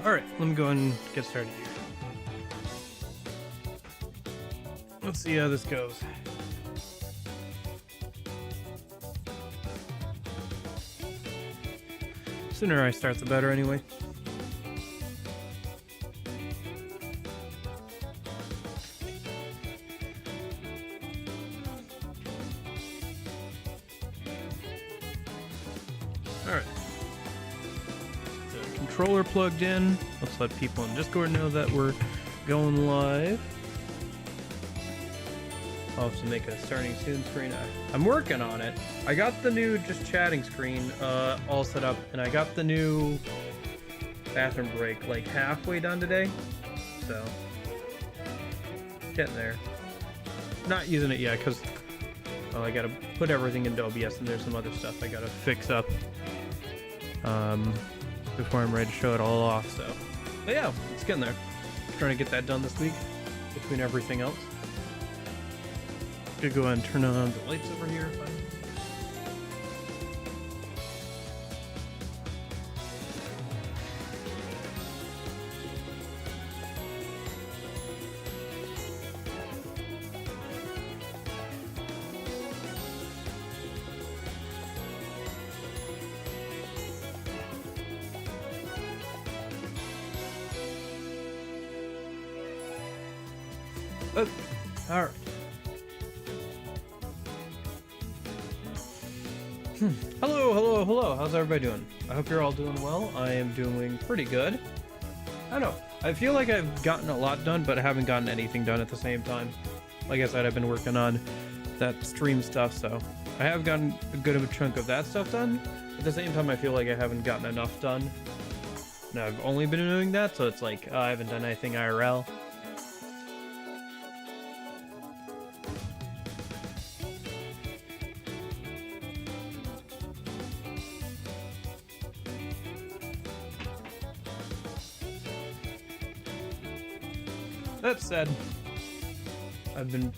Alright, let me go and get started here. Let's see how this goes. Sooner I start, the better anyway. Alright. The controller plugged in. Let's let people in Discord know that we're going live. I'll have to make a starting soon screen. I'm working on it. I got the new just chatting screen all set up, and I got the new bathroom break like halfway done today. So, getting there. Not using it yet because I gotta put everything into OBS, and there's some other stuff I gotta fix up before I'm ready to show it all off. So, but yeah, it's getting there. Trying to get that done this week between everything else. Could go ahead and turn on the lights over here if I... Oh, all right. Hello. How's everybody doing? I hope you're all doing well. I am doing pretty good. I don't know. I feel like I've gotten a lot done, but I haven't gotten anything done at the same time. Like I said, I've been working on that stream stuff, so I have gotten a good of a chunk of that stuff done. At the same time, I feel like I haven't gotten enough done. And I've only been doing that, so it's like I haven't done anything IRL. That said, I've been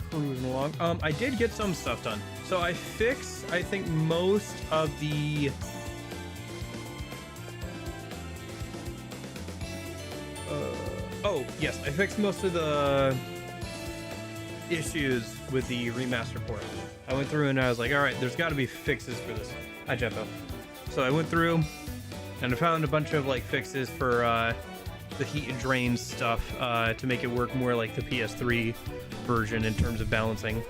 cruising along. I did get some stuff done. So I fixed, I think, most of the... oh, yes, I fixed most of the issues with the remaster port. I went through and I was like, alright, there's got to be fixes for this. Hi, Jeffo. So I went through and I found a bunch of, like, fixes for, the heat and drain stuff to make it work more like the PS3 version in terms of balancing.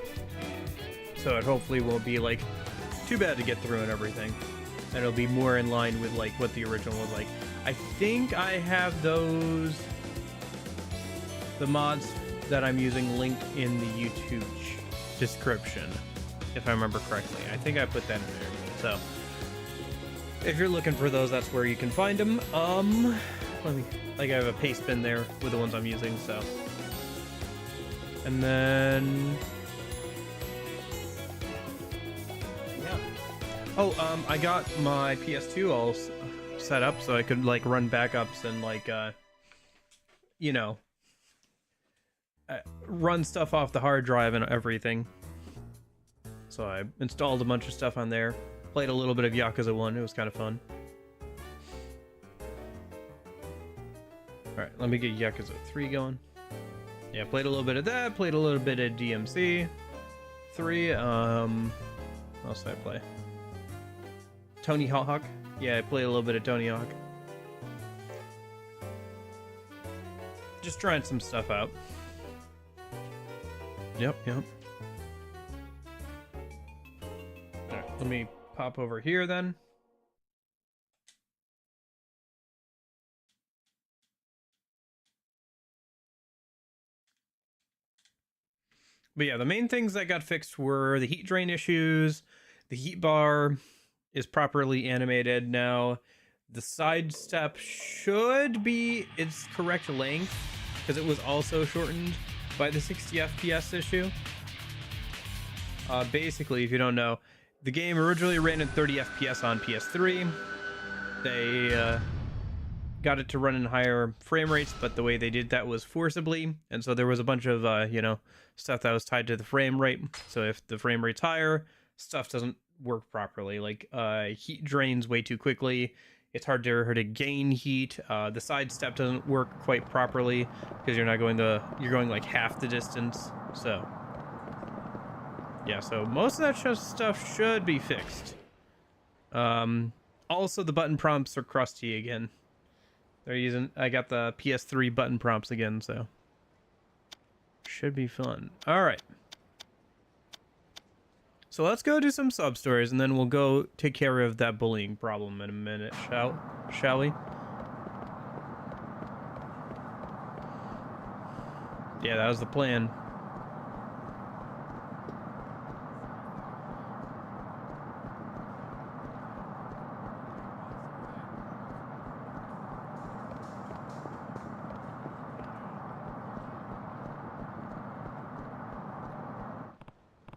So it hopefully won't be like too bad to get through and everything. And it'll be more in line with like what the original was like. I think I have the mods that I'm using linked in the YouTube description, if I remember correctly. I think I put that in there. So if you're looking for those, that's where you can find them. Let me, like, I have a paste bin there with the ones I'm using, so. And then, yeah. Oh, I got my PS2 all set up so I could, like, run backups and, like, you know, run stuff off the hard drive and everything. So I installed a bunch of stuff on there, played a little bit of Yakuza 1, it was kind of fun. Alright, let me get Yakuza 3 going. Yeah, played a little bit of that, played a little bit of DMC 3, what else did I play? Tony Hawk. Yeah, I played a little bit of Tony Hawk. Just trying some stuff out. Yep. Alright, let me pop over here then. But yeah, the main things that got fixed were the heat drain issues. The heat bar is properly animated now. The side step should be its correct length because it was also shortened by the 60 FPS issue. Basically, if you don't know, the game originally ran at 30 FPS on PS3. They got it to run in higher frame rates, but the way they did that was forcibly, and so there was a bunch of you know, stuff that was tied to the frame rate. So if the frame rate's higher, stuff doesn't work properly. Like heat drains way too quickly. It's harder to gain heat. The side step doesn't work quite properly because you're going like half the distance. So yeah, so most of that stuff should be fixed. Also the button prompts are crusty again. I got the PS3 button prompts again, so should be fun. All right. So let's go do some sub stories, and then we'll go take care of that bullying problem in a minute, shall we? Yeah, that was the plan.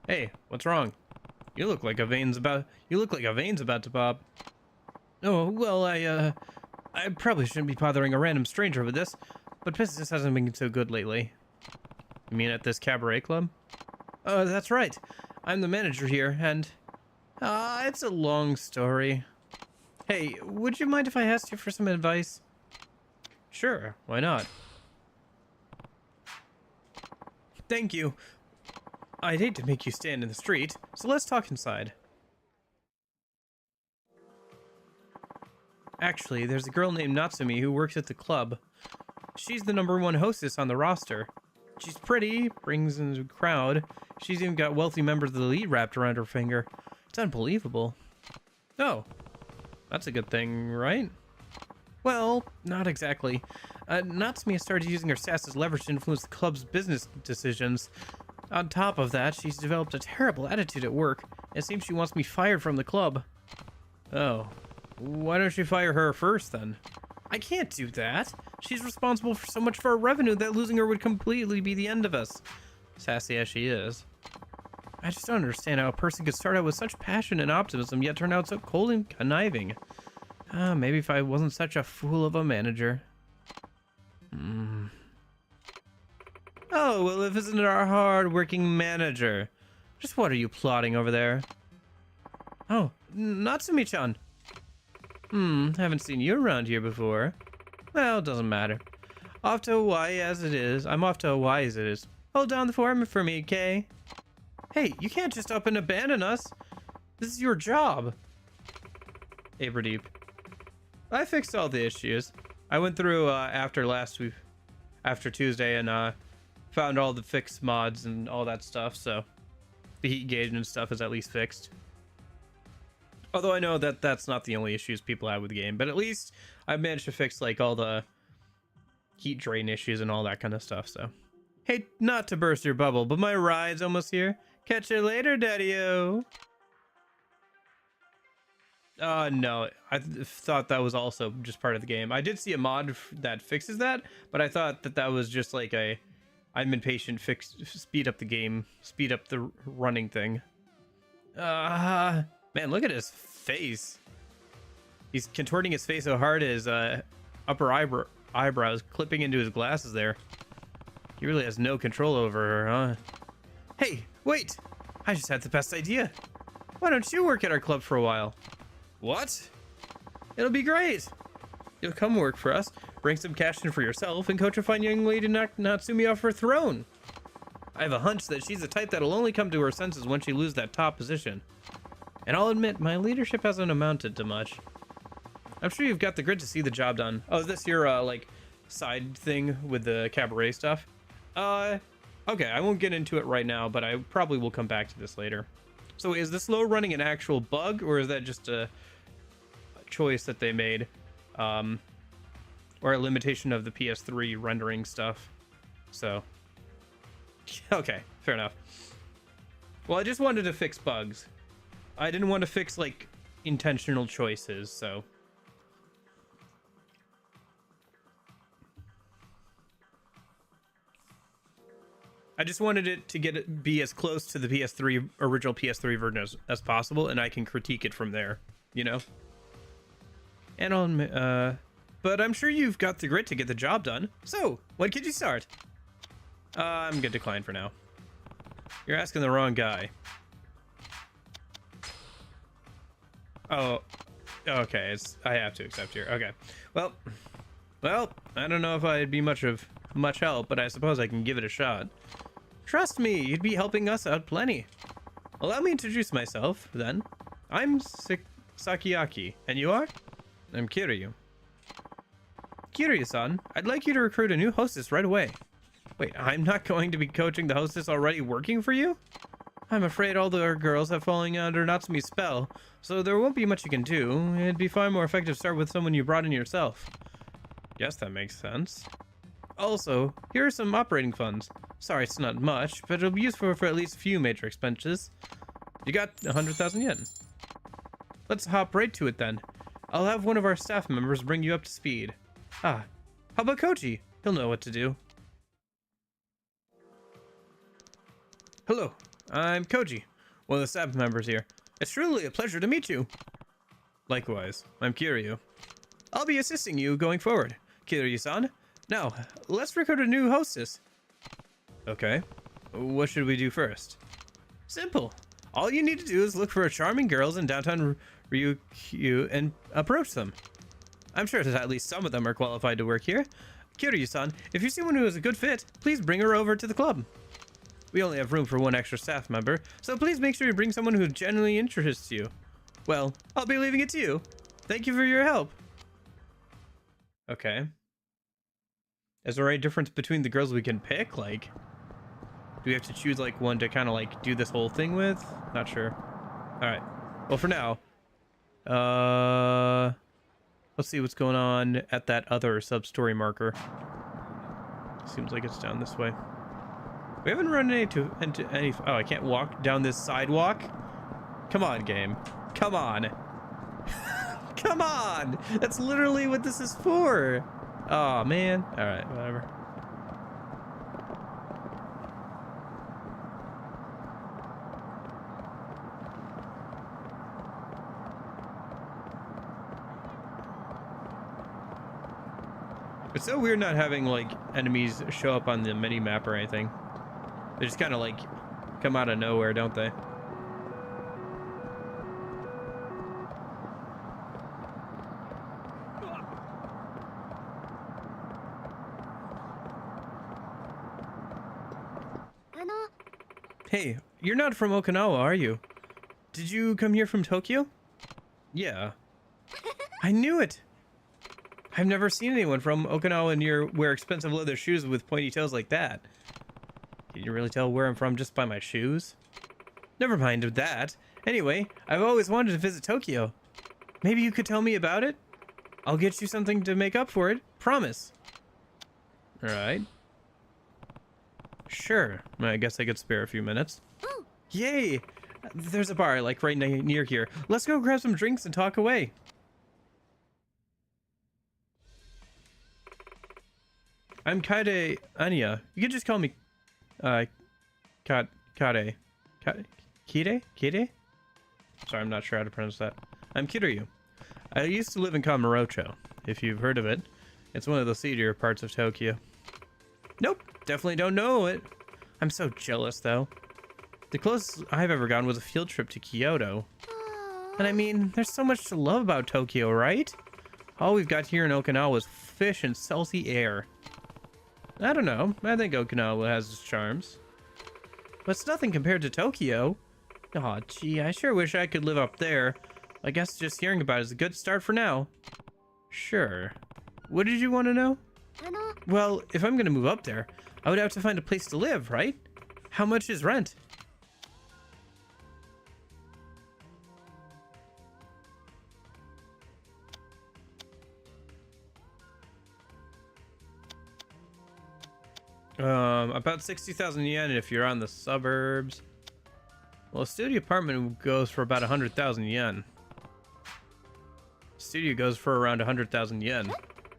Hey, what's wrong? You look like a vein's about to pop. Oh, well, I probably shouldn't be bothering a random stranger with this, but business hasn't been so good lately. You mean at this cabaret club? Oh, that's right. I'm the manager here, and it's a long story. Hey, would you mind if I asked you for some advice? Sure, why not? Thank you. I'd hate to make you stand in the street, so let's talk inside. Actually, there's a girl named Natsumi who works at the club. She's the #1 hostess on the roster. She's pretty, brings in a crowd. She's even got wealthy members of the elite wrapped around her finger. It's unbelievable. Oh, that's a good thing, right? Well, not exactly. Natsumi has started using her sass as leverage to influence the club's business decisions. On top of that, she's developed a terrible attitude at work. It seems she wants me fired from the club. Oh, why don't you fire her first then? I can't do that. She's responsible for so much of our revenue that losing her would completely be the end of us. Sassy as she is. I just don't understand how a person could start out with such passion and optimism yet turn out so cold and conniving. Maybe if I wasn't such a fool of a manager. Oh, well, if isn't our hard-working manager. Just what are you plotting over there? Oh, Natsumi-chan. Haven't seen you around here before. Well, doesn't matter. Off to Hawaii as it is. I'm off to Hawaii as it is. Hold down the fort for me, Kay. Hey, you can't just up and abandon us. This is your job. Abradeep. I fixed all the issues. I went through after Tuesday and found all the fixed mods and all that stuff, so the heat gauge and stuff is at least fixed. Although I know that that's not the only issues people have with the game, but at least I managed to fix like all the heat drain issues and all that kind of stuff, so. Hey, not to burst your bubble, but my ride's almost here. Catch you later, Daddy-o. No, I thought that was also just part of the game. I did see a mod that fixes that, but I thought that was just like a I'm impatient, speed up the game, speed up the running thing. Man, look at his face. He's contorting his face so hard his upper eyebrows clipping into his glasses there. He really has no control over her, huh? Hey, wait! I just had the best idea. Why don't you work at our club for a while? What? It'll be great. You'll come work for us, bring some cash in for yourself, and coach a fine young lady to knock Natsumi off her throne. I have a hunch that she's the type that'll only come to her senses when she loses that top position. And I'll admit, my leadership hasn't amounted to much. I'm sure you've got the grit to see the job done. Oh, is this your, like, side thing with the cabaret stuff? Okay, I won't get into it right now, but I probably will come back to this later. So is this slow running an actual bug, or is that just a choice that they made? Or a limitation of the PS3 rendering stuff? So, okay, fair enough. Well, I just wanted to fix bugs. I didn't want to fix, like, intentional choices, so... I just wanted it to be as close to the original PS3 version as possible, and I can critique it from there, you know? And but I'm sure you've got the grit to get the job done. So, when could you start? I'm gonna decline for now. You're asking the wrong guy. Oh, Okay, I have to accept here. Okay. Well, I don't know if I'd be much help, but I suppose I can give it a shot. Trust me, you'd be helping us out plenty. Allow me to introduce myself, then. I'm Sakiaki, and you are? I'm Kiryu. Kiryu-san, I'd like you to recruit a new hostess right away. Wait, I'm not going to be coaching the hostess already working for you? I'm afraid all the girls have fallen under Natsumi's spell, so there won't be much you can do. It'd be far more effective to start with someone you brought in yourself. Yes, that makes sense. Also, here are some operating funds. Sorry it's not much, but it'll be useful for at least a few major expenses. You got 100,000 yen. Let's hop right to it then. I'll have one of our staff members bring you up to speed. Ah, how about Koji? He'll know what to do. Hello, I'm Koji, one of the staff members here. It's truly a pleasure to meet you. Likewise, I'm Kiryu. I'll be assisting you going forward. Kiryu-san, now, let's recruit a new hostess. Okay, what should we do first? Simple. All you need to do is look for charming girls in downtown Ryukyu and approach them. I'm sure that at least some of them are qualified to work here. Kiryu-san, if you see one who is a good fit, please bring her over to the club. We only have room for one extra staff member, so please make sure you bring someone who genuinely interests you. Well, I'll be leaving it to you. Thank you for your help. Okay. Is there any difference between the girls we can pick? Like, do we have to choose like one to kind of like do this whole thing with? Not sure. All right. Well, for now, let's see what's going on at that other sub-story marker. Seems like it's down this way. We haven't run into any... Oh, I can't walk down this sidewalk? Come on, game. Come on. Come on! That's literally what this is for. Oh, man. All right, whatever. It's so weird not having, like, enemies show up on the mini-map or anything. They just kind of like come out of nowhere, don't they? Hey, you're not from Okinawa, are you? Did you come here from Tokyo? Yeah. I knew it! I've never seen anyone from Okinawa wear expensive leather shoes with pointy toes like that. Can you really tell where I'm from just by my shoes? Never mind that. Anyway, I've always wanted to visit Tokyo. Maybe you could tell me about it? I'll get you something to make up for it. Promise. Alright. Sure. I guess I could spare a few minutes. Yay! There's a bar, like, right near here. Let's go grab some drinks and talk away. I'm Kaede Anya. You can just call me... Kade. Kide? Sorry, I'm not sure how to pronounce that. I'm Kiryu. I used to live in Kamurocho, if you've heard of it. It's one of the seedier parts of Tokyo. Nope, definitely don't know it. I'm so jealous, though. The closest I've ever gone was a field trip to Kyoto. And I mean, there's so much to love about Tokyo, right? All we've got here in Okinawa is fish and salty air. I don't know. I think Okinawa has its charms. But it's nothing compared to Tokyo. Aw, gee, I sure wish I could live up there. I guess just hearing about it is a good start for now. Sure. What did you want to know? Well, if I'm gonna move up there, I would have to find a place to live, right? How much is rent? About 60,000 yen if you're on the suburbs. Well, a studio apartment goes for about 100,000 yen. Studio goes for around 100,000 yen.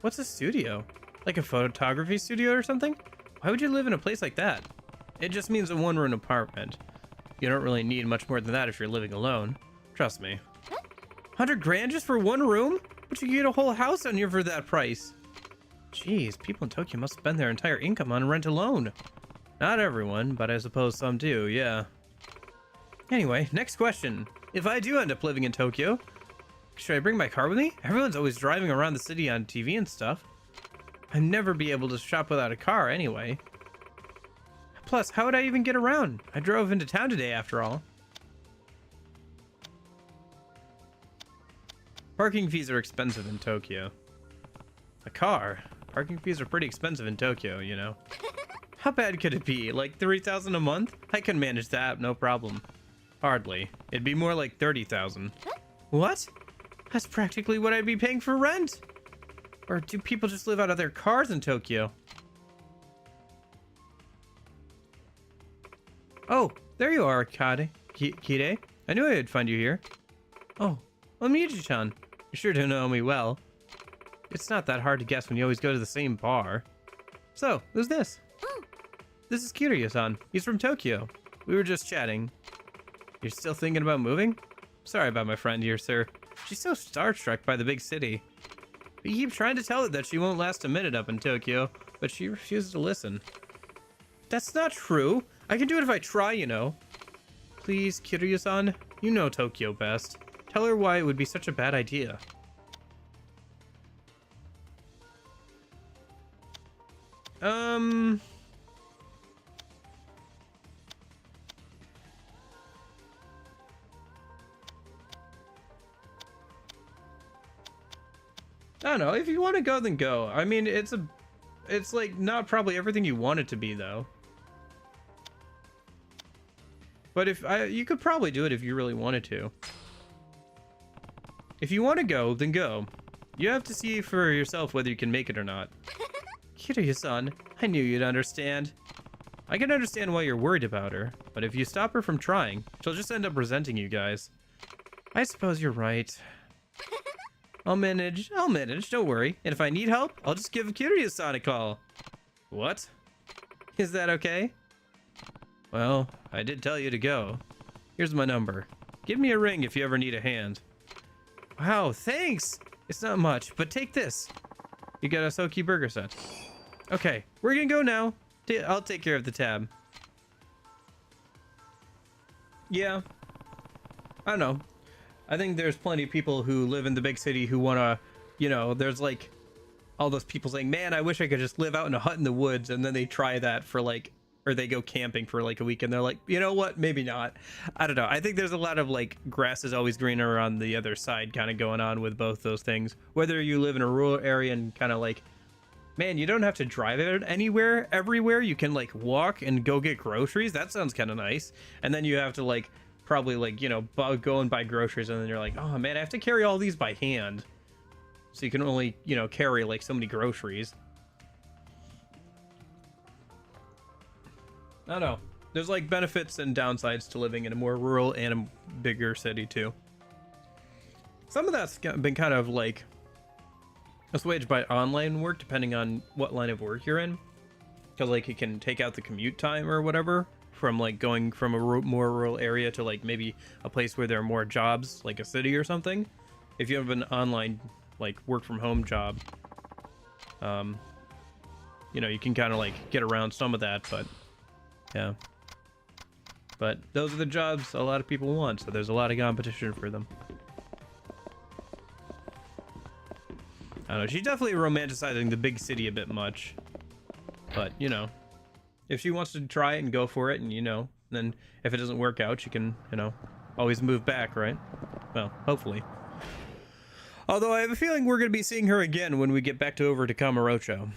What's a studio? Like a photography studio or something? Why would you live in a place like that? It just means a one-room apartment. You don't really need much more than that if you're living alone. Trust me. 100 grand just for one room? But you can get a whole house on here for that price. Jeez, people in Tokyo must spend their entire income on rent alone. Not everyone, but I suppose some do, yeah. Anyway, next question. If I do end up living in Tokyo, Should I bring my car with me? Everyone's always driving around the city on TV and stuff. I'd never be able to shop without a car anyway. Plus, how would I even get around? I drove into town today after all. Parking fees are expensive in Tokyo. A car? Parking fees are pretty expensive in Tokyo, you know. How bad could it be? Like 3,000 a month? I can manage that, no problem. Hardly. It'd be more like 30,000. What? That's practically what I'd be paying for rent. Or do people just live out of their cars in Tokyo? Oh, there you are, Kide. I knew I'd find you here. Oh, well, Miyuji-chan. You sure do know me well. It's not that hard to guess when you always go to the same bar. So, who's this? This is Kiryu-san. He's from Tokyo. We were just chatting. You're still thinking about moving? Sorry about my friend here, sir. She's so starstruck by the big city. We keep trying to tell her that she won't last a minute up in Tokyo, but she refuses to listen. That's not true. I can do it if I try, you know. Please, Kiryu-san. You know Tokyo best. Tell her why it would be such a bad idea. I don't know. If you want to go, then go. I mean, it's like not probably everything you want it to be, though. But you could probably do it if you really wanted to. If you want to go, then go. You have to see for yourself whether you can make it or not. Kiryu-san, I knew you'd understand. I can understand why you're worried about her, but if you stop her from trying, she'll just end up resenting you guys. I suppose you're right. I'll manage, don't worry. And if I need help, I'll just give Kiryu-san a call. What? Is that okay? Well, I did tell you to go. Here's my number. Give me a ring if you ever need a hand. Wow, thanks! It's not much, but take this. You got a Soki burger set. Okay, we're gonna go now. I'll take care of the tab. Yeah. I don't know. I think there's plenty of people who live in the big city who wanna, you know, there's like all those people saying, man, I wish I could just live out in a hut in the woods, and then they try that for like, or they go camping for like a week and they're like, you know what, maybe not. I don't know. I think there's a lot of like grass is always greener on the other side kind of going on with both those things. Whether you live in a rural area and kind of like, man, you don't have to drive it anywhere, everywhere. You can like walk and go get groceries. That sounds kind of nice. And then you have to like probably like, you know, go and buy groceries, and then you're like, oh man, I have to carry all these by hand. So you can only, you know, carry like so many groceries. I don't know. There's like benefits and downsides to living in a more rural and a bigger city too. Some of that's been kind of like assuaged by online work, depending on what line of work you're in. Because like it can take out the commute time or whatever from like going from a more rural area to like maybe a place where there are more jobs, like a city or something. If you have an online like work from home job, you know, you can kind of like get around some of that, but yeah. But those are the jobs a lot of people want, so there's a lot of competition for them. I don't know, she's definitely romanticizing the big city a bit much. But, you know, if she wants to try it and go for it, and, you know, then if it doesn't work out, she can, you know, always move back, right? Well, hopefully. Although I have a feeling we're going to be seeing her again when we get back over to Kamurocho.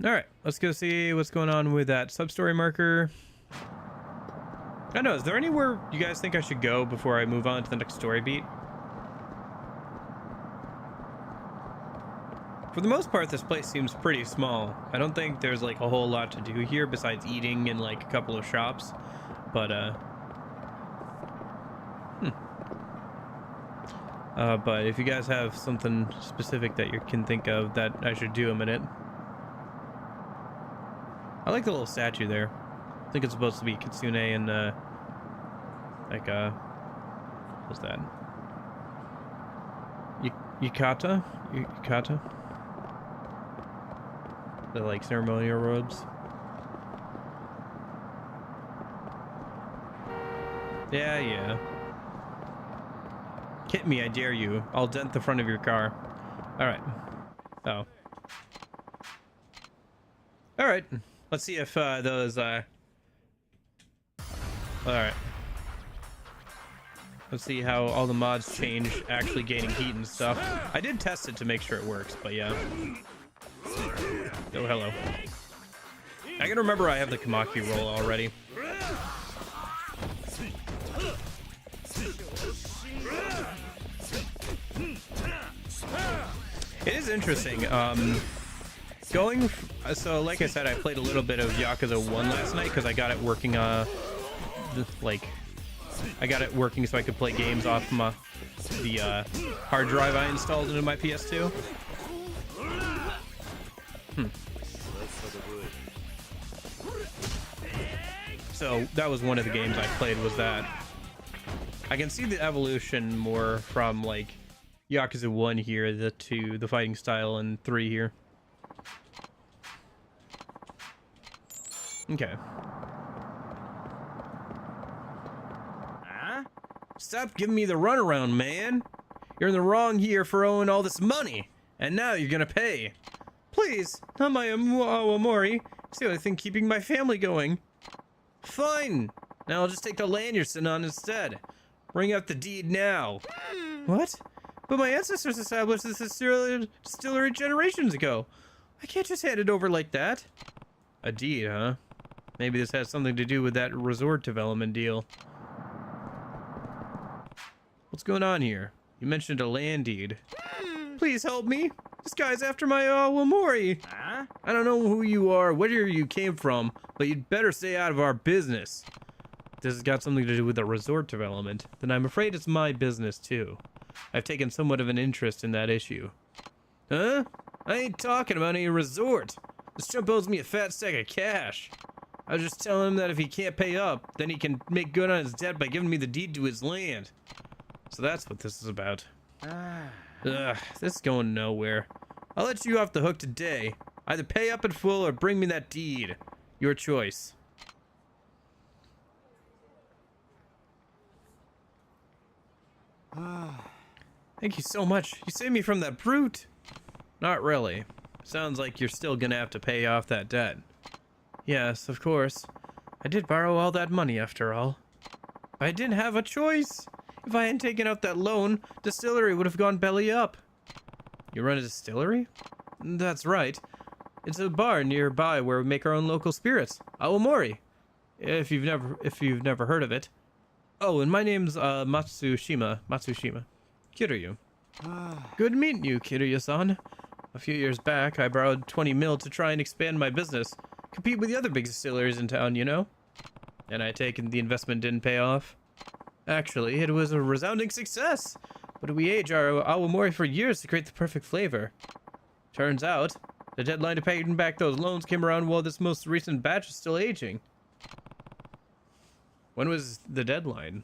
Alright, let's go see what's going on with that sub-story marker. I don't know, is there anywhere you guys think I should go before I move on to the next story beat? For the most part, this place seems pretty small. I don't think there's like a whole lot to do here besides eating and like a couple of shops. But, but if you guys have something specific that you can think of that I should do a minute. I like the little statue there. I think it's supposed to be Kitsune and, like, what's that? Yukata? Yukata? The, like, ceremonial robes. Yeah. Hit me, I dare you. I'll dent the front of your car. Alright. Oh. Alright. Let's see if those... Alright. Let's see how all the mods change actually gaining heat and stuff. I did test it to make sure it works, but yeah. Oh, hello. I gotta remember I have the Kamaki roll already. It is interesting. So like I said, I played a little bit of Yakuza 1 last night because I got it working, I got it working so I could play games off the hard drive I installed into my PS2. So that was one of the games I played, was that. I can see the evolution more from like Yakuza 1 here to the fighting style in 3 here. Okay. Stop giving me the runaround, man. You're in the wrong here for owing all this money, and now you're gonna pay. Please, not my Awamori. It's the only thing keeping my family going. Fine. Now I'll just take the land you're sitting on instead. Bring up the deed now. What? But my ancestors established this distillery generations ago. I can't just hand it over like that. A deed, huh? Maybe this has something to do with that resort development deal. What's going on here? You mentioned a land deed. Please help me. This guy's after my Awamori. I don't know who you are, where you came from, but you'd better stay out of our business. This has got something to do with the resort development. Then I'm afraid it's my business too. I've taken somewhat of an interest in that issue. Huh? I ain't talking about any resort. This chump owes me a fat stack of cash. I was just telling him that if he can't pay up, then he can make good on his debt by giving me the deed to his land. So that's what this is about. Ugh, this is going nowhere. I'll let you off the hook today. Either pay up in full or bring me that deed. Your choice. Thank you so much. You saved me from that brute. Not really. Sounds like you're still gonna have to pay off that debt. Yes, of course. I did borrow all that money after all. I didn't have a choice. If I hadn't taken out that loan, distillery would have gone belly up. You run a distillery? That's right. It's a bar nearby where we make our own local spirits. Awamori. If you've never heard of it. Oh, and my name's Matsushima. Kiryu. Good meeting you, Kiryu-san. A few years back, I borrowed 20 mil to try and expand my business. Compete with the other big distilleries in town, you know? And I take it the investment didn't pay off. Actually, it was a resounding success, but we aged our Awamori for years to create the perfect flavor. Turns out, the deadline to pay back those loans came around while this most recent batch is still aging. When was the deadline?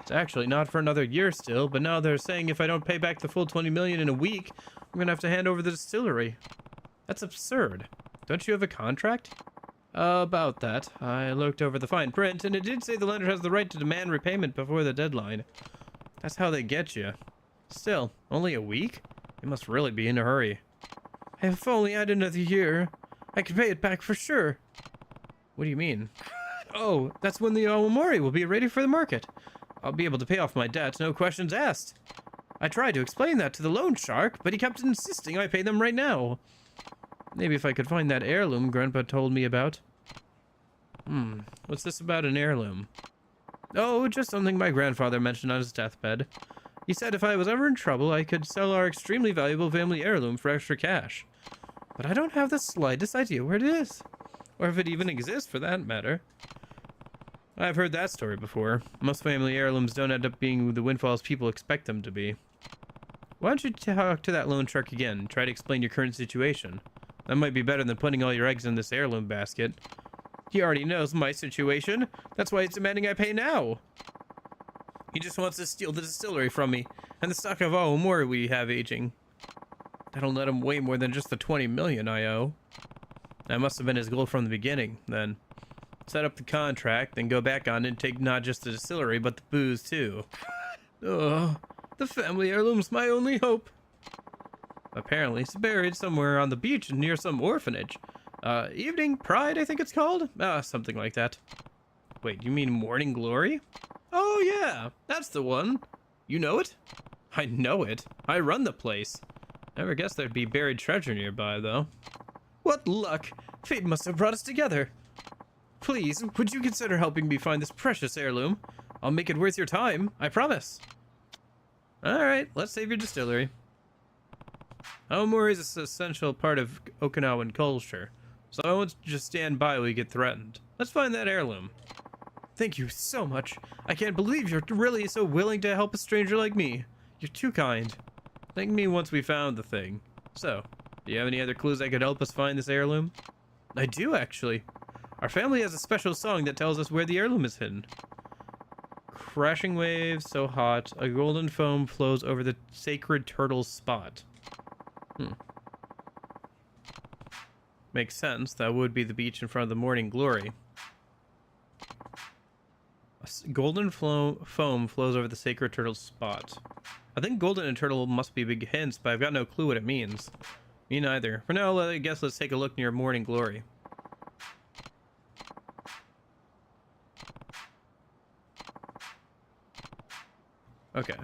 It's actually not for another year still, but now they're saying if I don't pay back the full 20 million in a week, I'm gonna have to hand over the distillery. That's absurd. Don't you have a contract? About that. I looked over the fine print, and it did say the lender has the right to demand repayment before the deadline. That's how they get you. Still, only a week? They must really be in a hurry. If only I had another year, I could pay it back for sure. What do you mean? Oh, that's when the Awamori will be ready for the market. I'll be able to pay off my debt, no questions asked. I tried to explain that to the loan shark, but he kept insisting I pay them right now. Maybe if I could find that heirloom Grandpa told me about. What's this about an heirloom? Oh, just something my grandfather mentioned on his deathbed. He said if I was ever in trouble, I could sell our extremely valuable family heirloom for extra cash. But I don't have the slightest idea where it is. Or if it even exists, for that matter. I've heard that story before. Most family heirlooms don't end up being the windfalls people expect them to be. Why don't you talk to that loan shark again? Try to explain your current situation. That might be better than putting all your eggs in this heirloom basket. He already knows my situation. That's why he's demanding I pay now. He just wants to steal the distillery from me and the stock of Awamori we have aging. That'll net him way more than just the 20 million I owe. That must have been his goal from the beginning, then. Set up the contract, then go back on and take not just the distillery, but the booze too. Ugh. The family heirloom's my only hope. Apparently, it's buried somewhere on the beach near some orphanage. Evening Pride, I think it's called? Something like that. Wait, you mean Morning Glory? Oh yeah, that's the one. You know it? I know it. I run the place. Never guessed there'd be buried treasure nearby, though. What luck! Fate must have brought us together. Please, would you consider helping me find this precious heirloom? I'll make it worth your time, I promise. Alright, let's save your distillery. Aomori is an essential part of Okinawan culture, so I won't just stand by when we get threatened. Let's find that heirloom. Thank you so much. I can't believe you're really so willing to help a stranger like me. You're too kind. Thank me once we found the thing. So, do you have any other clues that could help us find this heirloom? I do, actually. Our family has a special song that tells us where the heirloom is hidden. Crashing waves, so hot, a golden foam flows over the sacred turtle's spot. Makes sense. That would be the beach in front of the Morning Glory. Golden foam flows over the sacred turtle's spot. I think golden and turtle must be big hints, but I've got no clue what it means. Me neither. For now, I guess let's take a look near Morning Glory. Okay.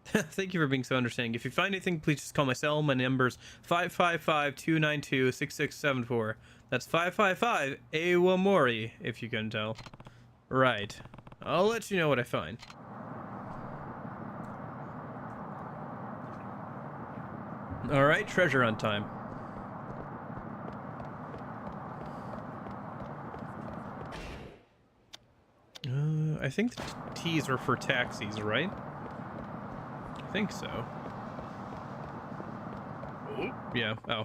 Thank you for being so understanding. If you find anything, please just call my cell. My number's 555-292-6674. That's 555 Awamori, if you can tell. Right. I'll let you know what I find. Alright, treasure hunt time. I think the T's are for taxis, right? I think so. Yeah, oh.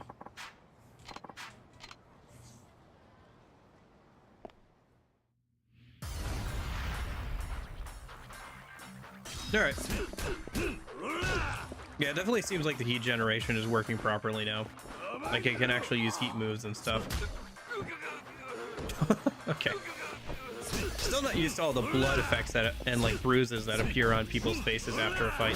Alright. Yeah, it definitely seems like the heat generation is working properly now. Like, it can actually use heat moves and stuff. Okay. Still not used to all the blood effects that and like bruises that appear on people's faces after a fight.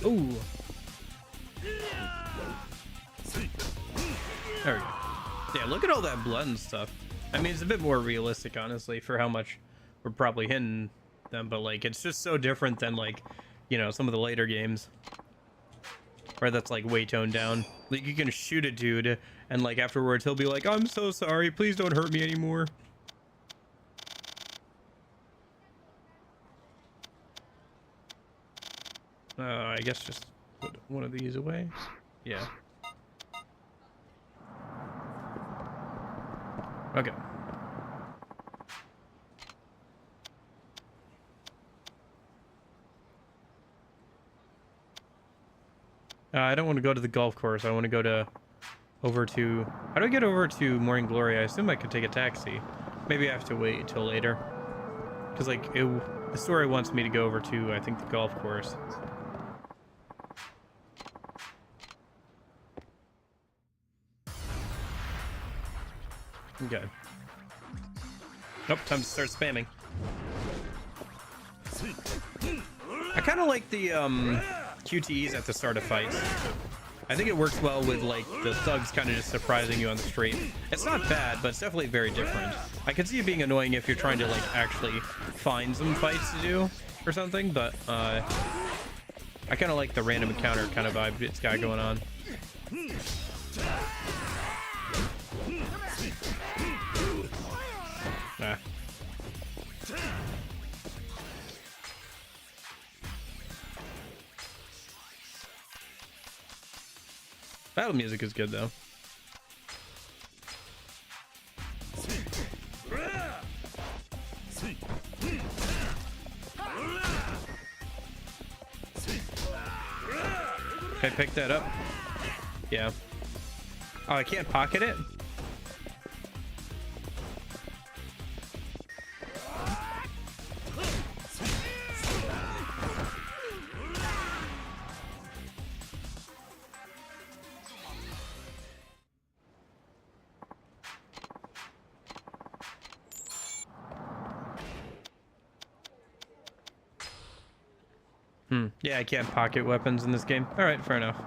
Ooh. There we go. Yeah, look at all that blood and stuff. I mean, it's a bit more realistic, honestly, for how much we're probably hitting them, but like, it's just so different than like, you know, some of the later games where that's like way toned down. Like, you can shoot a dude and like afterwards he'll be like, I'm so sorry, please don't hurt me anymore. I guess just put one of these away. Yeah. Okay. I don't want to go to the golf course. I want to go to over to... How do I get over to Morning Glory? I assume I could take a taxi. Maybe I have to wait until later. Because, like, the story wants me to go over to, I think, the golf course. Okay. Nope, time to start spamming. I kind of like the QTEs at the start of fights. I think it works well with like the thugs kind of just surprising you on the street. It's not bad, but it's definitely very different. I can see it being annoying if you're trying to like actually find some fights to do or something, but I kind of like the random encounter kind of vibe it's got going on. Ah. Battle music is good though. Can I pick that up? Yeah. Oh, I can't pocket it? Yeah, I can't pocket weapons in this game. All right, fair enough.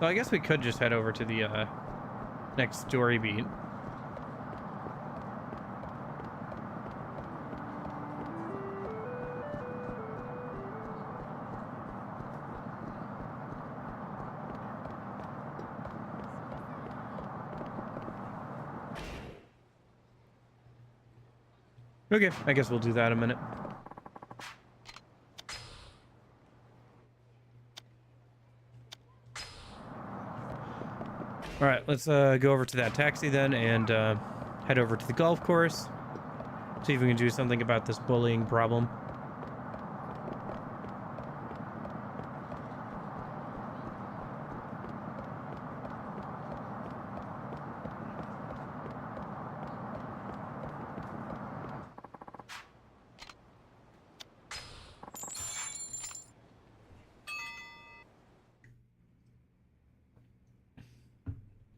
Well, I guess we could just head over to the next story beat. Okay, I guess we'll do that in a minute. All right, let's go over to that taxi then and head over to the golf course. See if we can do something about this bullying problem.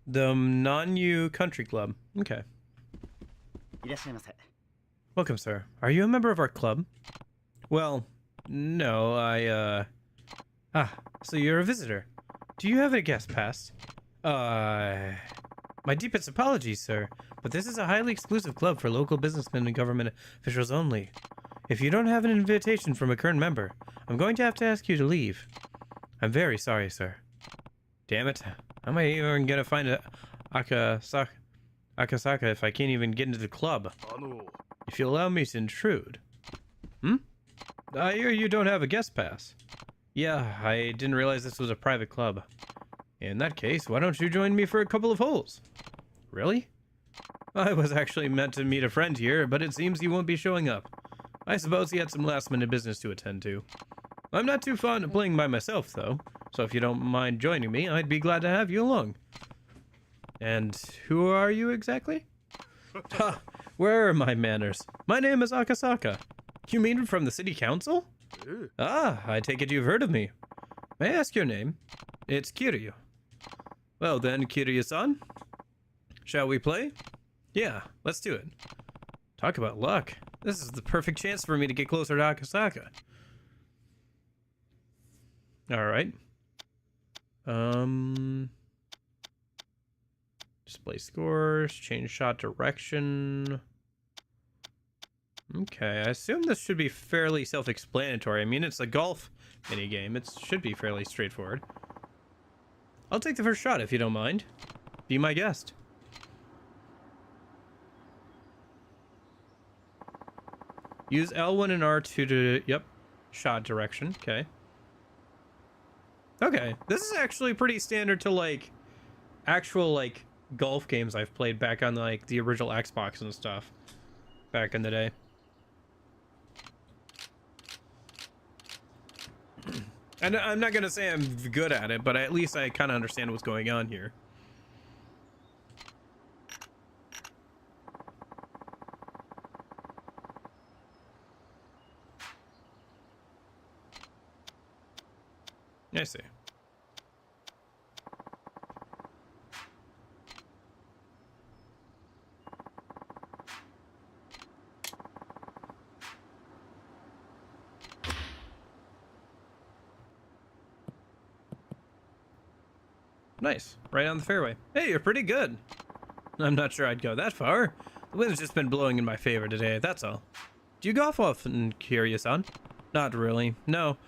The Nanyu Country Club. Okay. Welcome, sir. Are you a member of our club? Well, no, so you're a visitor. Do you have a guest pass? My deepest apologies, sir, but this is a highly exclusive club for local businessmen and government officials only. If you don't have an invitation from a current member, I'm going to have to ask you to leave. I'm very sorry, sir. Damn it. How am I even gonna find Akasaka if I can't even get into the club? If you allow me to intrude. I hear you don't have a guest pass. Yeah, I didn't realize this was a private club. In that case, why don't you join me for a couple of holes? Really? I was actually meant to meet a friend here, but it seems he won't be showing up. I suppose he had some last-minute business to attend to. I'm not too fond of playing by myself, though, so if you don't mind joining me, I'd be glad to have you along. And who are you exactly? Ha! Where are my manners? My name is Akasaka. You mean from the city council? Ah, I take it you've heard of me. May I ask your name? It's Kiryu. Well then, Kiryu-san, shall we play? Yeah, let's do it. Talk about luck. This is the perfect chance for me to get closer to Akasaka. Alright. Display scores, change shot direction. Okay, I assume this should be fairly self-explanatory. I mean, it's a golf minigame. It should be fairly straightforward. I'll take the first shot if you don't mind. Be my guest. Use L1 and R2 to... Yep. Shot direction. Okay. Okay. This is actually pretty standard to, like, actual, like, golf games I've played back on, like, the original Xbox and stuff. Back in the day. And I'm not going to say I'm good at it, but at least I kind of understand what's going on here. I see. Nice. Right on the fairway. Hey, you're pretty good. I'm not sure I'd go that far. The wind's just been blowing in my favor today, that's all. Do you golf often, Kiryu-san? Not really. No.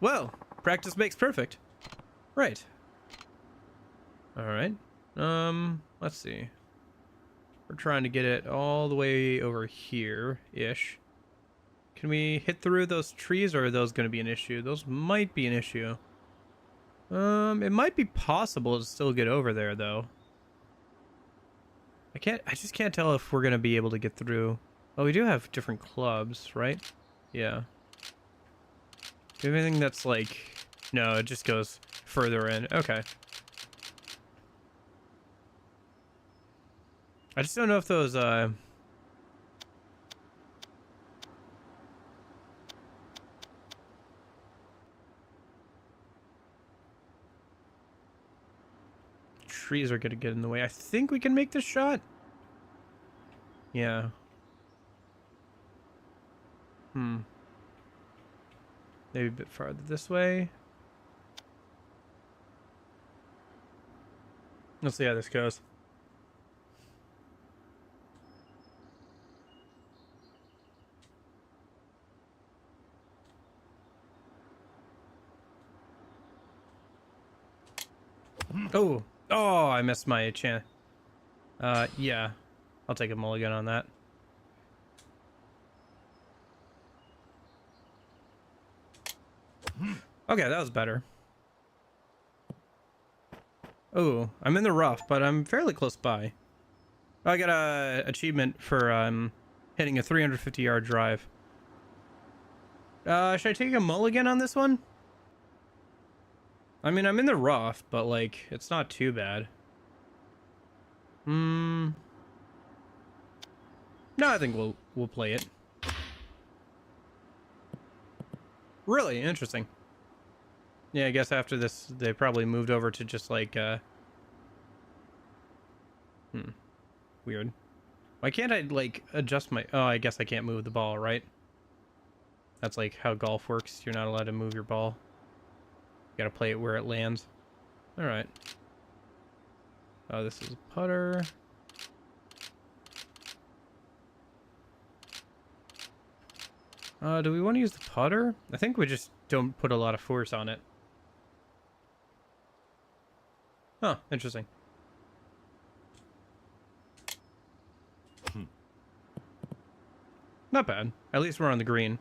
Well, practice makes perfect. Right. Alright. Let's see. We're trying to get it all the way over here-ish. Can we hit through those trees, or are those going to be an issue? Those might be an issue. It might be possible to still get over there, though. I just can't tell if we're going to be able to get through. Oh, we do have different clubs, right? Yeah. Do you have anything that's like... No, it just goes further in. Okay. I just don't know if those trees are gonna get in the way. I think we can make this shot. Yeah. Maybe a bit farther this way. Let's see how this goes. Oh, I missed my chance. Yeah, I'll take a mulligan on that. Okay, that was better. Oh, I'm in the rough, but I'm fairly close by. Oh, I got a achievement for hitting a 350-yard drive. Should I take a mulligan on this one? I mean, I'm in the rough, but like, it's not too bad. No, I think we'll play it. Really interesting. Yeah, I guess after this, they probably moved over to just like, weird. Why can't I, like, adjust my... Oh, I guess I can't move the ball, right? That's, like, how golf works. You're not allowed to move your ball. You gotta play it where it lands. Alright. Oh, this is a putter. Do we want to use the putter? I think we just don't put a lot of force on it. Huh, interesting. Not bad. At least we're on the green.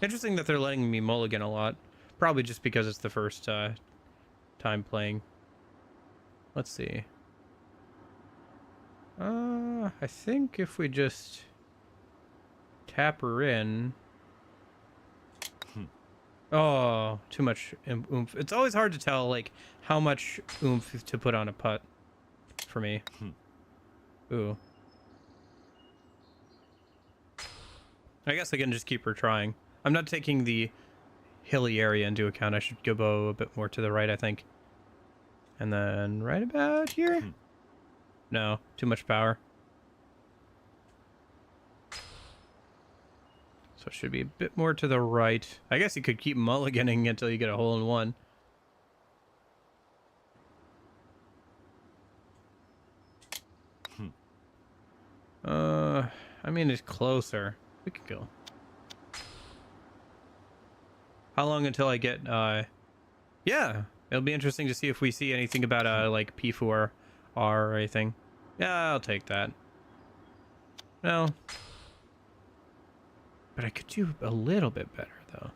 Interesting that they're letting me mulligan a lot. Probably just because it's the first time playing. Let's see. I think if we just tap her in... Oh, too much oomph. It's always hard to tell, like, how much oomph to put on a putt for me. Ooh. I guess I can just keep her trying. I'm not taking the hilly area into account. I should go a bit more to the right, I think. And then right about here? No, too much power. So it should be a bit more to the right. I guess you could keep mulliganing until you get a hole in one. I mean, it's closer. We could go. How long until I get, yeah, it'll be interesting to see if we see anything about, like, P4R or anything. Yeah, I'll take that. No. But I could do a little bit better, though.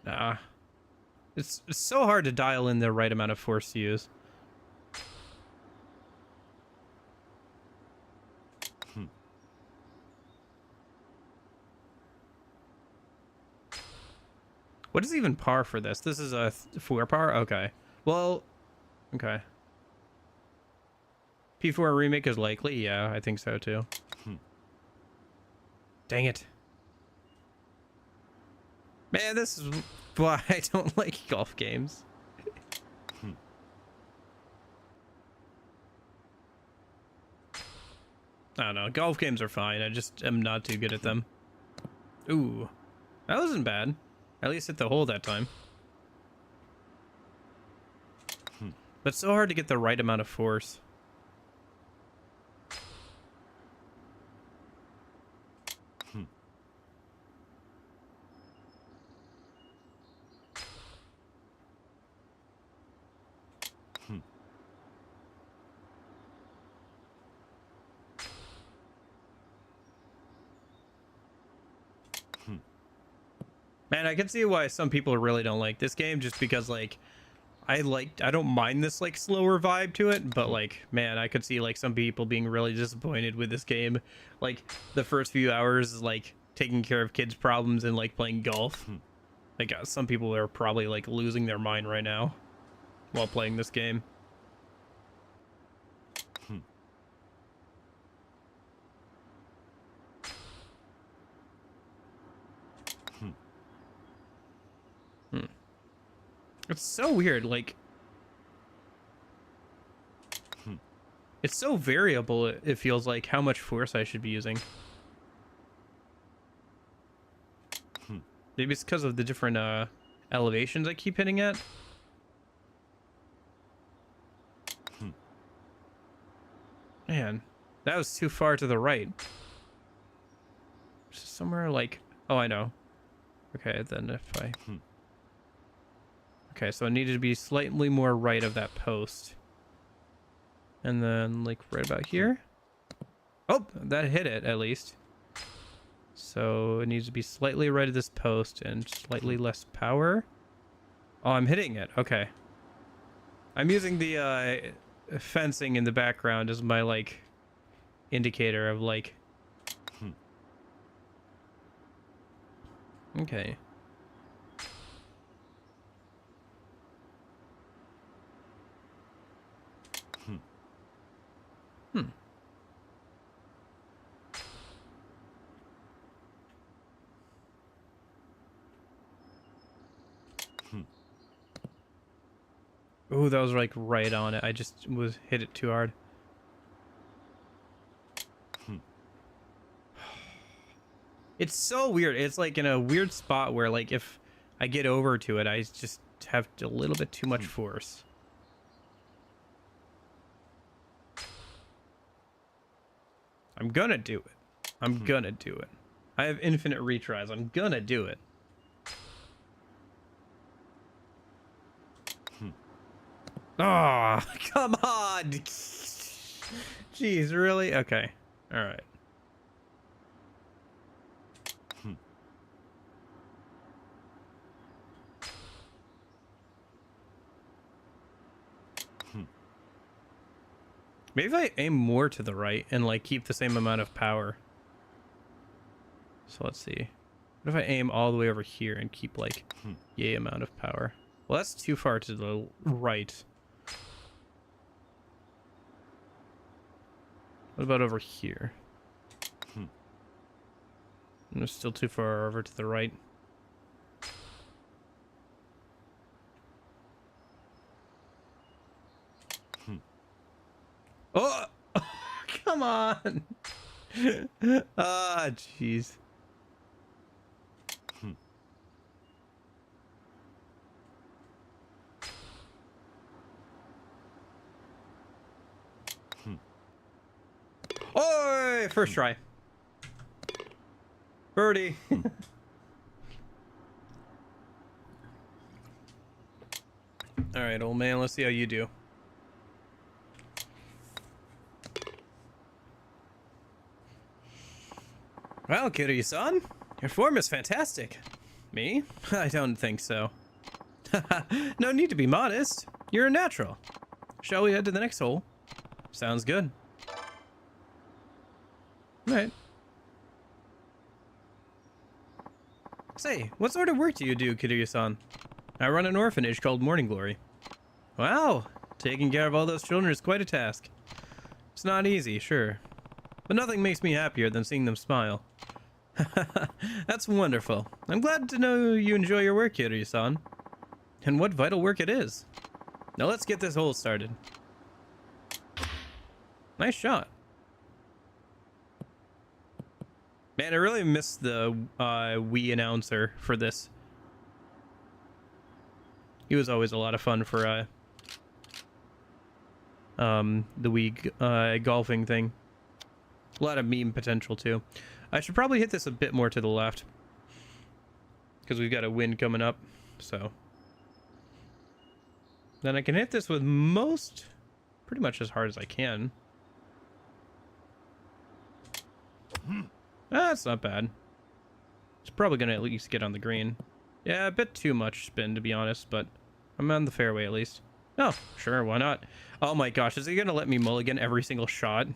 Nah. It's so hard to dial in the right amount of force to use. What is even par for this? This is a 4 par? Okay. Well, okay. P4 remake is likely? Yeah, I think so too. Dang it. Man, this is why I don't like golf games. I don't know. Golf games are fine. I just am not too good at them. Ooh. That wasn't bad. At least hit the hole that time. But it's so hard to get the right amount of force. Man, I can see why some people really don't like this game, just because, like, I don't mind this like slower vibe to it, but like, man, I could see like some people being really disappointed with this game. Like the first few hours is like taking care of kids' problems and like playing golf. Like some people are probably like losing their mind right now while playing this game. It's so weird, like it's so variable, it feels like how much force I should be using. Maybe it's because of the different elevations I keep hitting at. Man, that was too far to the right. Somewhere like, oh, I know. Okay, then if I... Okay, so it needed to be slightly more right of that post. And then, like, right about here. Oh, that hit it, at least. So it needs to be slightly right of this post and slightly less power. Oh, I'm hitting it. Okay. I'm using the fencing in the background as my, like, indicator of, like... Okay. Ooh, that was like right on it. I just hit it too hard. It's so weird. It's like in a weird spot where like if I get over to it, I just have a little bit too much force. I'm gonna do it. I'm gonna do it. I have infinite retries. I'm gonna do it. Oh, come on. Jeez, really? Okay. All right. Maybe if I aim more to the right and like keep the same amount of power. So let's see. What if I aim all the way over here and keep like yay amount of power? Well, that's too far to the right. What about over here? It's still too far over to the right. Oh, come on. Ah, jeez. Oh, first try. Birdie. All right, old man, let's see how you do. Well, Kiryu-san, your form is fantastic. Me? I don't think so. No need to be modest. You're a natural. Shall we head to the next hole? Sounds good. Right. Say, what sort of work do you do, Kiryu-san? I run an orphanage called Morning Glory. Wow, taking care of all those children is quite a task. It's not easy, sure. But nothing makes me happier than seeing them smile. That's wonderful. I'm glad to know you enjoy your work, Kiryu-san. And what vital work it is. Now let's get this hole started. Nice shot. Man, I really missed the Wii announcer for this. He was always a lot of fun for the Wii golfing thing. A lot of meme potential too. I should probably hit this a bit more to the left because we've got a wind coming up. So then I can hit this with pretty much as hard as I can. That's not bad. It's probably gonna at least get on the green. Yeah, a bit too much spin to be honest, but I'm on the fairway at least. Oh, sure, why not? Oh my gosh, is he gonna let me mulligan every single shot?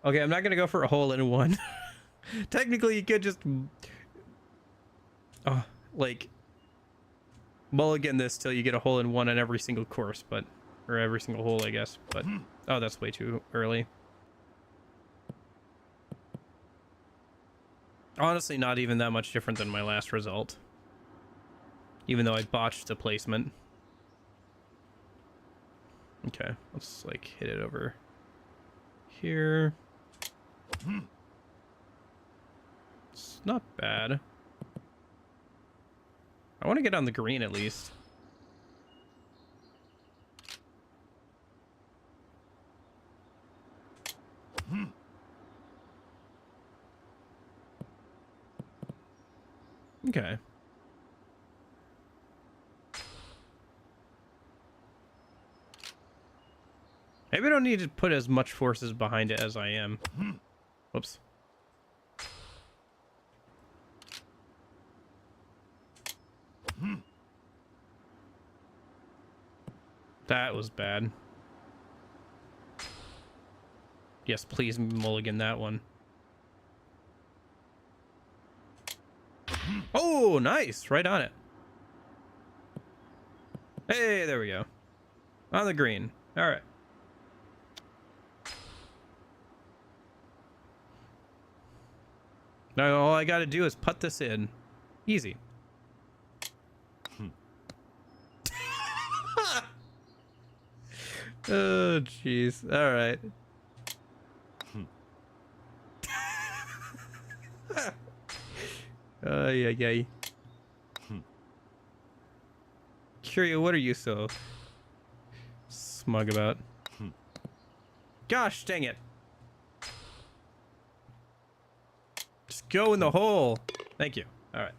Okay, I'm not gonna go for a hole in one. Technically, you could just, like, mulligan this till you get a hole in one on every single course, but, or every single hole, I guess. But oh, that's way too early. Honestly, not even that much different than my last result, even though I botched the placement. Okay, let's like hit it over here. It's not bad. I want to get on the green at least. Okay. Maybe I don't need to put as much forces behind it as I am. Whoops. That was bad. Yes, please mulligan that one. Oh, nice. Right on it. Hey, there we go. On the green. All right. Now all I got to do is put this in. Easy. Oh, jeez. All right. Yeah. Curio, what are you so smug about? Gosh, dang it. Just go in the hole. Thank you. All right.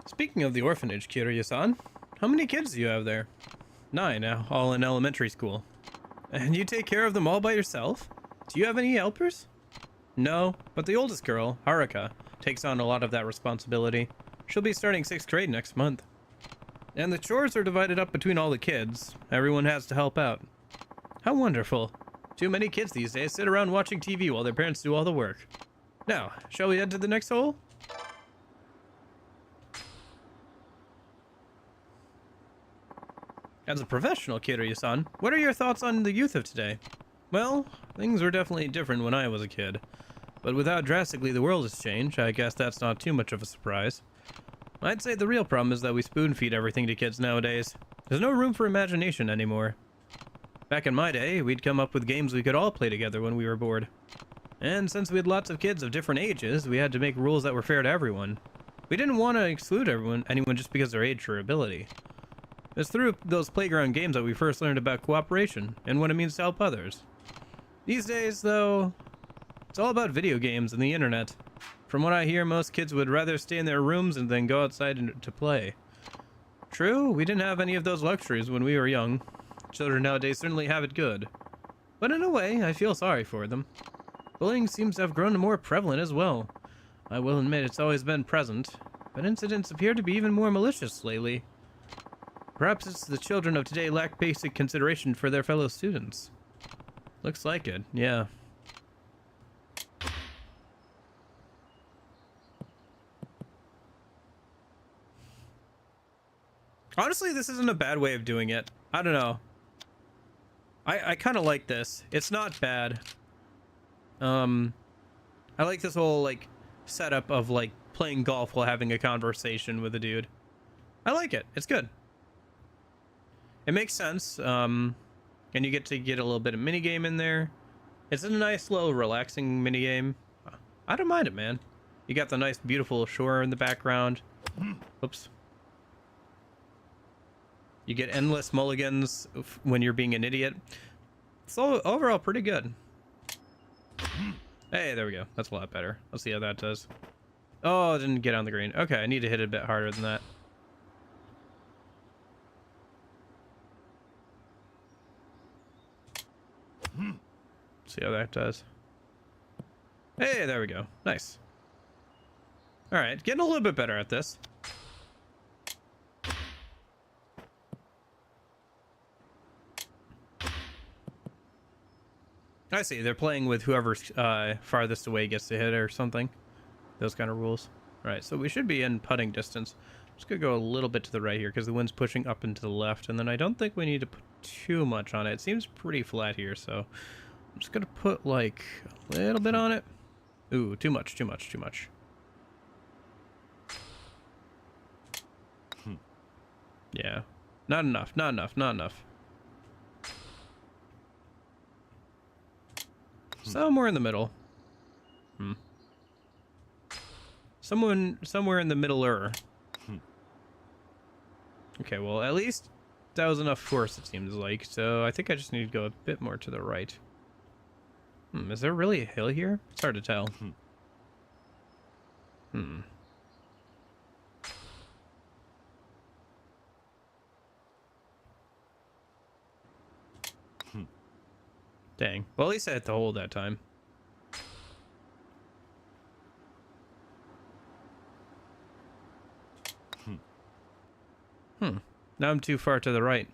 Speaking of the orphanage, Kiryu-san, how many kids do you have there? 9 now, all in elementary school. And you take care of them all by yourself? Do you have any helpers? No, but the oldest girl, Haruka, takes on a lot of that responsibility. She'll be starting 6th grade next month. And the chores are divided up between all the kids. Everyone has to help out. How wonderful. Too many kids these days sit around watching TV while their parents do all the work. Now, shall we head to the next hole? As a professional, Kiryu-san, what are your thoughts on the youth of today? Well, things were definitely different when I was a kid. But with how drastically the world has changed, I guess that's not too much of a surprise. I'd say the real problem is that we spoon-feed everything to kids nowadays. There's no room for imagination anymore. Back in my day, we'd come up with games we could all play together when we were bored. And since we had lots of kids of different ages, we had to make rules that were fair to everyone. We didn't want to exclude anyone just because of their age or ability. It's through those playground games that we first learned about cooperation and what it means to help others. These days, though, it's all about video games and the internet. From what I hear, most kids would rather stay in their rooms and then go outside to play. True, we didn't have any of those luxuries when we were young. Children nowadays certainly have it good. But in a way, I feel sorry for them. Bullying seems to have grown more prevalent as well. I will admit it's always been present, but incidents appear to be even more malicious lately. Perhaps it's the children of today lack basic consideration for their fellow students. Looks like it, yeah. Honestly, this isn't a bad way of doing it. I don't know. I kind of like this. It's not bad. I like this whole, like, setup of, like, playing golf while having a conversation with a dude. I like it. It's good. It makes sense, and you get to get a little bit of minigame in there. It's a nice, little, relaxing minigame. I don't mind it, man. You got the nice, beautiful shore in the background. Oops. You get endless mulligans when you're being an idiot. So, overall, pretty good. Hey, there we go. That's a lot better. Let's see how that does. Oh, I didn't get on the green. Okay, I need to hit it a bit harder than that. See how that does. Hey, there we go. Nice. All right, getting a little bit better at this. I see. They're playing with whoever's farthest away gets to hit or something. Those kind of rules. All right, so we should be in putting distance. I'm just going to go a little bit to the right here because the wind's pushing up and to the left. And then I don't think we need to put too much on it. It seems pretty flat here, so I'm just going to put like a little bit on it. Ooh, too much, too much, too much. Yeah, not enough, not enough, not enough. Somewhere in the middle. Somewhere in the middle-er. Okay, well, at least that was enough force, it seems like. So I think I just need to go a bit more to the right. Is there really a hill here? It's hard to tell. Dang. Well, at least I had to hold that time. Now I'm too far to the right.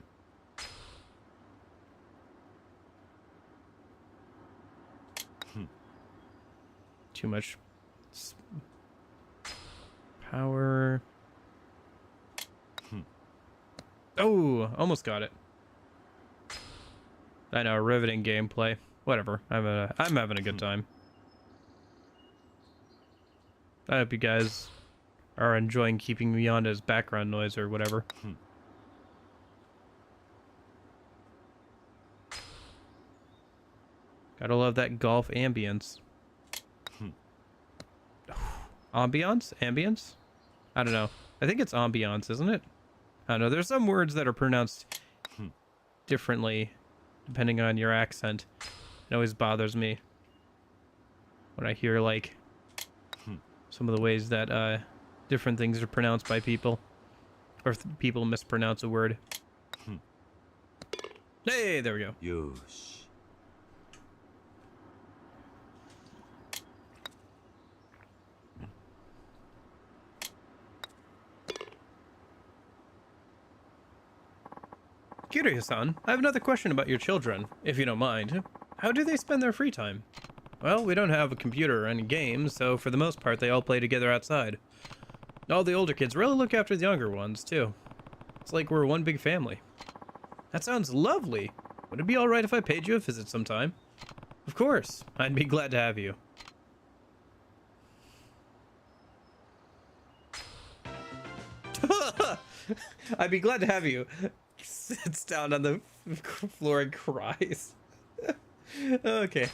Too much power. Oh, almost got it. I know, riveting gameplay. Whatever. I'm having a good time. I hope you guys are enjoying keeping me on as background noise or whatever. Gotta love that golf ambience. Ambiance? Ambience? I don't know. I think it's ambiance, isn't it? I don't know. There's some words that are pronounced differently depending on your accent. It always bothers me when I hear like some of the ways that different things are pronounced by people, or if people mispronounce a word. Hey, there we go. Yosh. Kiryu-san, I have another question about your children, if you don't mind. How do they spend their free time? Well, we don't have a computer or any games, so for the most part they all play together outside. All the older kids really look after the younger ones, too. It's like we're one big family. That sounds lovely. Would it be alright if I paid you a visit sometime? Of course, I'd be glad to have you. I'd be glad to have you. Sits down on the floor and cries. Okay.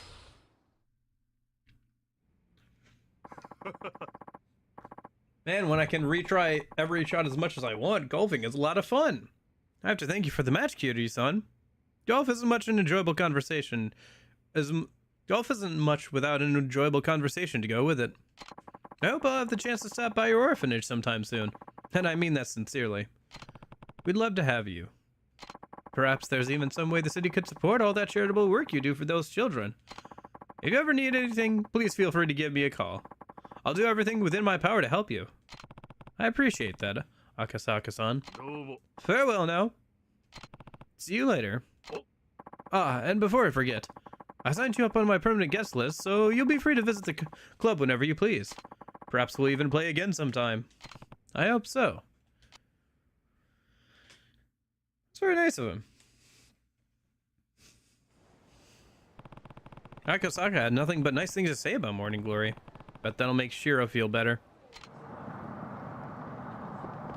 Man, when I can retry every shot as much as I want, golfing is a lot of fun. I have to thank you for the match, Kiryu-san. Golf isn't much an enjoyable conversation. Golf isn't much without an enjoyable conversation to go with it. I hope I'll have the chance to stop by your orphanage sometime soon. And I mean that sincerely. We'd love to have you. Perhaps there's even some way the city could support all that charitable work you do for those children. If you ever need anything, please feel free to give me a call. I'll do everything within my power to help you. I appreciate that, Akasaka-san. Farewell now. See you later. Ah, and before I forget, I signed you up on my permanent guest list, so you'll be free to visit the club whenever you please. Perhaps we'll even play again sometime. I hope so. It's very nice of him. Akasaka had nothing but nice things to say about Morning Glory. Bet that'll make Shiro feel better.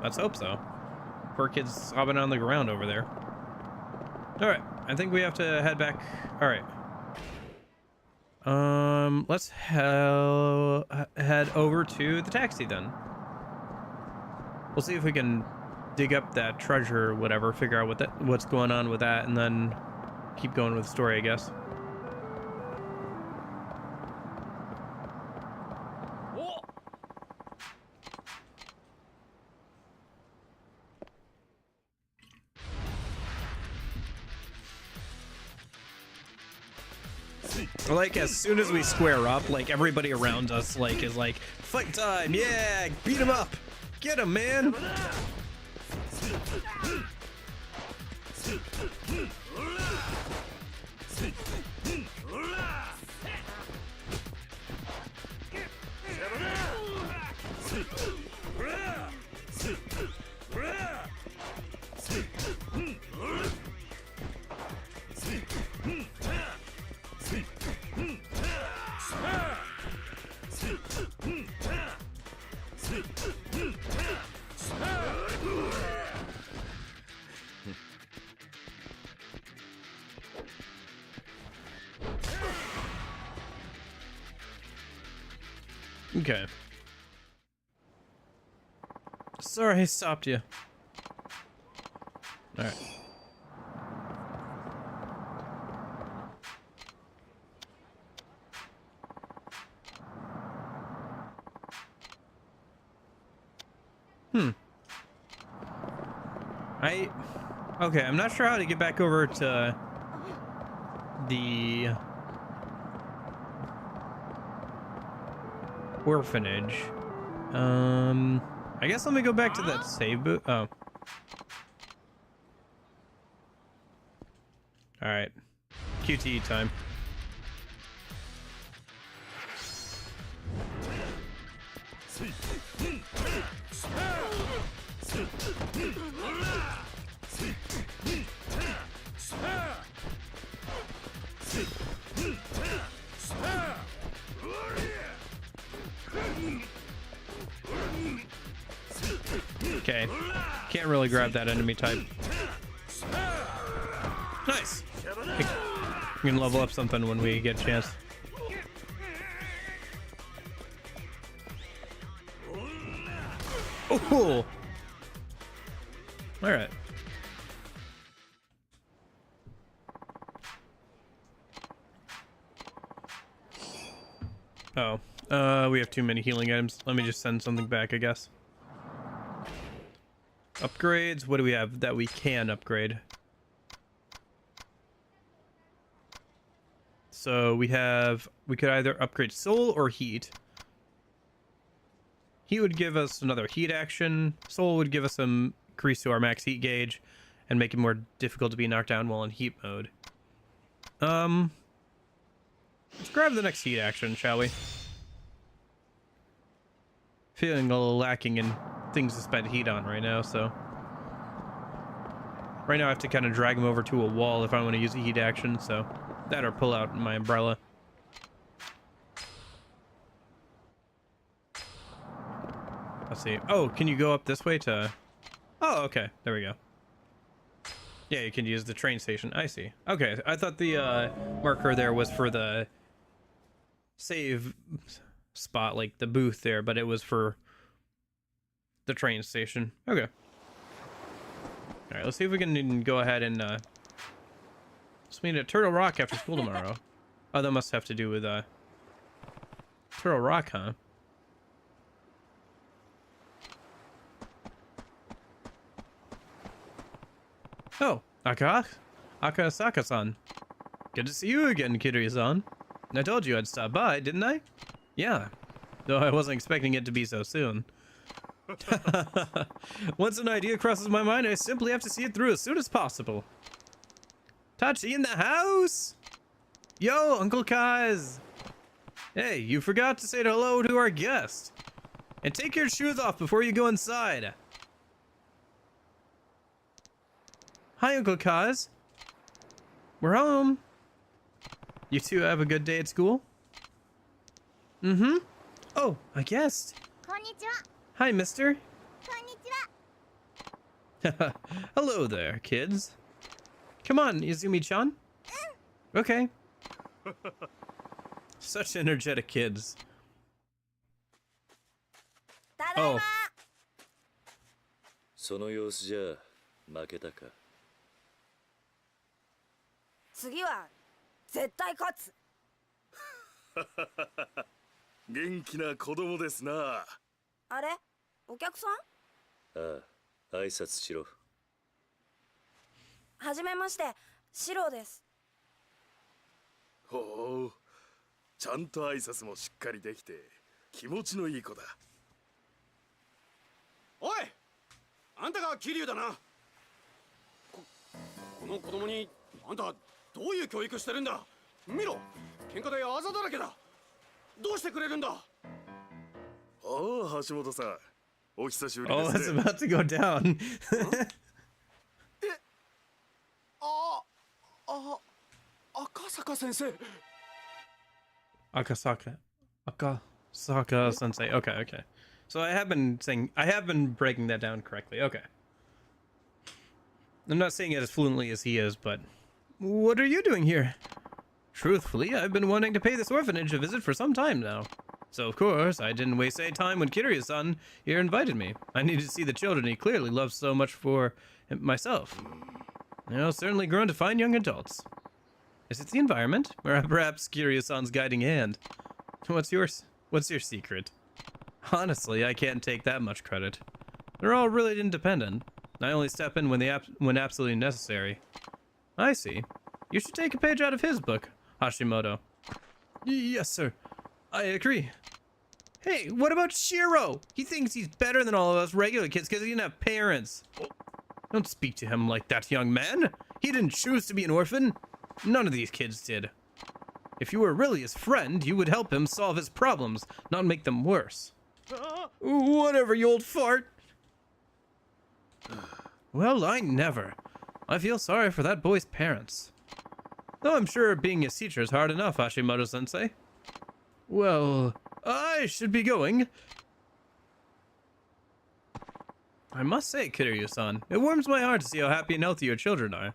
Let's hope so. Poor kid's sobbing on the ground over there. Alright, I think we have to head back. Alright. Let's head over to the taxi then. We'll see if we can dig up that treasure or whatever, figure out what's going on with that, and then keep going with the story, I guess. Like, as soon as we square up, like, everybody around us, like, is like, fight time, yeah, beat him up, get him, man. Okay. Sorry I stopped you. Alright. Okay, I'm not sure how to get back over to the orphanage. I guess let me go back to that save boot. Oh. Alright. QTE time. Okay. Can't really grab that enemy type. Nice. We can level up something when we get a chance. Oh! Alright. Oh. We have too many healing items. Let me just send something back, I guess. Upgrades. What do we have that we can upgrade? So we could either upgrade soul or heat. Heat would give us another heat action. Soul would give us some increase to our max heat gauge and make it more difficult to be knocked down while in heat mode. Let's grab the next heat action, shall we? Feeling a little lacking in things to spend heat on right now, so right now I have to kind of drag him over to a wall if I want to use a heat action, so that or pull out my umbrella. Let's see. Oh, can you go up this way to... Oh, okay. There we go. Yeah, you can use the train station. I see. Okay, I thought the marker there was for the save spot, like the booth there, but it was for the train station. Okay. All right, let's see if we can go ahead and let's meet at Turtle Rock after school tomorrow. Oh, that must have to do with Turtle Rock, huh? Oh, Akasaka-san. Good to see you again, Kiryu-san. I told you I'd stop by, didn't I? Yeah, though I wasn't expecting it to be so soon. Once an idea crosses my mind, I simply have to see it through as soon as possible. Tachi in the house! Yo, Uncle Kaz! Hey, you forgot to say hello to our guest. And take your shoes off before you go inside. Hi, Uncle Kaz. We're home. You two have a good day at school? Mm-hmm. Oh, a guest. Konnichiwa. Hi, mister. Konnichiwa. Hello there, kids. Come on, Izumi-chan. Okay. Such energetic kids. Oh. その様子じゃ負けたか。次は絶対勝つ。元気な子供ですな。あれ？お客さん？ああ、挨拶しろ。はじめまして、シロです。ほう、ちゃんと挨拶もしっかりできて気持ちのいい子だ。おい、あんたが桐生だな。この子供にあんたどういう教育してるんだ。見ろ、喧嘩であざだらけだ。どうしてくれるんだ。ああ、橋本さん、お久しぶり Oh, で it's すね。 about to go down. 赤坂先生。 Akasaka. Akasaka sensei. Okay, okay. So I have been breaking that down correctly. Okay. I'm not saying it as fluently as he is, but what are you doing here? Truthfully, I've been wanting to pay this orphanage a visit for some time now. So of course, I didn't waste any time when Kiryu-san here invited me. I needed to see the children he clearly loves so much for myself. Certainly grown to fine young adults. Is it the environment, or perhaps Kiryu-san's guiding hand? What's your secret? Honestly, I can't take that much credit. They're all really independent. I only step in when absolutely necessary. I see. You should take a page out of his book, Hashimoto. Yes, sir. I agree. Hey, what about Shiro? He thinks he's better than all of us regular kids because he didn't have parents. Don't speak to him like that, young man. He didn't choose to be an orphan. None of these kids did. If you were really his friend, you would help him solve his problems, not make them worse. Whatever, you old fart. Well, I never. I feel sorry for that boy's parents. Though I'm sure being his teacher is hard enough, Hashimoto-sensei. Well, I should be going. I must say, Kiryu-san, it warms my heart to see how happy and healthy your children are.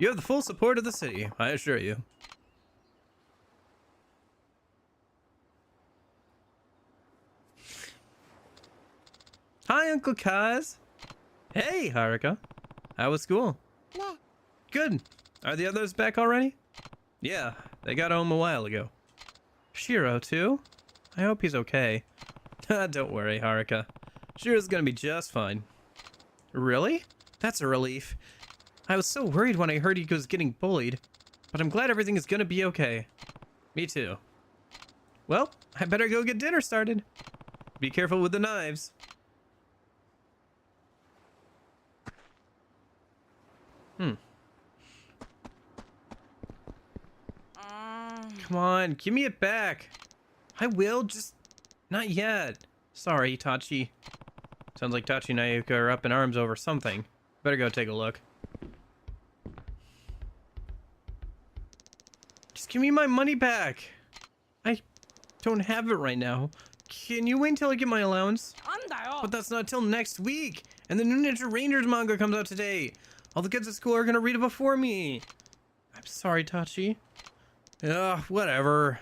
You have the full support of the city, I assure you. Hi, Uncle Kaz. Hey, Haruka. How was school? Ne. Good. Are the others back already? Yeah, they got home a while ago. Shiro, too? I hope he's okay. Don't worry, Haruka. Shiro's gonna be just fine. Really? That's a relief. I was so worried when I heard he was getting bullied, but I'm glad everything is gonna be okay. Me too. Well, I better go get dinner started. Be careful with the knives. Come on, give me it back. I will, just not yet. Sorry, Tachi. Sounds like Tachi and Ayuka are up in arms over something. Better go take a look. Just give me my money back. I don't have it right now. Can you wait until I get my allowance? But that's not till next week. And the new Ninja Rangers manga comes out today. All the kids at school are gonna read it before me. I'm sorry, Tachi. Ugh, whatever.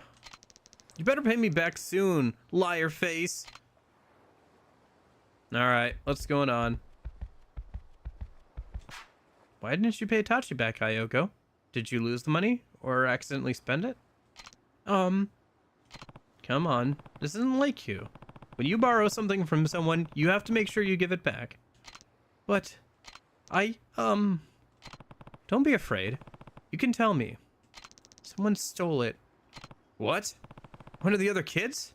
You better pay me back soon, liar face. Alright, what's going on? Why didn't you pay Tachi back, Ayoko? Did you lose the money? Or accidentally spend it? Come on. This isn't like you. When you borrow something from someone, you have to make sure you give it back. But, don't be afraid. You can tell me. Someone stole it. What? One of the other kids?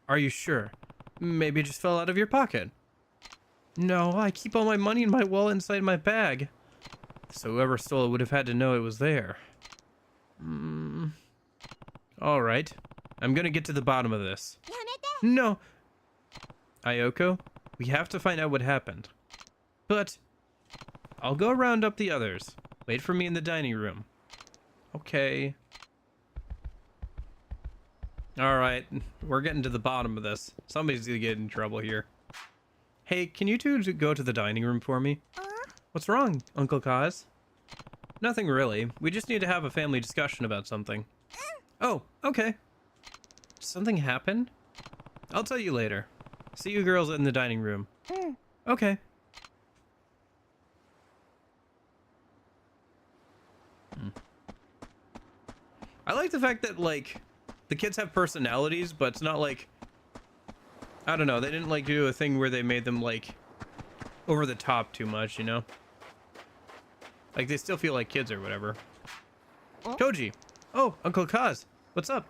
Are you sure? Maybe it just fell out of your pocket. No, I keep all my money in my wallet inside my bag. So whoever stole it would have had to know it was there. Alright. I'm gonna get to the bottom of this. No. Ayoko, we have to find out what happened. But I'll go round up the others. Wait for me in the dining room. Okay. Alright, we're getting to the bottom of this. Somebody's gonna get in trouble here. Hey, can you two go to the dining room for me? What's wrong, Uncle Kaz? Nothing really. We just need to have a family discussion about something. Oh, okay. Did something happen? I'll tell you later. See you girls in the dining room. Okay. I like the fact that, like, the kids have personalities, but it's not like, I don't know, they didn't, like, do a thing where they made them, like, over the top too much, you know? Like, they still feel like kids or whatever. Koji. Oh, Uncle Kaz. What's up?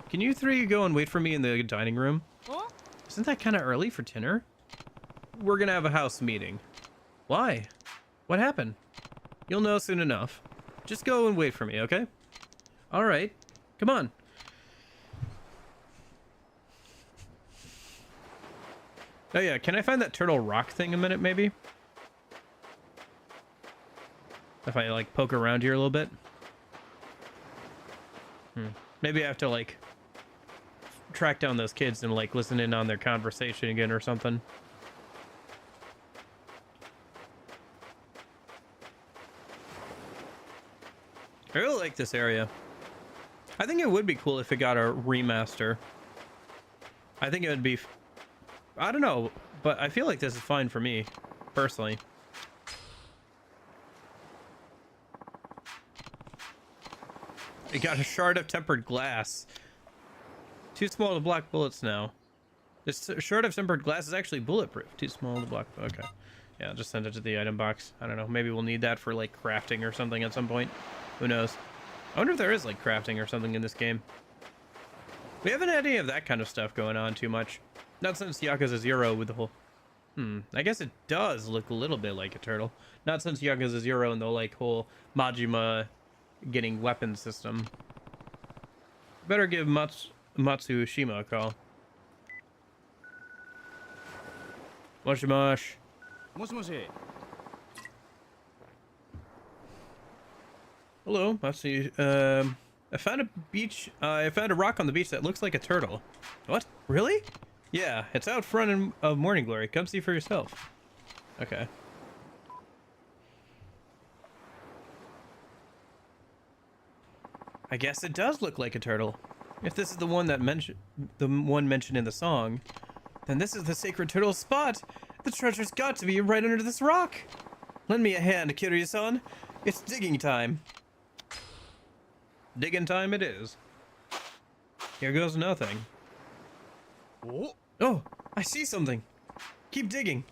Can you three go and wait for me in the dining room? Isn't that kind of early for dinner? We're gonna have a house meeting. Why? What happened? You'll know soon enough. Just go and wait for me, okay? All right. Come on. Oh yeah, can I find that turtle rock thing a minute, maybe? If I, like, poke around here a little bit. Maybe I have to, like, track down those kids and, like, listen in on their conversation again or something. I really like this area. I think it would be cool if it got a remaster. I think it would be... I don't know, but I feel like this is fine for me, personally. It got a shard of tempered glass. Too small to block bullets now. This shard of tempered glass is actually bulletproof. Too small to block... Okay. Yeah, I'll just send it to the item box. I don't know. Maybe we'll need that for, like, crafting or something at some point. Who knows? I wonder if there is, like, crafting or something in this game. We haven't had any of that kind of stuff going on too much. Not since Yakuza 0 with the whole... I guess it does look a little bit like a turtle. Not since Yakuza 0 and the, like, whole Majima getting weapon system. Better give Matsushima a call. Moshi mosh. Moshi moshi. Hello, Matsu. I found a rock on the beach that looks like a turtle. What? Really? Yeah, it's out front of Morning Glory. Come see for yourself. Okay. I guess it does look like a turtle. If this is the one that mentioned in the song, then this is the sacred turtle spot. The treasure's got to be right under this rock. Lend me a hand, Kiryu-san. It's digging time. Digging time it is. Here goes nothing. Oh, I see something. Keep digging.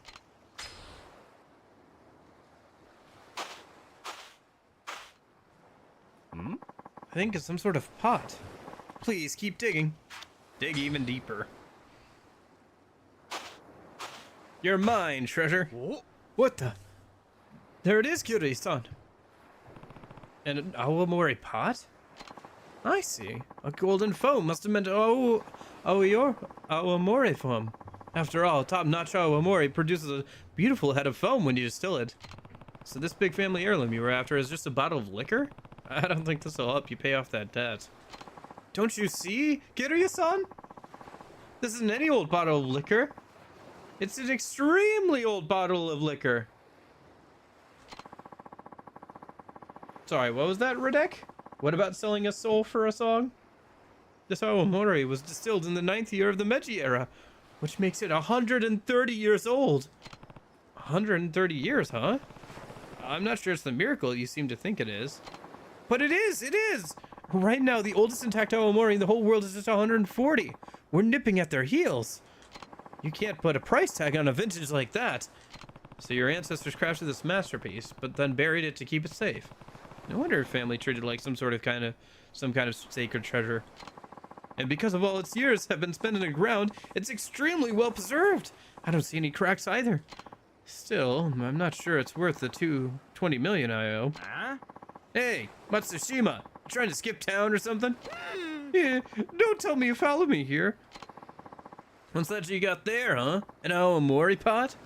I think it's some sort of pot. Please keep digging. Dig even deeper. You're mine, treasure. What the? There it is, Kiryu-san. An Awamori pot? I see. A golden foam must have meant Awamori foam. After all, top-notch Awamori produces a beautiful head of foam when you distill it. So this big family heirloom you were after is just a bottle of liquor? I don't think this will help you pay off that debt. Don't you see, Kiryu-san? This isn't any old bottle of liquor. It's an extremely old bottle of liquor. Sorry, what was that, Radek? What about selling a soul for a song? This Awamori was distilled in the 9th year of the Meiji era, which makes it 130 years old. 130 years, huh? I'm not sure it's the miracle you seem to think it is. But it is! It is! Right now, the oldest intact Awamori in the whole world is just 140. We're nipping at their heels. You can't put a price tag on a vintage like that. So your ancestors crafted this masterpiece, but then buried it to keep it safe. No wonder family treated it like some kind of sacred treasure. And because of all its years have been spent in the ground, it's extremely well preserved. I don't see any cracks either. Still, I'm not sure it's worth the 20 million I owe. Huh? Hey, Matsushima, trying to skip town or something? Yeah, don't tell me you follow me here. What's that you got there, huh? An Awamori pot?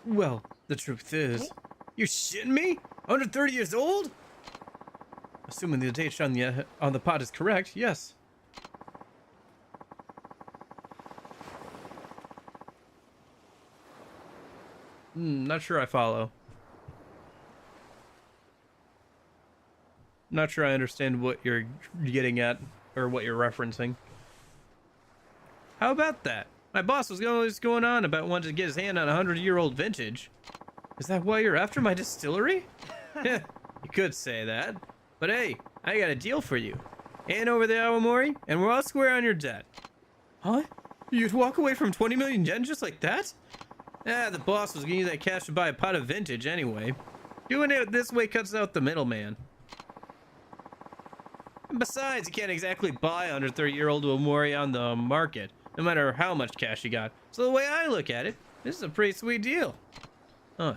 Well, the truth is, you shitting me? 130 years old? Assuming the date on the pot is correct, yes. Not sure I follow. Not sure I understand what you're getting at or what you're referencing. How about that? My boss was always going on about wanting to get his hand on a 100-year-old vintage. Is that why you're after my distillery? Yeah, you could say that. But hey, I got a deal for you. Hand over the Awamori, and we're all square on your debt. Huh? You'd walk away from 20 million yen just like that? Ah, the boss was gonna use that cash to buy a pot of vintage anyway. Doing it this way cuts out the middleman. And besides, you can't exactly buy 130-year-old Omori on the market, no matter how much cash you got. So the way I look at it, this is a pretty sweet deal. Huh.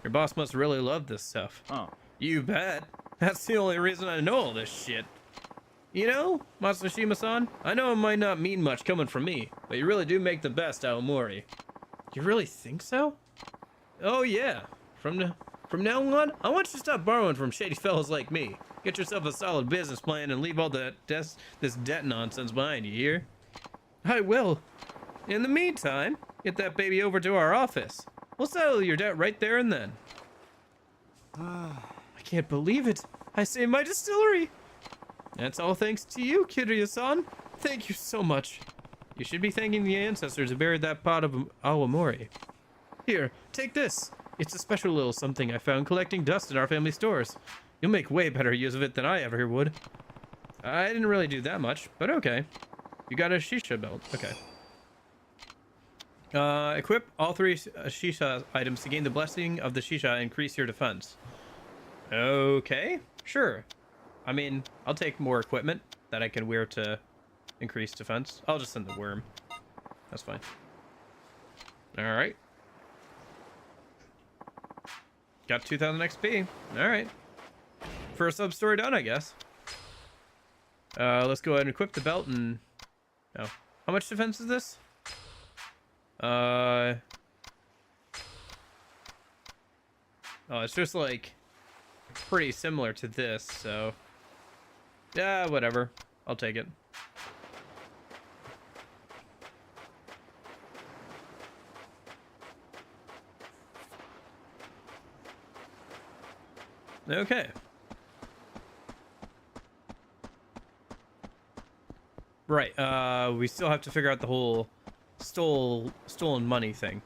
Your boss must really love this stuff. Oh. You bet. That's the only reason I know all this shit. You know, Matsushima-san, I know it might not mean much coming from me, but you really do make the best Aomori. You really think so? Oh yeah. From now on, I want you to stop borrowing from shady fellows like me. Get yourself a solid business plan and leave all this debt nonsense behind, you hear? I will. In the meantime, get that baby over to our office. We'll settle your debt right there and then. I can't believe it. I saved my distillery. That's all thanks to you, Kiryu-san. Thank you so much. You should be thanking the ancestors who buried that pot of Aomori. Here, take this. It's a special little something I found collecting dust in our family stores. You'll make way better use of it than I ever would. I didn't really do that much, but okay. You got a shisha belt. Okay. Equip all 3 shisha items to gain the blessing of the shisha and increase your defense. Okay, sure. I mean, I'll take more equipment that I can wear to increase defense. I'll just send the worm. That's fine. Alright. Got 2,000 XP. Alright. First sub-story done, I guess. Let's go ahead and equip the belt and... Oh. How much defense is this? Oh, it's just like pretty similar to this, so yeah, whatever. I'll take it. Okay. Right, we still have to figure out the whole stolen money thing.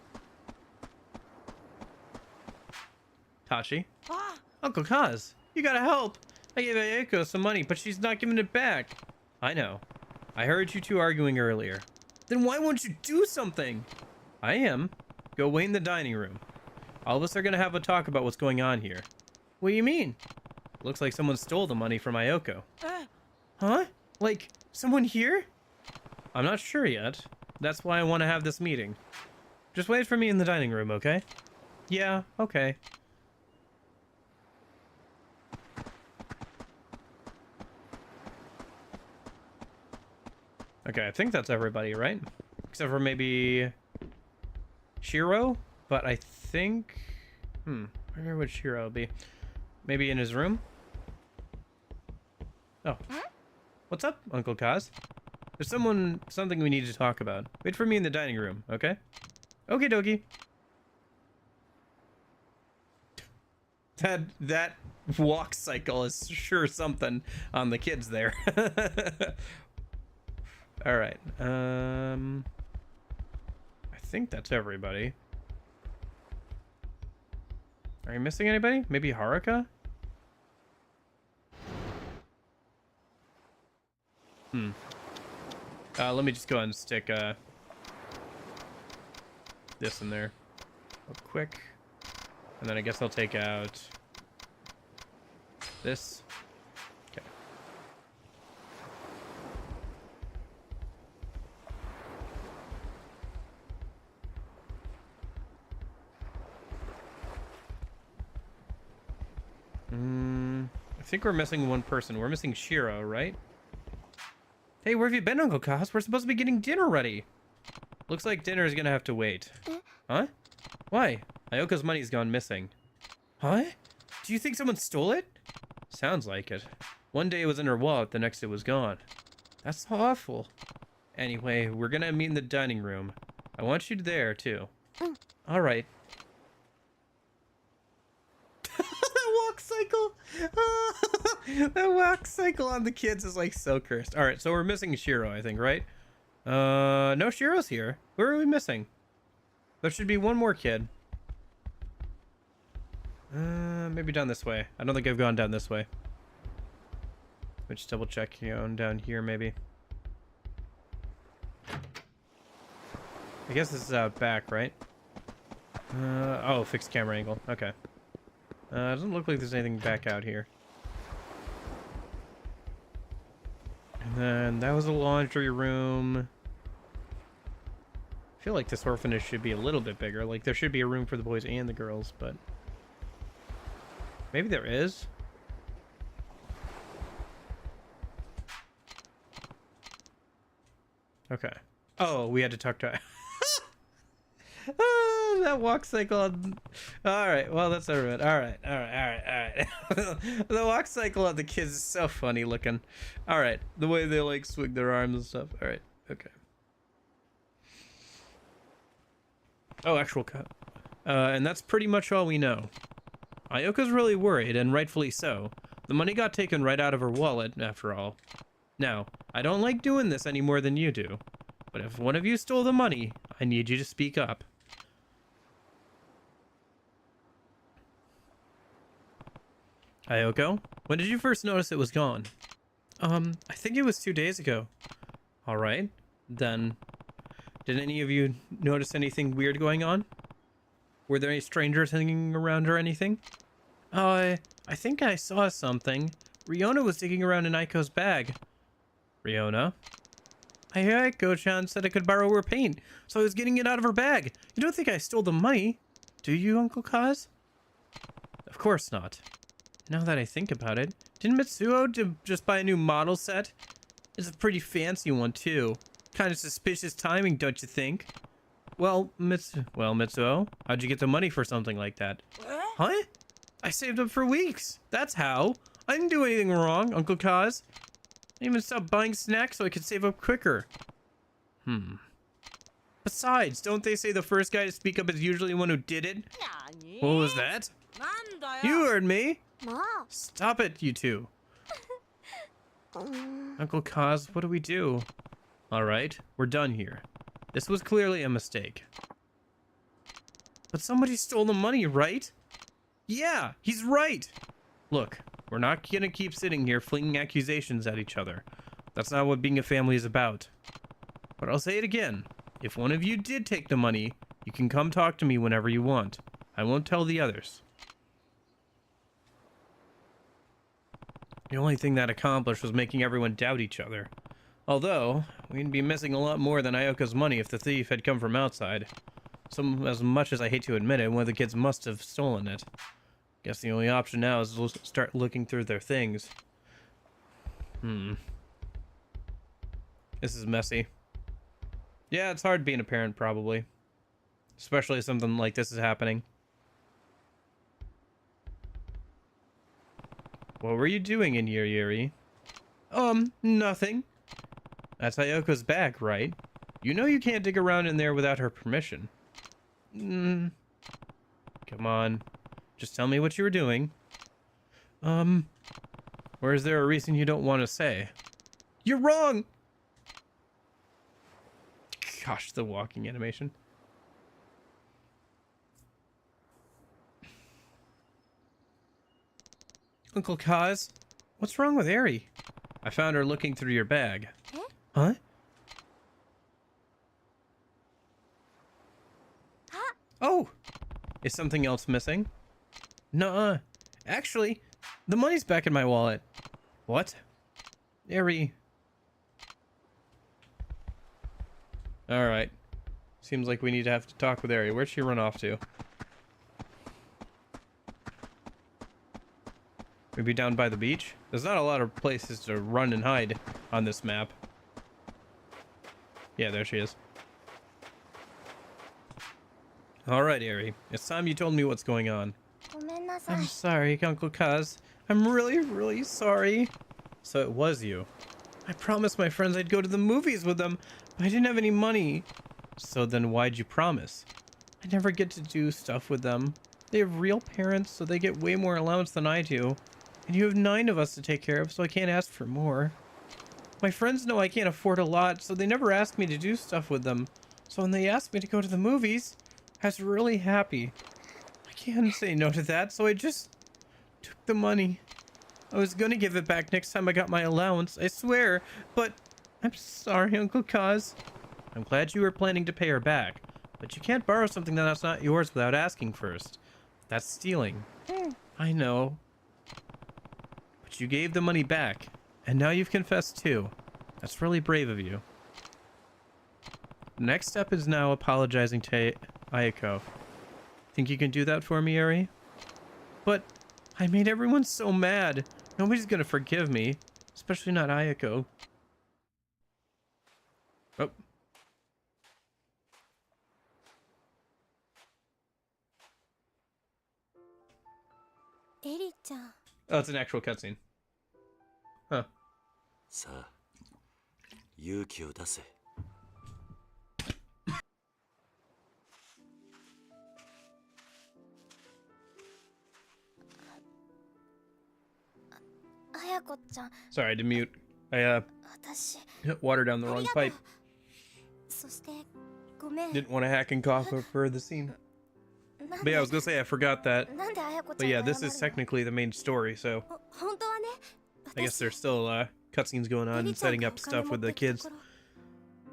Tachi? Uncle Kaz, you gotta help. I gave Ayako some money, but she's not giving it back. I know. I heard you two arguing earlier. Then why won't you do something? I am. Go wait in the dining room. All of us are gonna have a talk about what's going on here. What do you mean? Looks like someone stole the money from Ayako. Huh? Like, someone here? I'm not sure yet. That's why I want to have this meeting. Just wait for me in the dining room, okay? Yeah, okay. Okay, I think that's everybody, right? Except for maybe Shiro, but I think... where would Shiro be? Maybe in his room? Oh. What's up, Uncle Kaz? There's something we need to talk about. Wait for me in the dining room, okay? Okie dokie. That walk cycle is sure something on the kids there. All right. I think that's everybody. Are you missing anybody? Maybe Haruka? Let me just go ahead and stick this in there real quick. And then I guess I'll take out this. Okay. I think we're missing one person. We're missing Shiro, right? Hey, where have you been, Uncle Kaz? We're supposed to be getting dinner ready. Looks like dinner is gonna have to wait. Huh? Why? Ayoko's money's gone missing. Huh? Do you think someone stole it? Sounds like it. One day it was in her wallet, the next it was gone. That's awful. Anyway, we're gonna meet in the dining room. I want you there, too. Alright. That walk cycle! That walk cycle on the kids is like so cursed. Alright, so we're missing Shiro, I think, right? No Shiro's here. Where are we missing? There should be one more kid. Maybe down this way. I don't think I've gone down this way. Let me just double check, down here maybe. I guess this is out back, right? Oh, fixed camera angle. Okay. Doesn't look like there's anything back out here. And that was a laundry room. I feel like this orphanage should be a little bit bigger. Like, there should be a room for the boys and the girls, but maybe there is. Okay. Oh, we had to talk to... Oh, that walk cycle. All right. Well, that's everyone. All right. The walk cycle of the kids is so funny looking. All right. The way they like swing their arms and stuff. All right. Okay. Oh, actual cut. And that's pretty much all we know. Ayoka's really worried, and rightfully so. The money got taken right out of her wallet, after all. Now, I don't like doing this any more than you do. But if one of you stole the money, I need you to speak up. Ayoko, when did you first notice it was gone? I think it was 2 days ago. Alright, then. Did any of you notice anything weird going on? Were there any strangers hanging around or anything? I think I saw something. Riona was digging around in Aiko's bag. Riona? I hear Aiko-chan said I could borrow her paint, so I was getting it out of her bag. You don't think I stole the money, do you, Uncle Kaz? Of course not. Now that I think about it, didn't Mitsuo just buy a new model set? It's a pretty fancy one, too. Kind of suspicious timing, don't you think? Well, Mitsuo, how'd you get the money for something like that? Huh? I saved up for weeks. That's how. I didn't do anything wrong, Uncle Kaz. I even stopped buying snacks so I could save up quicker. Besides, don't they say the first guy to speak up is usually the one who did it? What was that? You heard me. Stop it, you two. Uncle Kaz, what do we do? All right, we're done here. This was clearly a mistake. But somebody stole the money, right? Yeah, he's right. Look, we're not gonna keep sitting here flinging accusations at each other. That's not what being a family is about. But I'll say it again. If one of you did take the money, you can come talk to me whenever you want. I won't tell the others. The only thing that accomplished was making everyone doubt each other. Although, we'd be missing a lot more than Ayoka's money if the thief had come from outside. As much as I hate to admit it, one of the kids must have stolen it. Guess the only option now is to start looking through their things. This is messy. Yeah, it's hard being a parent, probably. Especially if something like this is happening. What were you doing in here, Yuri? Nothing. That's Ayoko's bag, right? You know you can't dig around in there without her permission. Come on. Just tell me what you were doing. Or is there a reason you don't want to say? You're wrong! Gosh, the walking animation. Uncle Kaz, what's wrong with Eri? I found her looking through your bag. Huh? Oh! Is something else missing? Nuh-uh. Actually, the money's back in my wallet. What? Eri. Alright. Seems like we need to have to talk with Eri. Where'd she run off to? Maybe down by the beach? There's not a lot of places to run and hide on this map. Yeah, there she is. Alright, Eri. It's time you told me what's going on. I'm sorry, Uncle Kaz. I'm really, really sorry. So it was you. I promised my friends I'd go to the movies with them, but I didn't have any money. So then why'd you promise? I never get to do stuff with them. They have real parents, so they get way more allowance than I do. And you have 9 of us to take care of, so I can't ask for more. My friends know I can't afford a lot, so they never ask me to do stuff with them. So when they asked me to go to the movies, I was really happy. I can't say no to that, so I just took the money. I was gonna give it back next time I got my allowance, I swear, but I'm sorry, Uncle Kaz. I'm glad you were planning to pay her back, but you can't borrow something that's not yours without asking first. That's stealing. I know. But you gave the money back, and now you've confessed too. That's really brave of you. Next step is now apologizing to Ayako. Think you can do that for me, Eri? But I made everyone so mad. Nobody's gonna forgive me. Especially not Ayako. Oh. Eri-chan. Oh, it's an actual cutscene. Huh. さあ勇気を出せ Ayako-chan. Sorry, I had to mute. I 私 hit water down the あ wrong りがとう pipe. そしてごめん Didn't want to hack and cough for the scene. なん But で yeah, I was gonna say I forgot that. なんで綾子ち But ゃん yeah, が this 謝 is るの technically the main story, so 本当はね I guess there's still cutscenes going on and setting up stuff with the kids.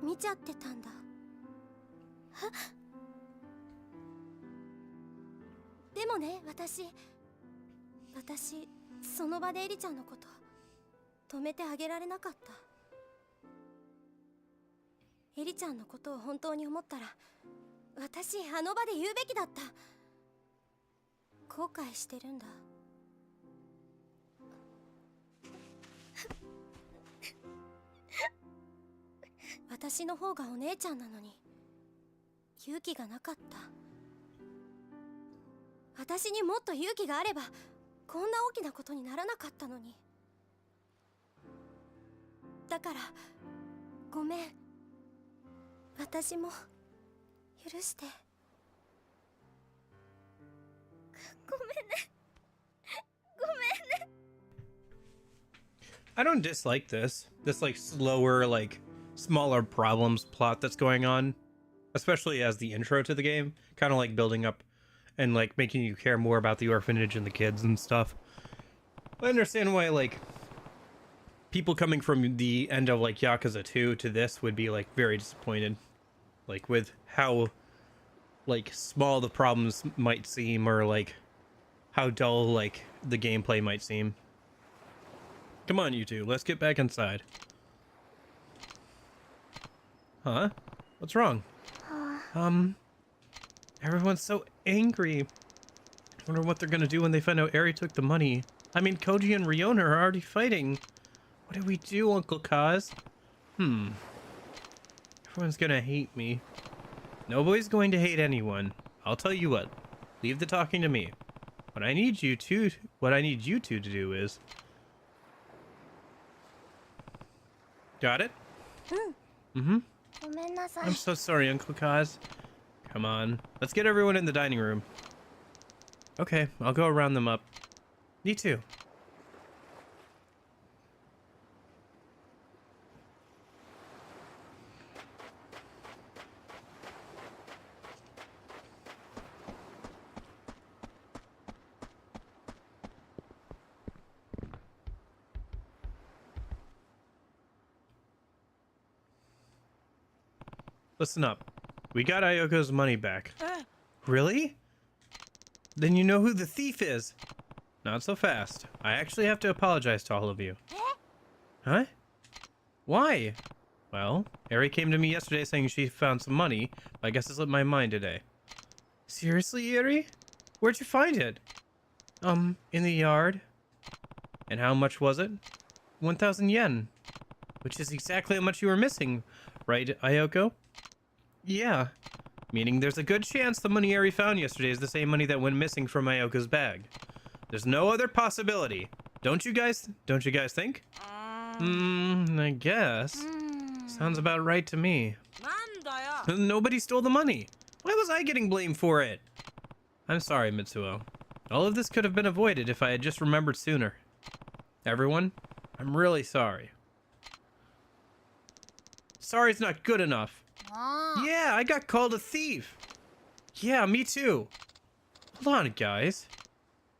見ちゃってたんだでもね私その場でエリちゃんのこと止めてあげられなかったエリちゃんのことを本当に思ったら私あの場で言うべきだった後悔してるんだ私の方がお姉ちゃんなのに勇気がなかった私にもっと勇気があればこんな大きなことにならなかったのにだからごめん私も許してごめんねごめんね I don't dislike this like slower, like smaller problems plot that's going on, especially as the intro to the game, kind of like building up and like making you care more about the orphanage and the kids and stuff. I understand why like people coming from the end of like Yakuza 2 to this would be like very disappointed, like with how like small the problems might seem or like how dull like the gameplay might seem. Come on, you two, let's get back inside. Huh? What's wrong? Everyone's so angry. I wonder what they're gonna do when they find out Eri took the money. I mean, Koji and Riona are already fighting. What do we do, Uncle Kaz? Everyone's gonna hate me. Nobody's going to hate anyone. I'll tell you what. Leave the talking to me. What I need you two to do is... Got it? Mm-hmm. ごめんなさい I'm so sorry, Uncle Kaz. Come on. Let's get everyone in the dining room. Okay, I'll go round them up. Me too. Listen up. We got Ayoko's money back. Really? Then you know who the thief is. Not so fast. I actually have to apologize to all of you. Huh? Why? Well, Eri came to me yesterday saying she found some money, but I guess it slipped my mind today. Seriously, Eri? Where'd you find it? In the yard. And how much was it? 1,000 yen. Which is exactly how much you were missing, right, Ayoko? Yeah. Meaning there's a good chance the money Eri found yesterday is the same money that went missing from Ayoko's bag. There's no other possibility. Don't you guys think? I guess. Sounds about right to me. Nobody stole the money. Why was I getting blamed for it? I'm sorry, Mitsuo. All of this could have been avoided if I had just remembered sooner. Everyone, I'm really sorry. Sorry's not good enough. Yeah, I got called a thief. Yeah, me too. Hold on, guys.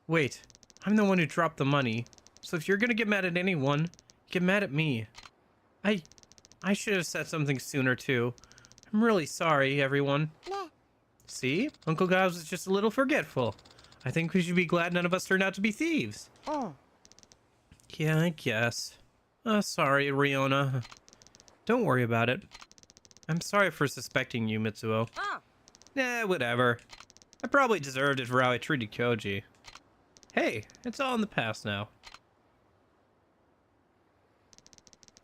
Wait, I'm the one who dropped the money. So if you're gonna get mad at anyone, get mad at me. I should have said something sooner too. I'm really sorry, everyone. See? Uncle Gobs is just a little forgetful. I think we should be glad none of us turned out to be thieves. Yeah, I guess. Sorry, Riona. Don't worry about it. I'm sorry for suspecting you, Mitsuo. Nah, whatever. I probably deserved it for how I treated Koji. Hey, it's all in the past now.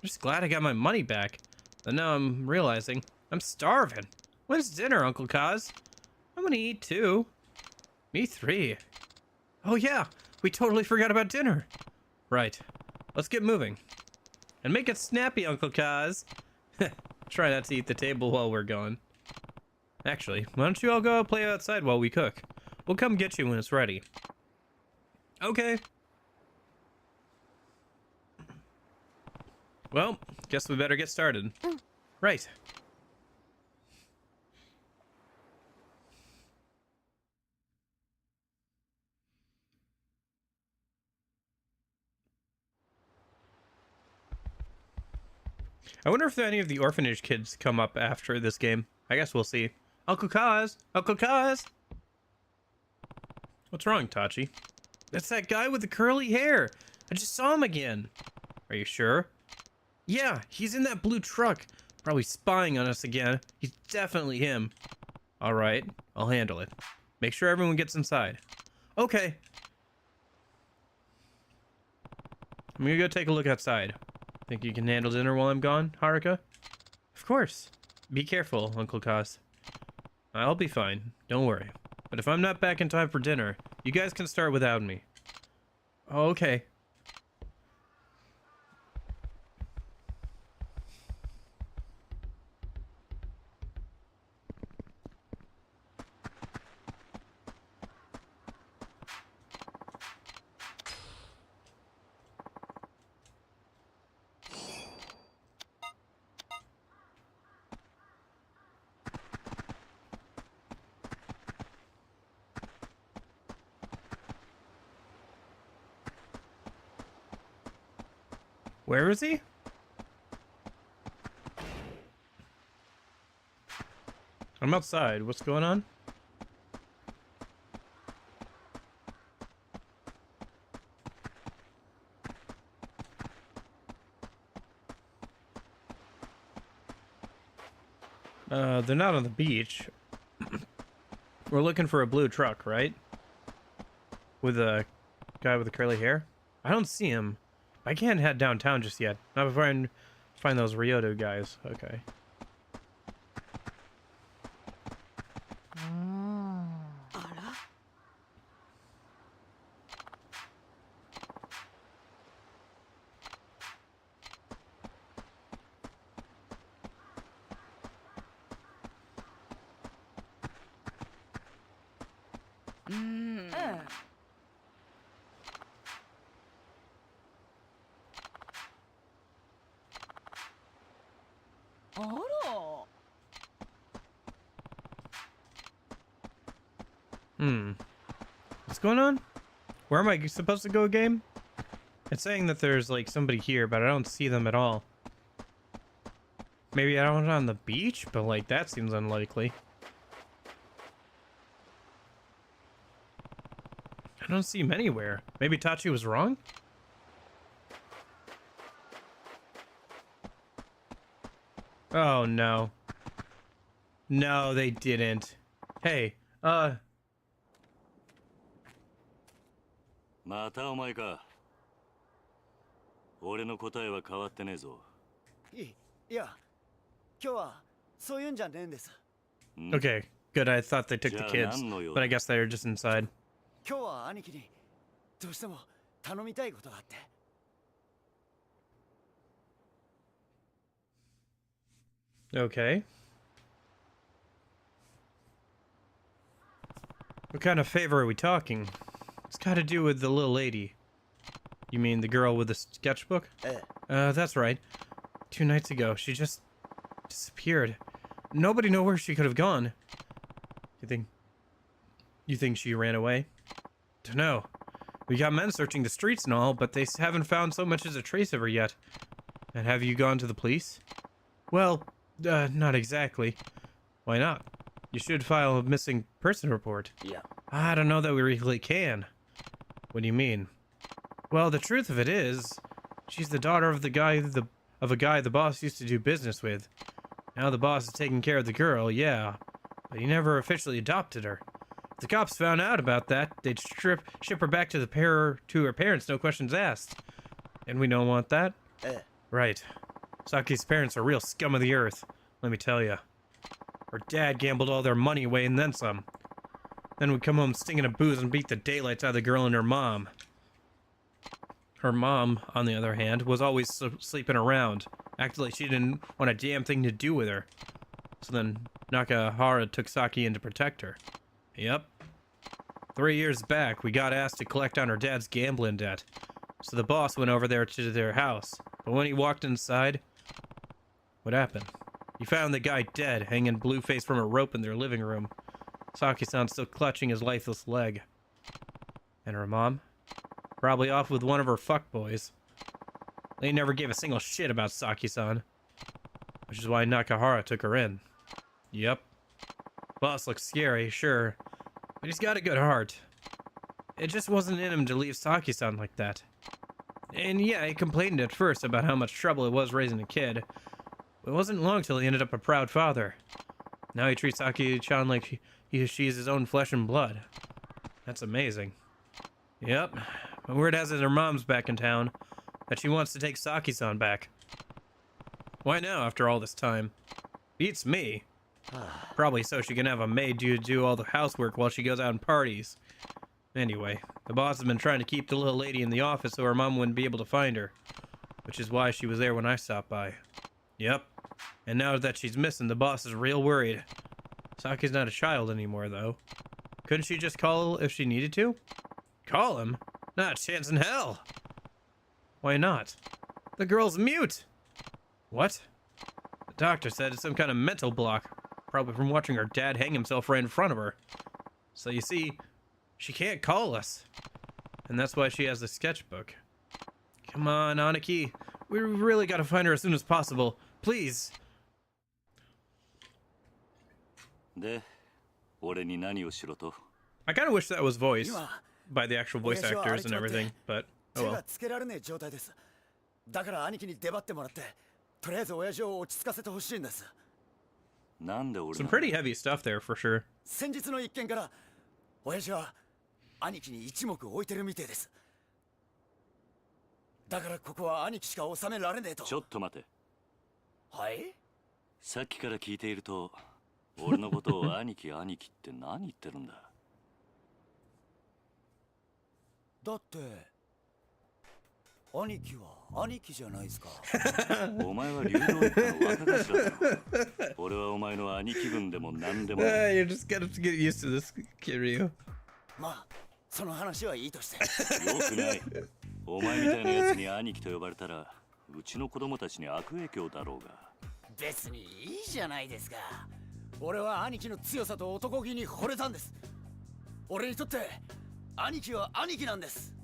I'm just glad I got my money back. But now I'm realizing I'm starving. When's dinner, Uncle Kaz? I'm gonna eat too. Me 3. Oh yeah, we totally forgot about dinner. Right, let's get moving. And make it snappy, Uncle Kaz. Try not to eat the table while we're gone. Actually, why don't you all go play outside while we cook? We'll come get you when it's ready. Okay. Well, guess we better get started. Right. I wonder if any of the orphanage kids come up after this game. I guess we'll see. Uncle Kaz! Uncle Kaz! What's wrong, Tachi? That's that guy with the curly hair. I just saw him again. Are you sure? Yeah, he's in that blue truck. Probably spying on us again. He's definitely him. All right, I'll handle it. Make sure everyone gets inside. Okay. I'm gonna go take a look outside. Think you can handle dinner while I'm gone, Haruka? Of course. Be careful, Uncle Kaz. I'll be fine. Don't worry. But if I'm not back in time for dinner, you guys can start without me. Okay. Where is he? I'm outside. What's going on? They're not on the beach. We're looking for a blue truck, right? With a guy with the curly hair? I don't see him. I can't head downtown just yet. Not before I find those Ryoto guys. Okay. What's going on? Where am I supposed to go, game? It's saying that there's like somebody here, but I don't see them at all. Maybe I don't on the beach, but like that seems unlikely. I don't see him anywhere. Maybe Tachi was wrong? Oh no. No, they didn't. Hey, またお前か。俺の答えは変わってねえぞ。いや、今日はそういうんじゃねえんです。Okay, good. I thought they took the kids, but I guess they're just inside. 今日は兄貴にどうしても頼みたいことがあって。Okay. What kind of favor are we talking? It's got to do with the little lady. You mean the girl with the sketchbook? That's right. 2 nights ago, she just disappeared. Nobody knows where she could have gone. You think she ran away? Dunno. We got men searching the streets and all, but they haven't found so much as a trace of her yet. And have you gone to the police? Well, not exactly. Why not? You should file a missing person report. Yeah. I don't know that we really can. What do you mean? Well, the truth of it is, she's the daughter of the guy of a guy the boss used to do business with. Now the boss is taking care of the girl, yeah, but he never officially adopted her. If the cops found out about that, they'd ship her back to her parents, no questions asked. And we don't want that? Right. Saki's parents are real scum of the earth, let me tell you. Her dad gambled all their money away and then some. Then would come home stinking of booze and beat the daylights out of the girl and her mom. Her mom, on the other hand, was always sleeping around, acted like she didn't want a damn thing to do with her. So then Nakahara took Saki in to protect her. Yep. 3 years back, we got asked to collect on her dad's gambling debt. So the boss went over there to their house. But when he walked inside, what happened? He found the guy dead, hanging blue-faced from a rope in their living room. Saki-san still clutching his lifeless leg. And her mom? Probably off with one of her fuckboys. They never gave a single shit about Saki-san. Which is why Nakahara took her in. Yep. Boss looks scary, sure. But he's got a good heart. It just wasn't in him to leave Saki-san like that. And yeah, he complained at first about how much trouble it was raising a kid. But it wasn't long till he ended up a proud father. Now he treats Saki-chan like she's his own flesh and blood. That's amazing. Yep. But word has it her mom's back in town. That she wants to take Saki-san back. Why now, after all this time? Beats me. Probably so she can have a maid do all the housework while she goes out and parties. Anyway, the boss has been trying to keep the little lady in the office so her mom wouldn't be able to find her. Which is why she was there when I stopped by. Yep. And now that she's missing, the boss is real worried. Saki's not a child anymore, though. Couldn't she just call if she needed to? Call him? Not a chance in hell! Why not? The girl's mute! What? The doctor said it's some kind of mental block. Probably from watching her dad hang himself right in front of her. So you see, she can't call us. And that's why she has the sketchbook. Come on, Aniki. We really gotta find her as soon as possible. Please. で、俺に何をしろと? I kind of wish that was voiced by the actual voice actors and everything, but oh well. つけられねえ状態です。だから兄貴に出張ってもらって、とりあえず親父を落ち着かせてほしいんです。なんで俺 Some pretty heavy stuff there for sure. 先日の一件から親父は兄貴に一目置いてるみてえです。だからここは兄貴しか収められねえと。ちょっと待て。はい？さっきから聞いていると、俺のことを兄貴兄貴って何言ってるんだ。だって兄貴は兄貴じゃないですか。お前は流動一家の若頭だろ。俺はお前の兄貴分でも何でも。You're just gonna have to get used to this, Kiryu. まあ、その話はいいとして。よくない。お前みたいなやつに兄貴と呼ばれたら、うちの子供たちに悪影響だろうが。別にいいじゃないですか。俺は兄貴の強さと男気に惚れたんです。俺にとって兄貴は兄貴なんです。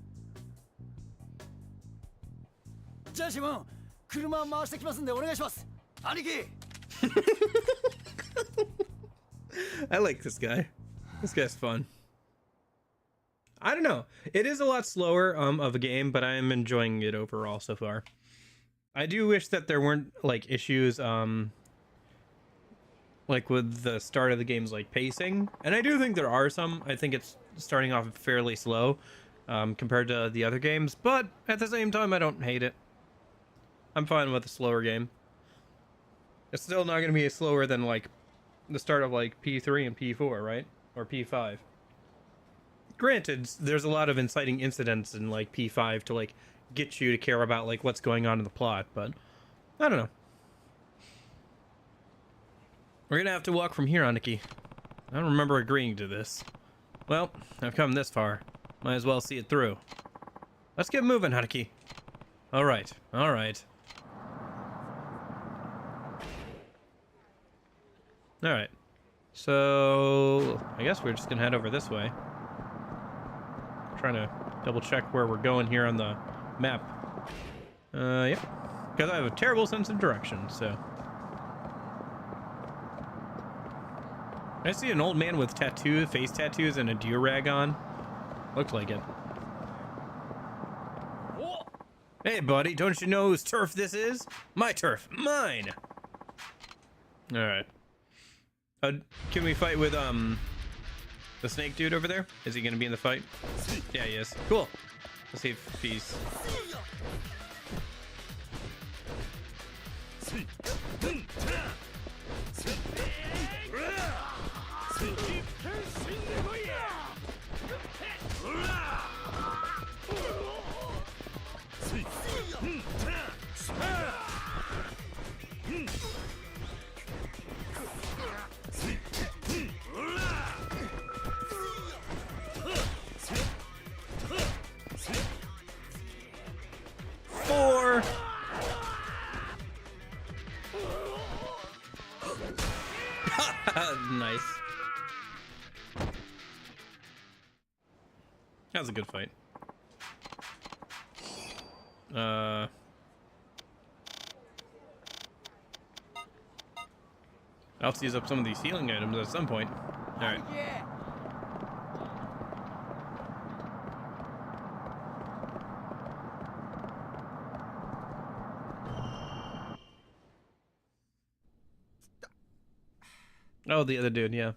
じゃあシモン、車回してきますんでお願いします。兄貴。I like this guy. This guy's fun. I don't know. It is a lot slower of a game, but I am enjoying it overall so far. I do wish that there weren't like issues like with the start of the game's like pacing, and I do think there are some. I think it's starting off fairly slow compared to the other games, but at the same time I don't hate it. I'm fine with a slower game. It's still not going to be slower than like the start of like P3 and P4, right? Or P5. Granted, there's a lot of inciting incidents in like P5 to like get you to care about like what's going on in the plot, but I don't know. We're gonna have to walk from here, Aniki. I don't remember agreeing to this. Well, I've come this far. Might as well see it through. Let's get moving, Aniki. Alright, alright. Alright. So I guess we're just gonna head over this way. Trying to double check where we're going here on the map. Yep. Because I have a terrible sense of direction, so. I see an old man with face tattoos and a deer rag on. Looks like it. Hey, buddy, don't you know whose turf this is? My turf, mine. All right. Can we fight with the snake dude over there? Is he gonna be in the fight? Yeah, he is. Cool. Let's see if he's. Four. Nice. That was a good fight. I'll have to use up some of these healing items at some point. All right. Oh, the other dude, yeah.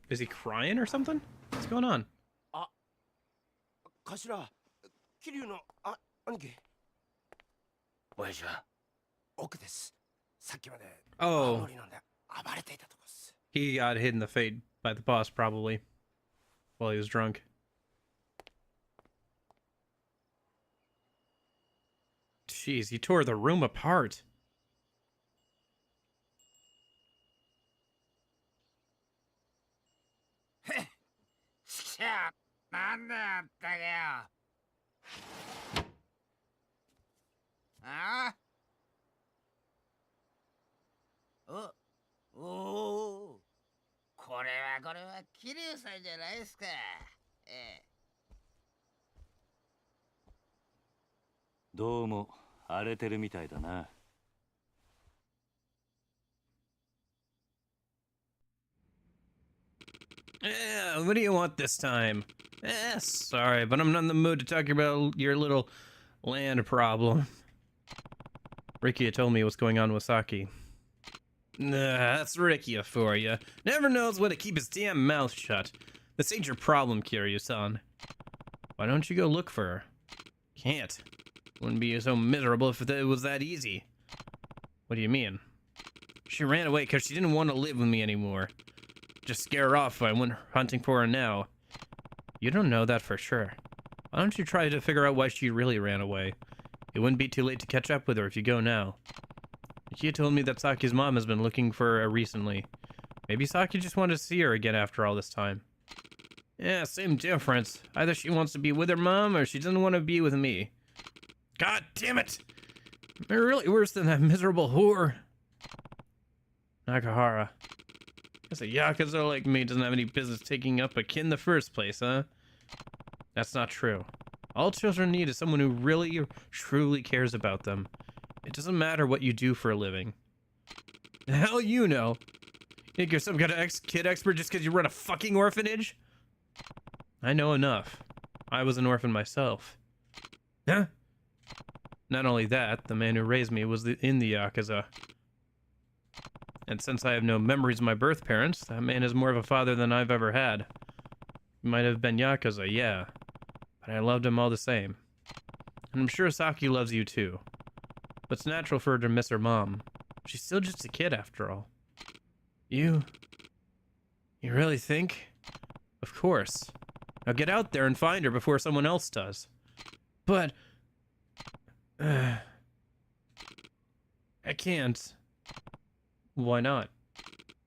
Is he crying or something? What's going on? 頭、桐生の兄貴。親父は奥です。さっきまで青 Oh, のり飲んで暴れていたとこです。 he got hit in the face by the boss probably while he was drunk. Jeez, he tore the room apart. しゃあ、なんだよったけよ。ああおお、これは桐生さんじゃないですか。どうも荒れてるみたいだな。What do you want this time? Sorry, but I'm not in the mood to talk about your little land problem. Ricky told me what's going on with Saki. That's Ricky for you. Never knows when to keep his damn mouth shut. This ain't your problem, Kiryu-san. Why don't you go look for her? Can't. Wouldn't be so miserable if it was that easy. What do you mean? She ran away because she didn't want to live with me anymore. Just scare her off if I went hunting for her now. You don't know that for sure. Why don't you try to figure out why she really ran away? It wouldn't be too late to catch up with her if you go now. She told me that Saki's mom has been looking for her recently. Maybe Saki just wanted to see her again after all this time. Yeah, same difference. Either she wants to be with her mom or she doesn't want to be with me. God damn it! You're really worse than that miserable whore. Nakahara. Guess a Yakuza like me doesn't have any business taking up a kid in the first place, huh? That's not true. All children need is someone who really, truly cares about them. It doesn't matter what you do for a living. The hell you know? Think you're some kind of kid expert just because you run a fucking orphanage? I know enough. I was an orphan myself. Huh? Not only that, the man who raised me was in the Yakuza. And since I have no memories of my birth parents, that man is more of a father than I've ever had. He might have been Yakuza, yeah. But I loved him all the same. And I'm sure Saki loves you too. But it's natural for her to miss her mom. She's still just a kid after all. You really think? Of course. Now get out there and find her before someone else does. But... I can't. Why not?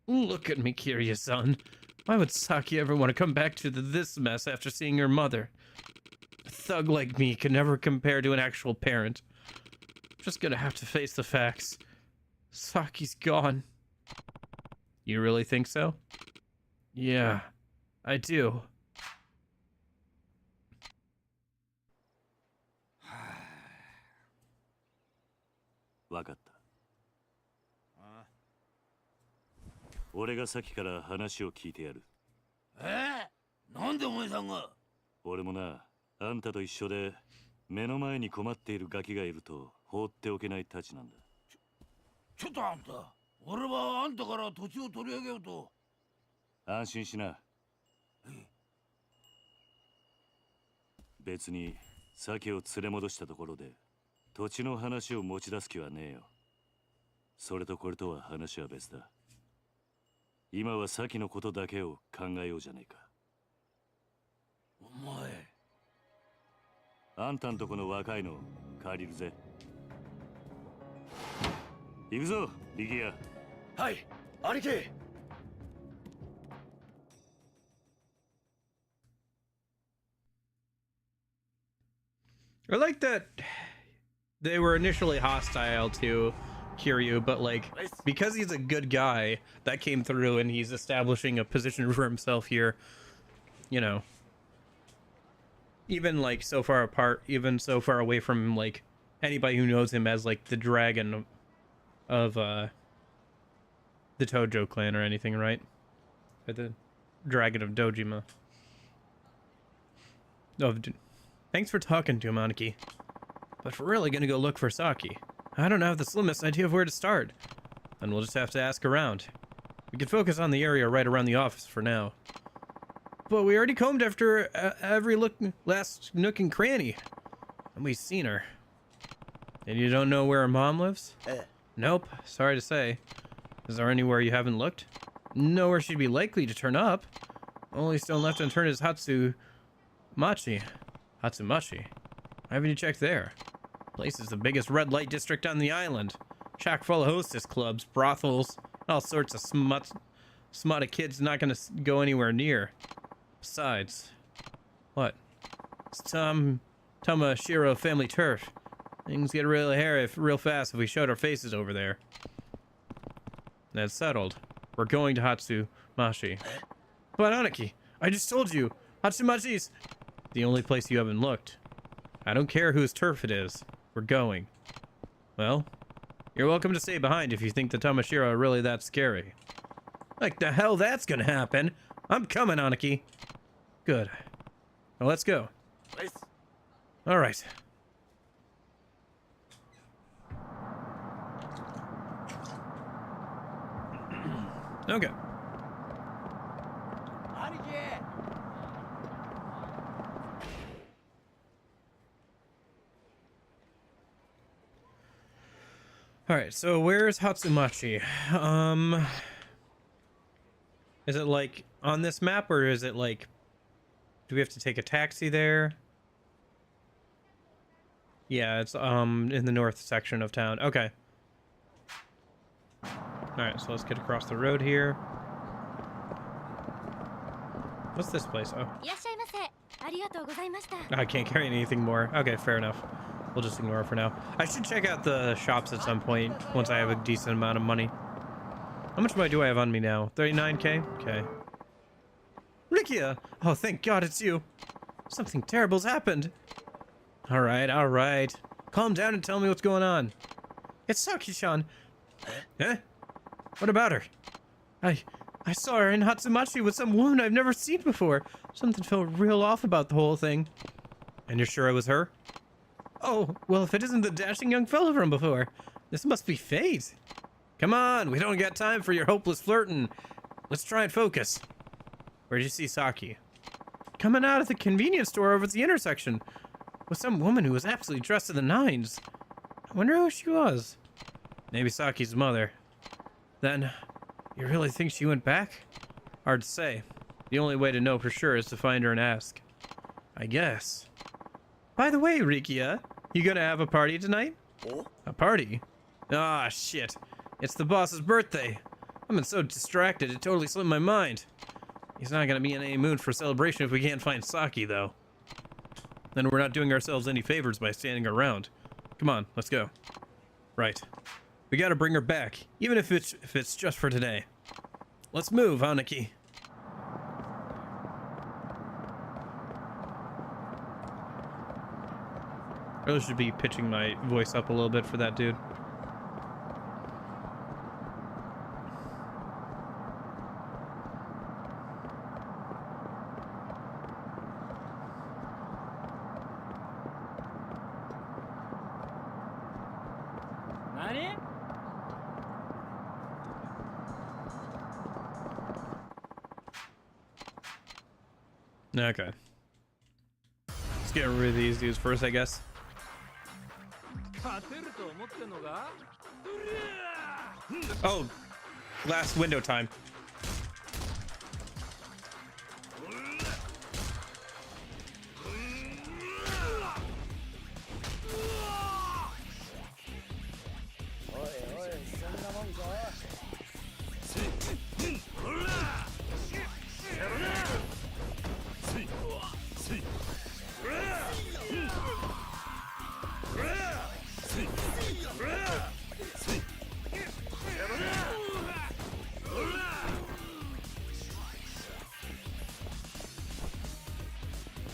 Look at me, Kiryu-san. Why would Saki ever want to come back to this mess after seeing her mother? A thug like me can never compare to an actual parent. I'm just gonna have to face the facts. Saki's gone. You really think so? Yeah, I do. Wakata. 俺がさっきから話を聞いてやる。なんでお前さんが？俺もな、あんたと一緒で目の前に困っているガキがいると放っておけないたちなんだ。ちょっとあんた、俺はあんたから土地を取り上げようと。安心しな。別に鮭を連れ戻したところで土地の話を持ち出す気はねえよ。それとこれとは話は別だ。今は鮭のことだけを考えようじゃねえか。お前、あんたんとこの若いの借りるぜ。行くぞ、リギア。はい、兄貴。I like that they were initially hostile to Kiryu, but like because he's a good guy, that came through and he's establishing a position for himself here, you know. Even like so far apart, even so far away from like anybody who knows him as like the dragon of the Tojo clan or anything, right? Or the dragon of Dojima. Thanks for talking to him, Aniki. But if we're really gonna go look for Saki, I don't have the slimmest idea of where to start. And we'll just have to ask around. We can focus on the area right around the office for now. But we already combed after every last nook and cranny. And we've seen her. And you don't know where her mom lives? Nope, sorry to say. Is there anywhere you haven't looked? Nowhere she'd be likely to turn up. Only stone left unturned is Hatsumachi. Hatsumachi? Why haven't you checked there? Place is the biggest red light district on the island. Chock full of hostess clubs, brothels, all sorts of smutty kids not gonna go anywhere near. Besides, what? It's Tamashiro family turf. Things get really hairy real fast if we showed our faces over there. That's settled. We're going to Hatsumachi. But Aniki, I just told you, Hatsumachi's the only place you haven't looked. I don't care whose turf it is. We're going. Well, you're welcome to stay behind if you think the Tamashiro are really that scary. Like the hell that's gonna happen? I'm coming, Aniki. Good. Well, let's go. All right. Okay. All right, so where's Hatsumachi? Is it like on this map, or is it like, do we have to take a taxi there? Yeah, it's in the north section of town. Okay. All right, so let's get across the road here. What's this place? Oh, I can't carry anything more. Okay, fair enough. We'll just ignore it for now. I should check out the shops at some point once I have a decent amount of money. How much money do I have on me now? 39k? Okay. Rikia! Oh, thank God it's you. Something terrible's happened. All right. Calm down and tell me what's going on. It's Saki-chan. Huh? What about her? I saw her in Hatsumachi with some woman I've never seen before. Something felt real off about the whole thing. And you're sure it was her? Oh, well, if it isn't the dashing young fellow from before, this must be fate. Come on, we don't got time for your hopeless flirting. Let's try and focus. Where'd you see Saki? Coming out of the convenience store over at the intersection with some woman who was absolutely dressed to the nines. I wonder who she was. Maybe Saki's mother. Then, you really think she went back? Hard to say. The only way to know for sure is to find her and ask. I guess. By the way, Rikia, you gonna have a party tonight? Oh? A party? Ah, shit. It's the boss's birthday. I've been so distracted, it totally slipped my mind. He's not gonna be in any mood for celebration if we can't find Saki, though. Then we're not doing ourselves any favors by standing around. Come on, let's go. Right. We gotta bring her back, even if it's just for today. Let's move, Aniki. I really should be pitching my voice up a little bit for that dude. Okay. Let's get rid of these dudes first, I guess. Oh, last window time.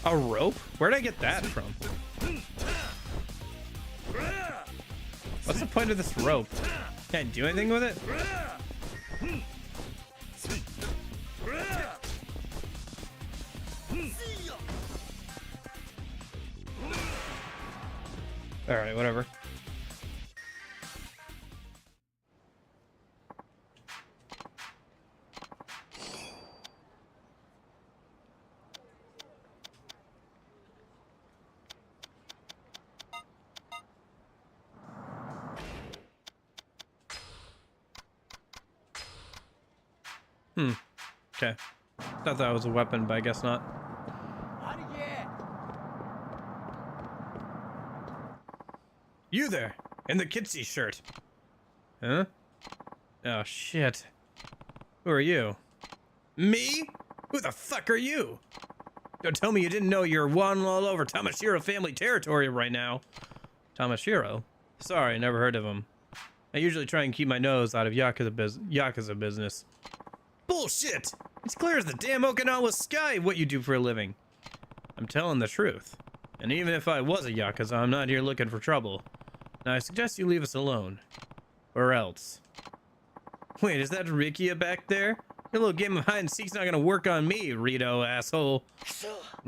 A rope? Where'd I get that from? What's the point of this rope? Can't do anything with it? Alright, whatever. Okay. Thought that was a weapon, but I guess not. You there, in the kitsy shirt. Huh? Oh, shit. Who are you? Me? Who the fuck are you? Don't tell me you didn't know you're waddling all over Tamashiro family territory right now. Tamashiro? Sorry, never heard of him. I usually try and keep my nose out of Yakuza business. Bullshit! It's clear as the damn Okinawa sky what you do for a living. I'm telling the truth. And even if I was a Yakuza, I'm not here looking for trouble. Now I suggest you leave us alone. Or else. Wait, is that Rikia back there? Your little game of hide and seek's not gonna work on me, Rito, asshole.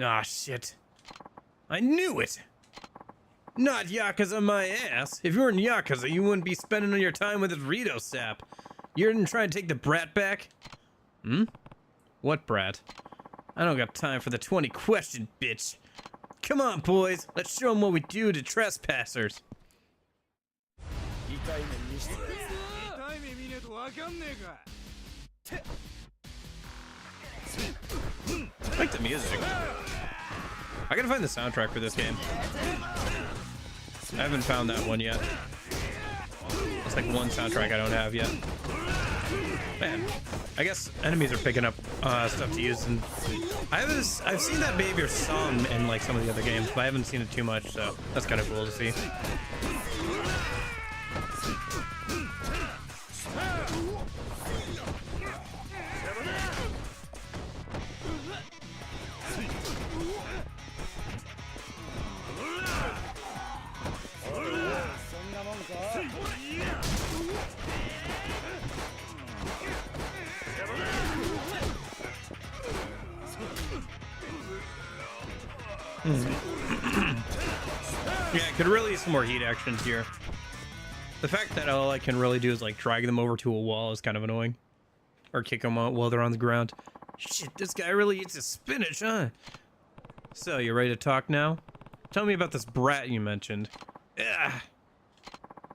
Ah, shit. I knew it! Not Yakuza my ass. If you were in Yakuza, you wouldn't be spending all your time with this Rito sap. You didn't try and take the brat back? Hmm? What brat? I don't got time for the 20 question, bitch. Come on, boys. Let's show them what we do to trespassers. I like the music. I gotta find the soundtrack for this game. I haven't found that one yet. It's like one soundtrack I don't have yet. Man, I guess enemies are picking up stuff to use, and I've seen that behavior some in like some of the other games, but I haven't seen it too much, so that's kind of cool to see. Yeah, I could really use some more heat actions here. The fact that all I can really do is like drag them over to a wall is kind of annoying. Or kick them out while they're on the ground. Shit, this guy really eats his spinach, huh? So, you ready to talk now? Tell me about this brat you mentioned. Ugh.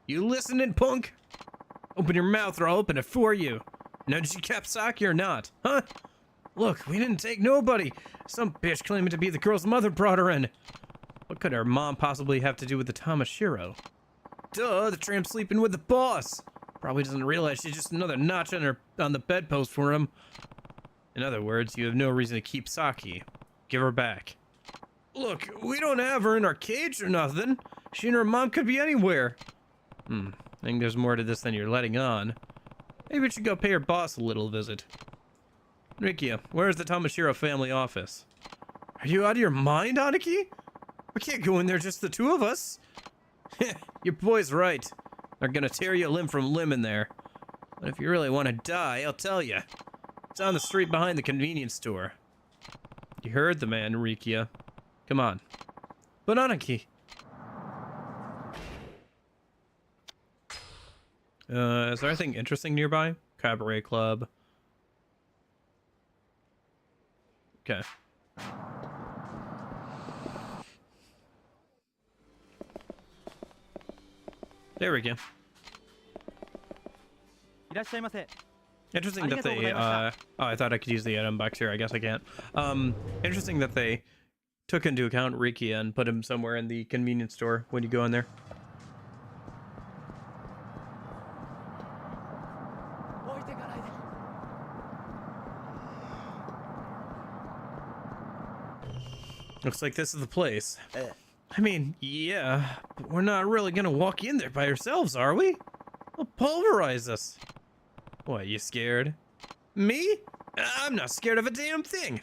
You listening, punk? Open your mouth or I'll open it for you. Now, did you cap Saki or not? Huh? Look, we didn't take nobody. Some bitch claiming to be the girl's mother brought her in. What could her mom possibly have to do with the Tamashiro? Duh, the tramp sleeping with the boss. Probably doesn't realize she's just another notch on the bedpost for him. In other words, you have no reason to keep Saki. Give her back. Look, we don't have her in our cage or nothing. She and her mom could be anywhere. I think there's more to this than you're letting on. Maybe we should go pay her boss a little visit. Rikia, where's the Tamashiro family office? Are you out of your mind, Aniki? We can't go in there just the two of us. Your boy's right. They're gonna tear you limb from limb in there. But if you really want to die, I'll tell you. It's on the street behind the convenience store. You heard the man, Rikia. Come on. But Aniki. Is there anything interesting nearby? Cabaret club. Okay. There we go. Interesting that they, oh, I thought I could use the item box here. I guess I can't. Interesting that they took into account Rikia and put him somewhere in the convenience store when you go in there. Looks like this is the place. I mean, yeah, but we're not really gonna walk in there by ourselves, are we? They'll pulverize us. What, you scared? Me? I'm not scared of a damn thing.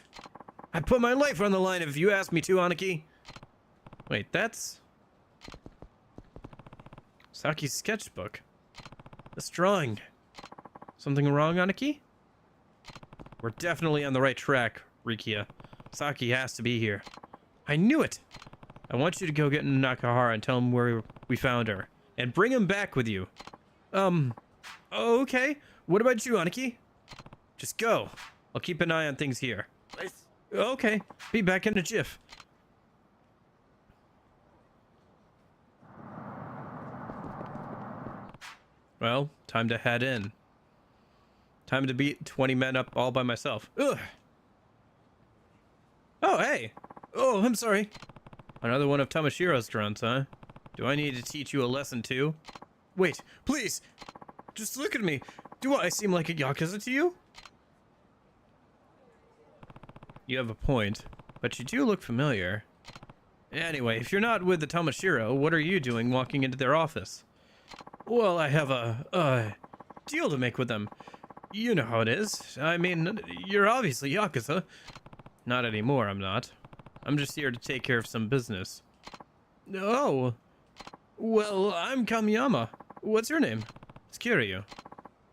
I put my life on the line if you ask me to, Aniki. Wait, that's... Saki's sketchbook. This drawing. Something wrong, Aniki? We're definitely on the right track, Rikia. Saki has to be here. I knew it! I want you to go get Nakahara and tell him where we found her. And bring him back with you. Okay. What about you, Aniki? Just go. I'll keep an eye on things here. Okay. Be back in a jiff. Well, time to head in. Time to beat 20 men up all by myself. Ugh. Oh, hey. Oh, I'm sorry. Another one of Tamashiro's drones, huh? Do I need to teach you a lesson too? Wait, please. Just look at me. Do I seem like a Yakuza to you? You have a point, but you do look familiar. Anyway, if you're not with the Tamashiro, what are you doing walking into their office? Well, I have a deal to make with them. You know how it is. I mean, you're obviously Yakuza. Not anymore, I'm not. I'm just here to take care of some business. Oh. Well, I'm Kamiyama. What's your name? It's Kiryu.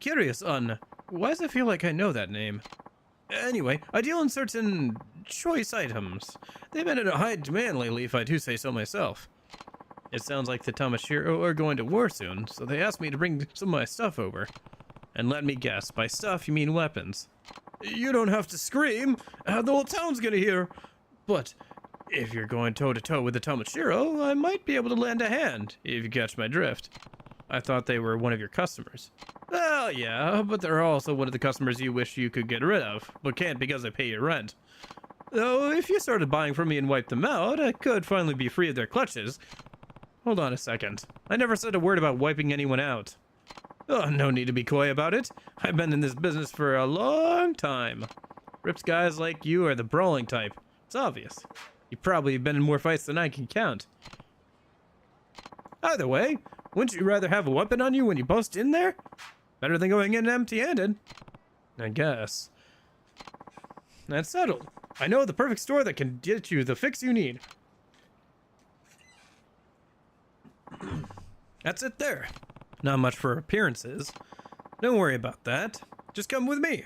Kiryu-san. Why does it feel like I know that name? Anyway, I deal in certain choice items. They've been in a high demand lately, if I do say so myself. It sounds like the Tamashiro are going to war soon, so they asked me to bring some of my stuff over. And let me guess, by stuff you mean weapons. You don't have to scream, the whole town's gonna hear. But if you're going toe-to-toe with the Tamashiro, I might be able to lend a hand, if you catch my drift. I thought they were one of your customers. Well, yeah, but they're also one of the customers you wish you could get rid of, but can't because I pay your rent. Though, if you started buying from me and wiped them out, I could finally be free of their clutches. Hold on a second. I never said a word about wiping anyone out. Oh, no need to be coy about it. I've been in this business for a long time. Rips guys like you are the brawling type. It's obvious. You've probably been in more fights than I can count. Either way, wouldn't you rather have a weapon on you when you bust in there? Better than going in empty-handed. I guess. That's settled. I know the perfect store that can get you the fix you need. That's it there. Not much for appearances. Don't worry about that. Just come with me.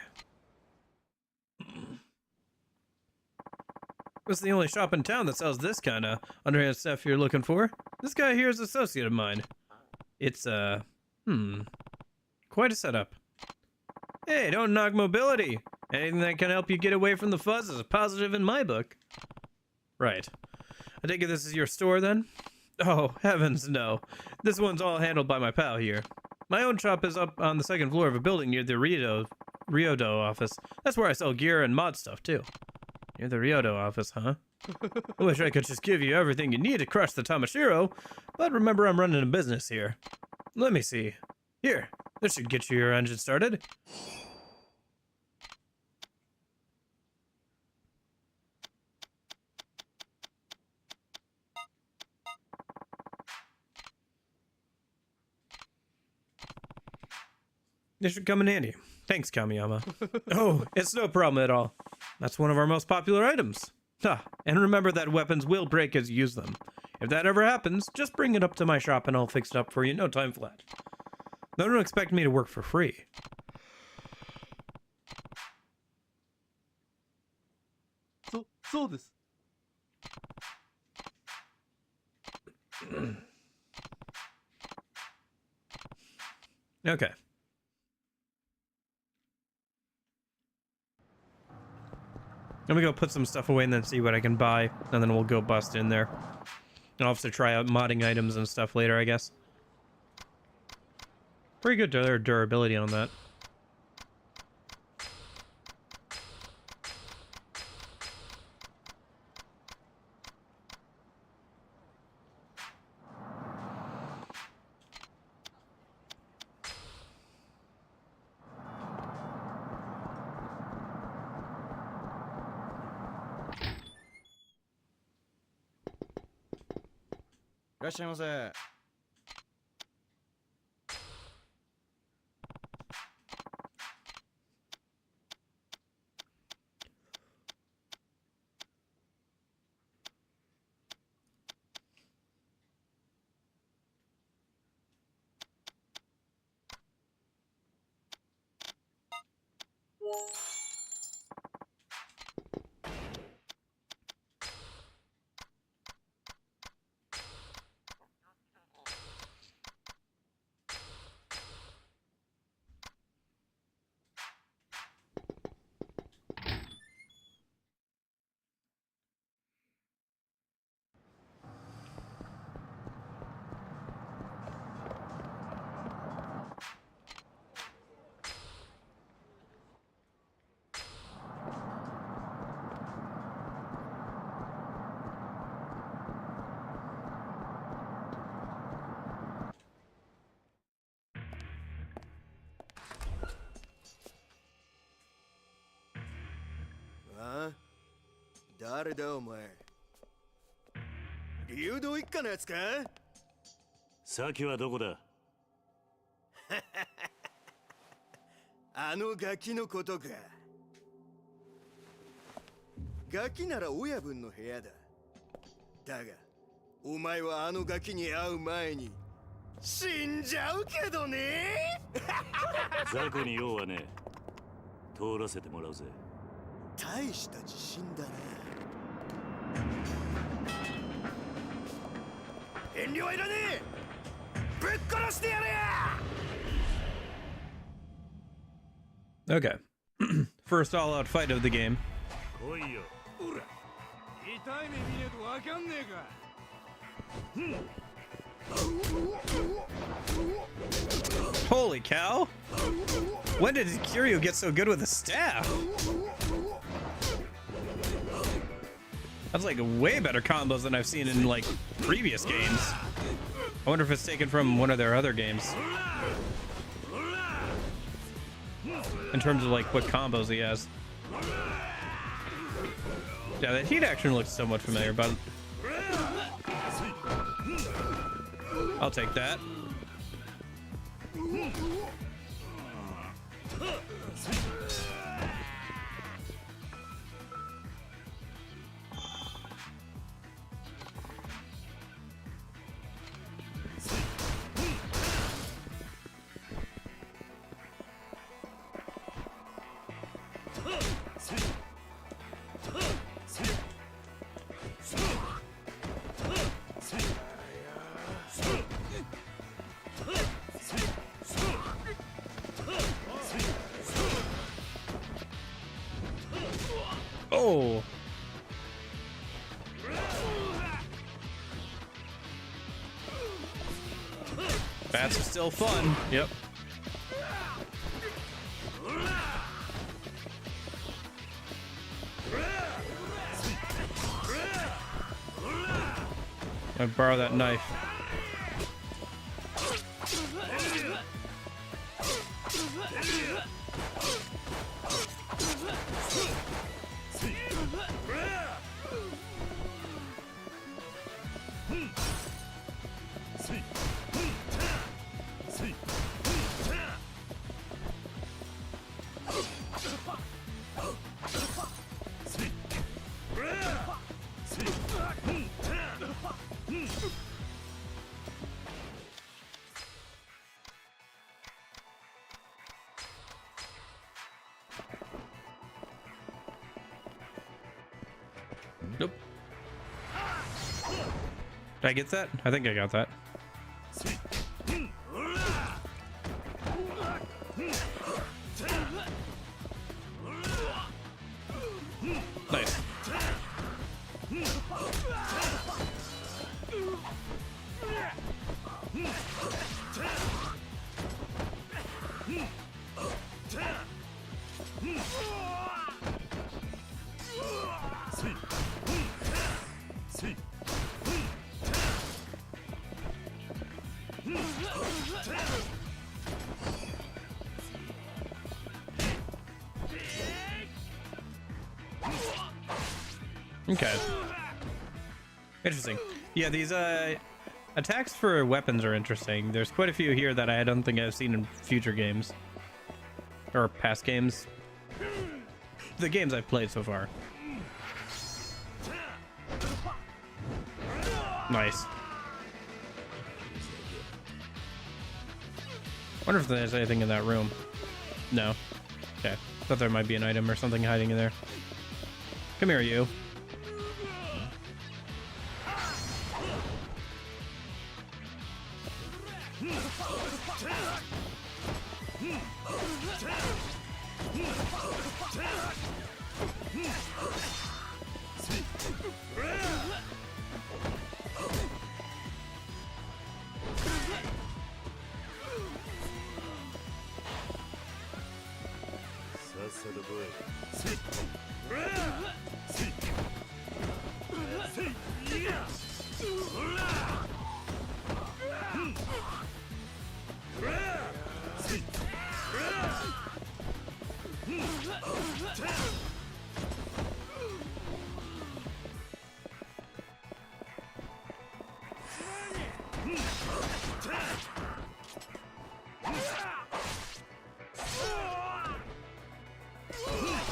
This is the only shop in town that sells this kind of underhand stuff you're looking for. This guy here is an associate of mine. It's, quite a setup. Hey, don't knock mobility. Anything that can help you get away from the fuzz is a positive in my book. Right. I take it this is your store then? Oh, heavens no. This one's all handled by my pal here. My own shop is up on the second floor of a building near the Ryodo office. That's where I sell gear and mod stuff too. Near the Ryodo office, huh? I wish I could just give you everything you need to crush the Tamashiro, but remember I'm running a business here. Let me see. Here, this should get you your engine started. This should come in handy. Thanks, Kamiyama. Oh, it's no problem at all. That's one of our most popular items. Ah, and remember that weapons will break as you use them. If that ever happens, just bring it up to my shop and I'll fix it up for you no time flat. Don't expect me to work for free. So this. Okay. Let me go put some stuff away and then see what I can buy, and then we'll go bust in there. And I'll have to try out modding items and stuff later, I guess. Pretty good durability on that.あ？誰だお前？流動一家のやつか？サキはどこだ？あのガキのことか。ガキなら親分の部屋だ。だが、お前はあのガキに会う前に死んじゃうけどね。雑魚に用はねえ。通らせてもらうぜ。大した自信だな。遠慮はいらねえ。ぶっ殺してやれや。 Okay. First all-out fight of the game. 来いよ。ほら。痛い目見ねえとわかんねえか。Holy cow! When did Kiryu get so good with a staff? That's like way better combos than I've seen in like previous games. I wonder if it's taken from one of their other games. In terms of like what combos he has. Yeah, that heat action looks so much familiar, but I'll take that. Oh. Bats are still fun. Yep. I borrow that knife. Nope. Did I get that? I think I got that. Nice. Okay. Interesting. Yeah, these attacks for weapons are interesting. There's quite a few here that I don't think I've seen in future games. Or past games. The games I've played so far. Nice. I wonder if there's anything in that room. No. Okay. Thought there might be an item or something hiding in there. Come here, you.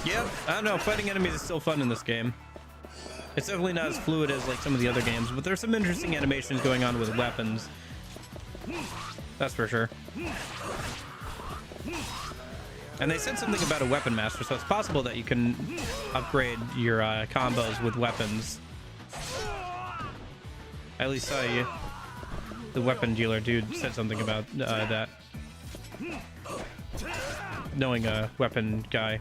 Yep, I don't know, fighting enemies is still fun in this game. It's definitely not as fluid as like some of the other games, but there's some interesting animations going on with weapons. That's for sure. And they said something about a weapon master, so it's possible that you can upgrade your combos with weapons. I at least saw the weapon dealer dude said something about that. Knowing a weapon guy.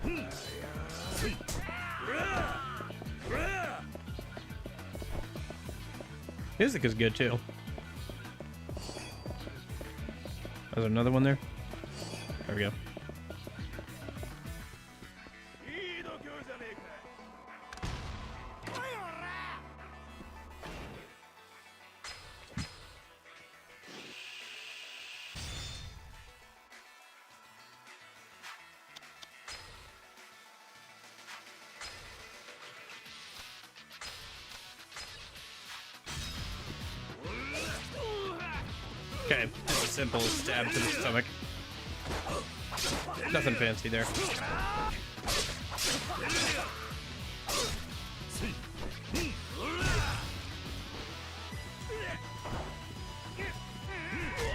Music is good too. There's another one there. There we go. Okay, just a simple stab to the stomach. Nothing fancy there.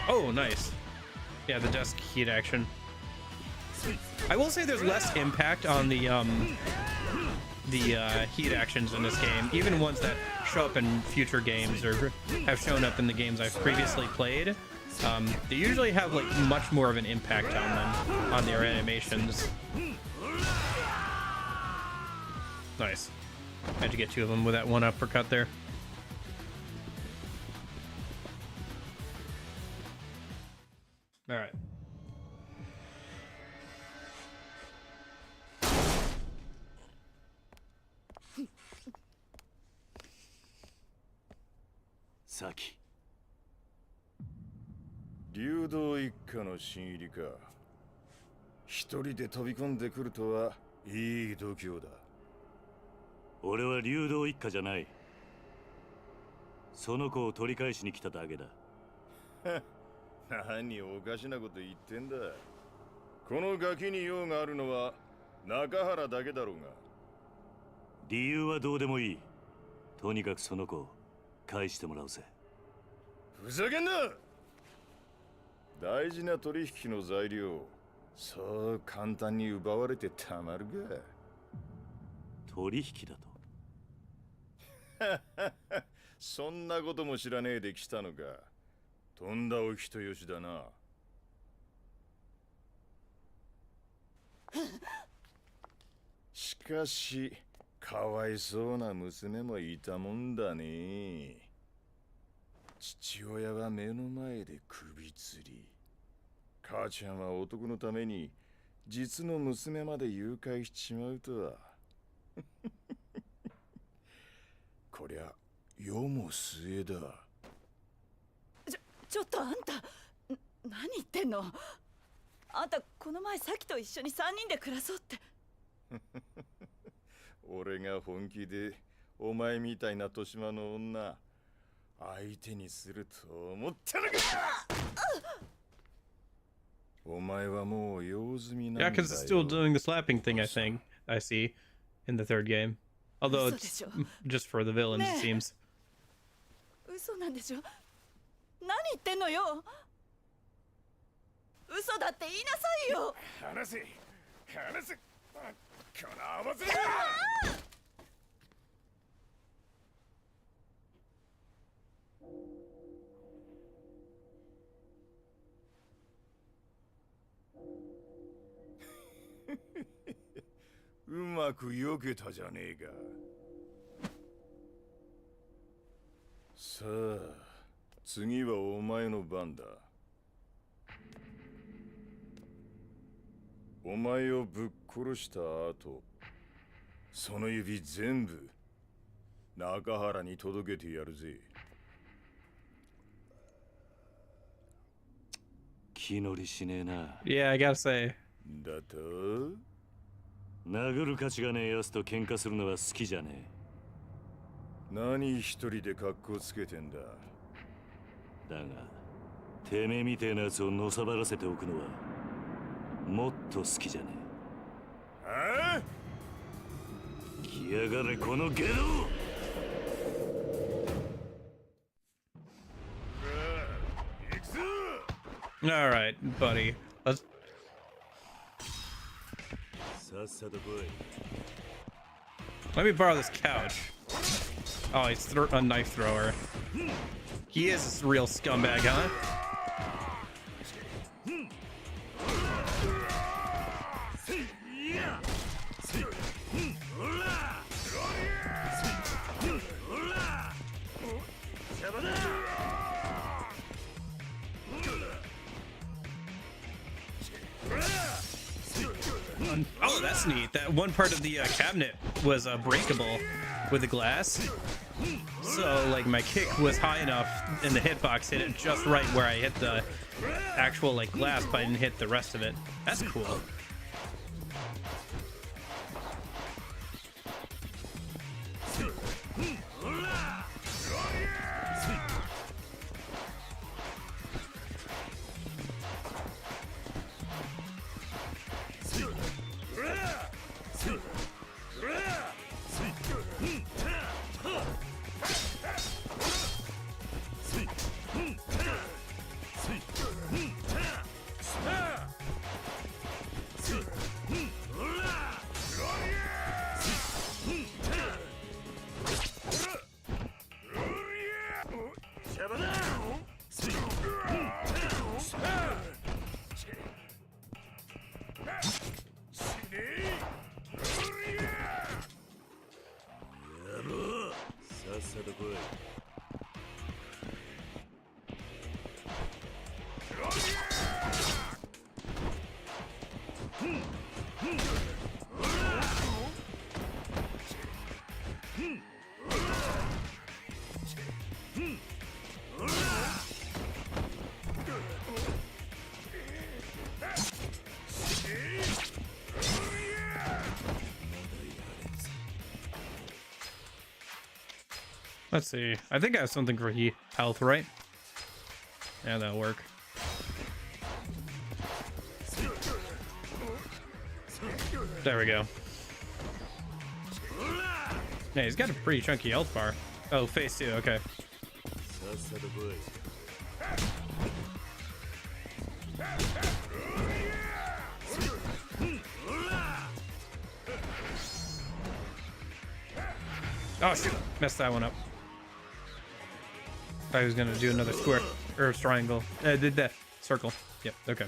Oh, nice. Yeah, the desk heat action. I will say there's less impact on the heat actions in this game, even ones that show up in future games or have shown up in the games I've previously played. They usually have like much more of an impact on them, on their animations. Nice. Had to get two of them with that one uppercut there. All right. Saki. 流動一家の新入りか。一人で飛び込んでくるとはいい度胸だ。俺は流動一家じゃない。その子を取り返しに来ただけだ。何おかしなこと言ってんだ。このガキに用があるのは中原だけだろうが。理由はどうでもいい。とにかくその子を返してもらうぜ。ふざけんな。大事な取引の材料、そう簡単に奪われてたまるか。取引だと。そんなことも知らねえで来たのか。とんだお人よしだな。しかし、かわいそうな娘もいたもんだね。父親は目の前で首吊り。母ちゃんは男のために実の娘まで誘拐しちまうとは。こりゃ世も末だ。ちょっとあんた何言ってんの。あんたこの前さきと一緒に3人で暮らそうって。俺が本気でお前みたいな年島の女相手にすると思ったのか。お前はもう用済みなんだよ。Yeah, because it's still doing the slapping thing, I think. I see in the third game. Although it's just for the villains, it seems. 嘘なんでしょ。何言ってんのよ。嘘だって言いなさいよ。話せ話せ。この合わせ。うまく避けたじゃねえか。さあ、次はお前の番だ。お前をぶっ殺した後、その指全部中原に届けてやるぜ。気乗りしねえな。Yeah, I gotta say. だと殴る価値がねえやつと喧嘩するのは好きじゃねえ。何一人で格好つけてんだ。だがてめえみてえなやつをのさばらせておくのはもっと好きじゃねえ。ああ、来やがれこのゲロ。行くぞ。 All right, buddy. Let's. さっさと来い。 Let me borrow this couch. Oh, he's a knife thrower. He is a real scumbag, huh? Oh, that's neat. That one part of the cabinet was breakable with the glass. So, like, my kick was high enough and the hitbox hit it just right where I hit the actual, like, glass, but I didn't hit the rest of it. That's cool. Let's see. I think I have something for health, right? Yeah, that'll work. There we go. Yeah, he's got a pretty chunky health bar. Oh, face too, okay. Oh shoot, messed that one up. Thought he was gonna do another square or triangle. I did that circle. Yep, okay.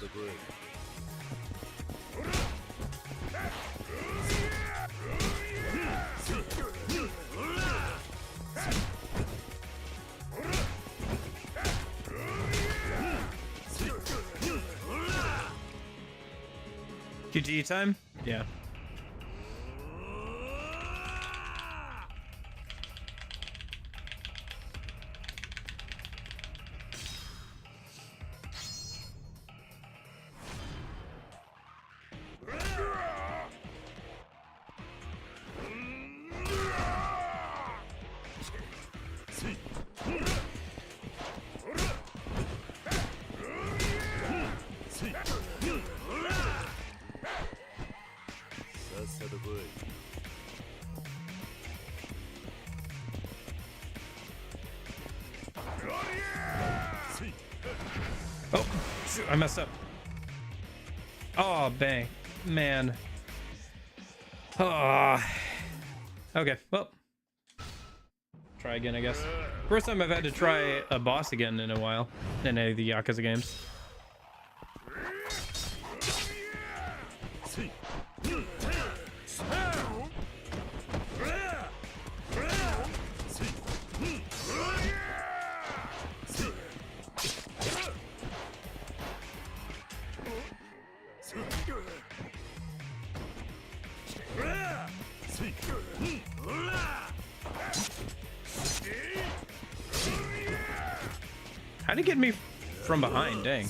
と来い。QTE time? Yeah. Oh, shoot, I messed up. Oh, bang. Man. Oh. Okay, well. Try again, I guess. First time I've had to try a boss again in a while in any of the Yakuza games. How'd he get me from behind? Dang.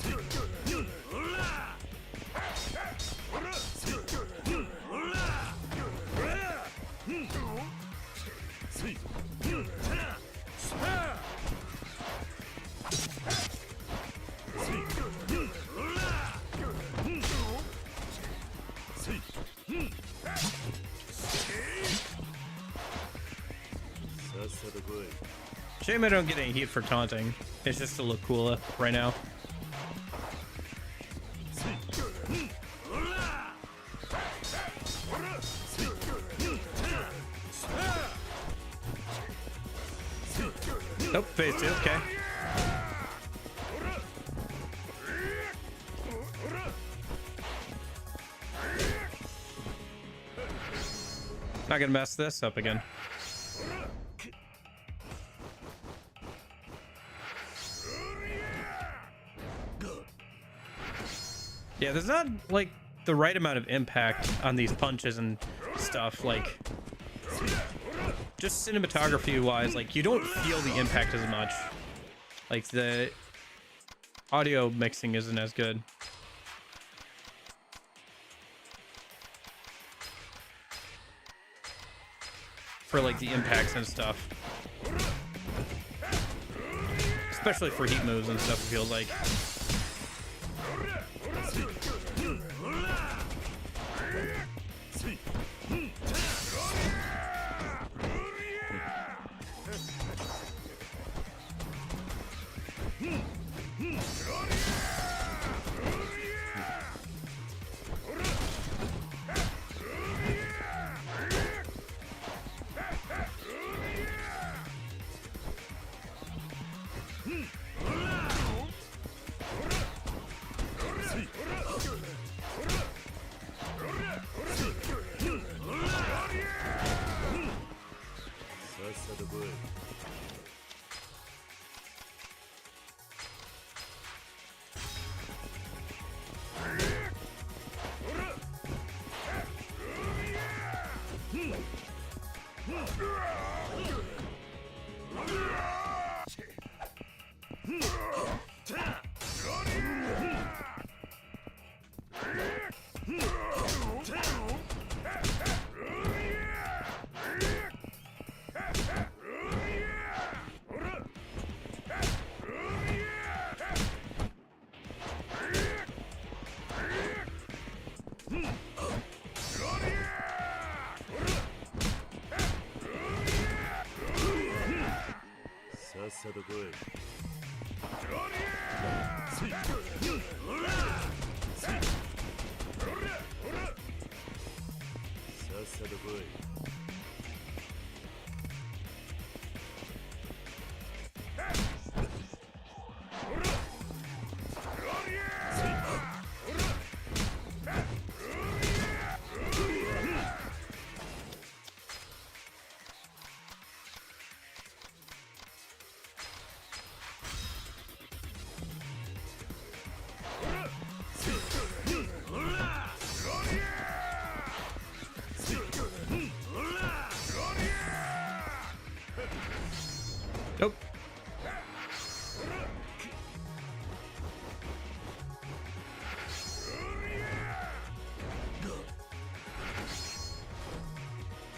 Shame I don't get any heat for taunting. It's just to look cool right now. Nope, phase 2, okay. Not gonna mess this up again. Yeah, there's not like the right amount of impact on these punches and stuff. Like, just cinematography wise, like you don't feel the impact as much. Like the audio mixing isn't as good. For like the impacts and stuff. Especially for heat moves and stuff, it feels like.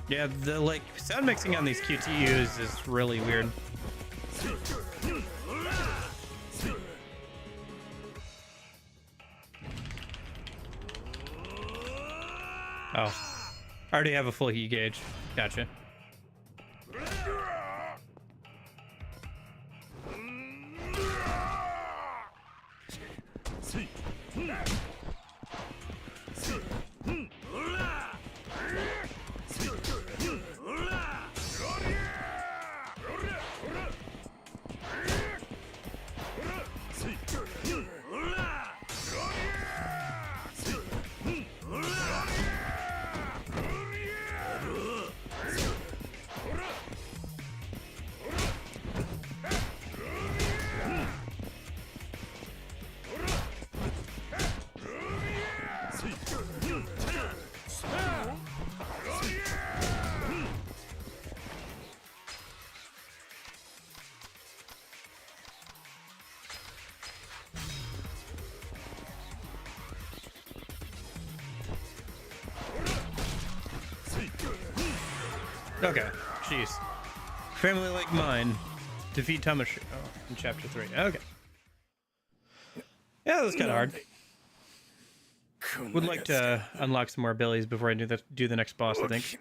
Yeah, the like sound mixing on these QTUs is really weird. Oh, I already have a full heat gauge. Gotcha. Okay, jeez. Family like mine. Defeat Tamashi. Oh, in chapter 3. Okay. Yeah, that was kind of hard. Would like to unlock some more abilities before I do the next boss, I think.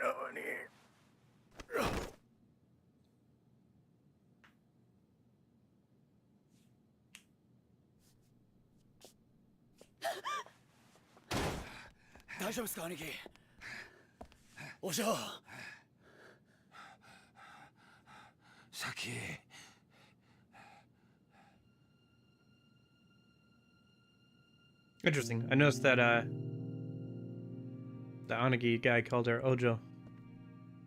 Interesting. I noticed that the Anagi guy called her Ojo.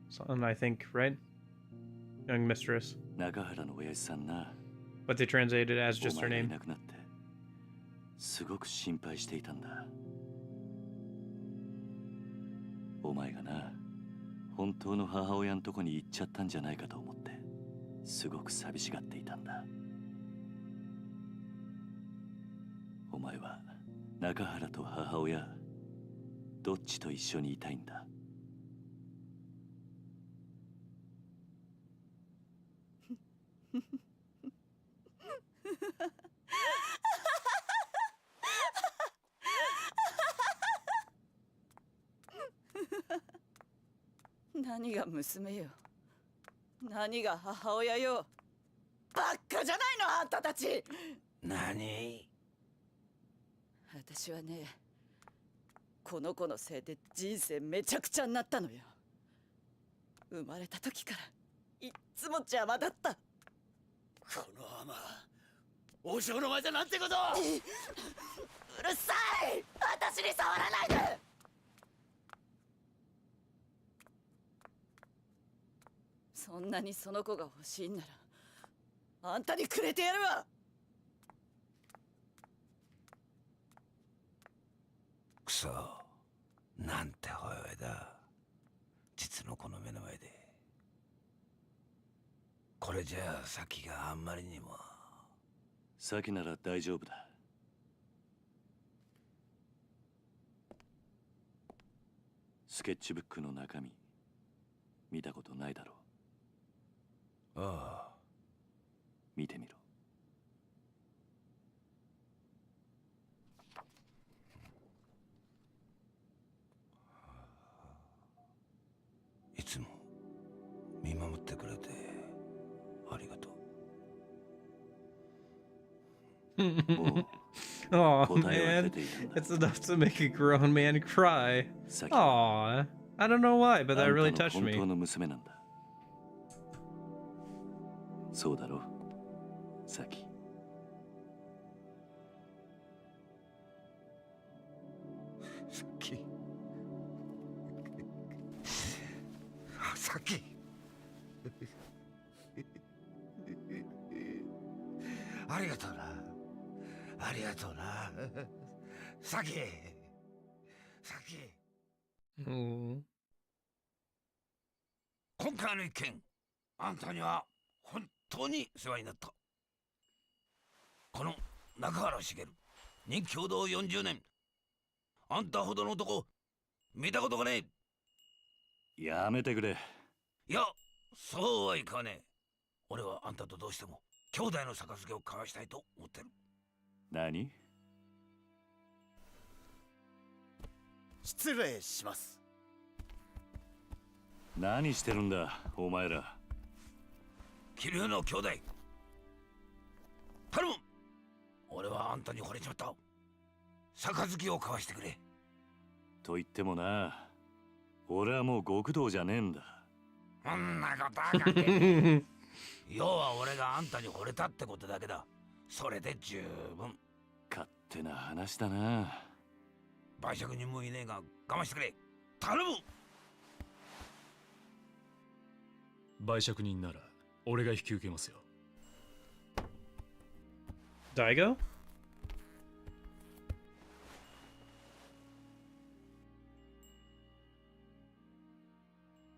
Something, I think, right? Young mistress. 中原の親父さんな。 But they translated it as just お her 前がい name. なくなってすごく心配していたんだ。お前がな、本当の母親のとこに行っちゃったんじゃないかと思ってすごく寂しがっていたんだ。お前は中原と母親どっちと一緒にいたいんだ。何が娘よ、何が母親よ。バッカじゃないのあんたたち。何？私はね、この子のせいで人生めちゃくちゃになったのよ。生まれた時からいっつも邪魔だった。この甘王将の前でなんてこと。うるさい、私に触らないで。そんなにその子が欲しいんならあんたにくれてやるわ。くそ、なんて母親だ。実の子の目の前で。これじゃあ先があんまりにも。先なら大丈夫だ。スケッチブックの中身見たことないだろう。ああ、見てみろ。いつも見守ってくれてありがとう。Oh man, it's enough to make a grown man cry. Aw, I don't know why, but that really touched me. 本当の娘なんだ。そうだろ、サキ。サキ。ありがとうな。ありがとうな。サキ。サキ。今回の一件、あんたには本当に世話になった。この中原茂に共同40年、あんたほどの男見たことがねえ。やめてくれ。いや、そうはいかねえ。俺はあんたとどうしても兄弟の杯を交わしたいと思ってる。何？失礼します。何してるんだお前ら。桐生の兄弟、頼む。俺はあんたに惚れちまった。杯を交わしてくれ。と言ってもな、俺はもう極道じゃねえんだ。そんなことは関係ねえ。要は俺があんたに惚れたってことだけだ。それで十分。勝手な話だな。売借人もいねえが我慢してくれ。頼む。売借人なら俺が引き受けますよ。Daigo?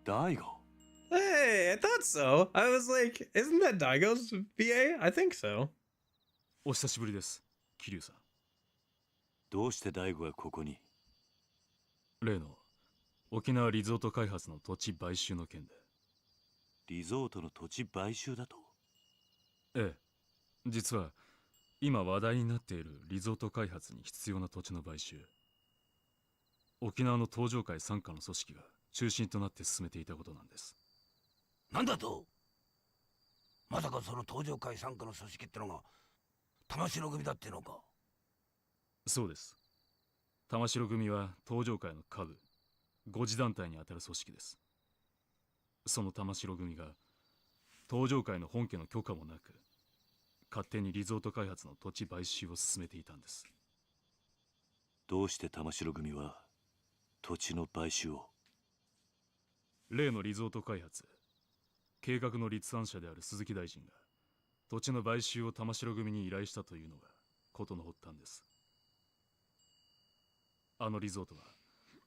Daigo? Hey, I thought so. I was like, isn't that Daigo's VA? I think so. お久しぶりです、桐生さん。どうして大悟がここに？例の沖縄リゾート開発の土地買収の件で。リゾートの土地買収だと？ええ、実は今話題になっているリゾート開発に必要な土地の買収、沖縄の東上会傘下の組織が中心となって進めていたことなんです。なんだと？まさかその東上会傘下の組織ってのが玉城組だってのか？そうです。玉城組は東上会の下部5次団体にあたる組織です。その玉城組が東上会の本家の許可もなく勝手にリゾート開発の土地買収を進めていたんです。どうして玉城組は土地の買収を？例のリゾート開発計画の立案者である鈴木大臣が土地の買収を玉城組に依頼したというのが事の発端です。あのリゾートは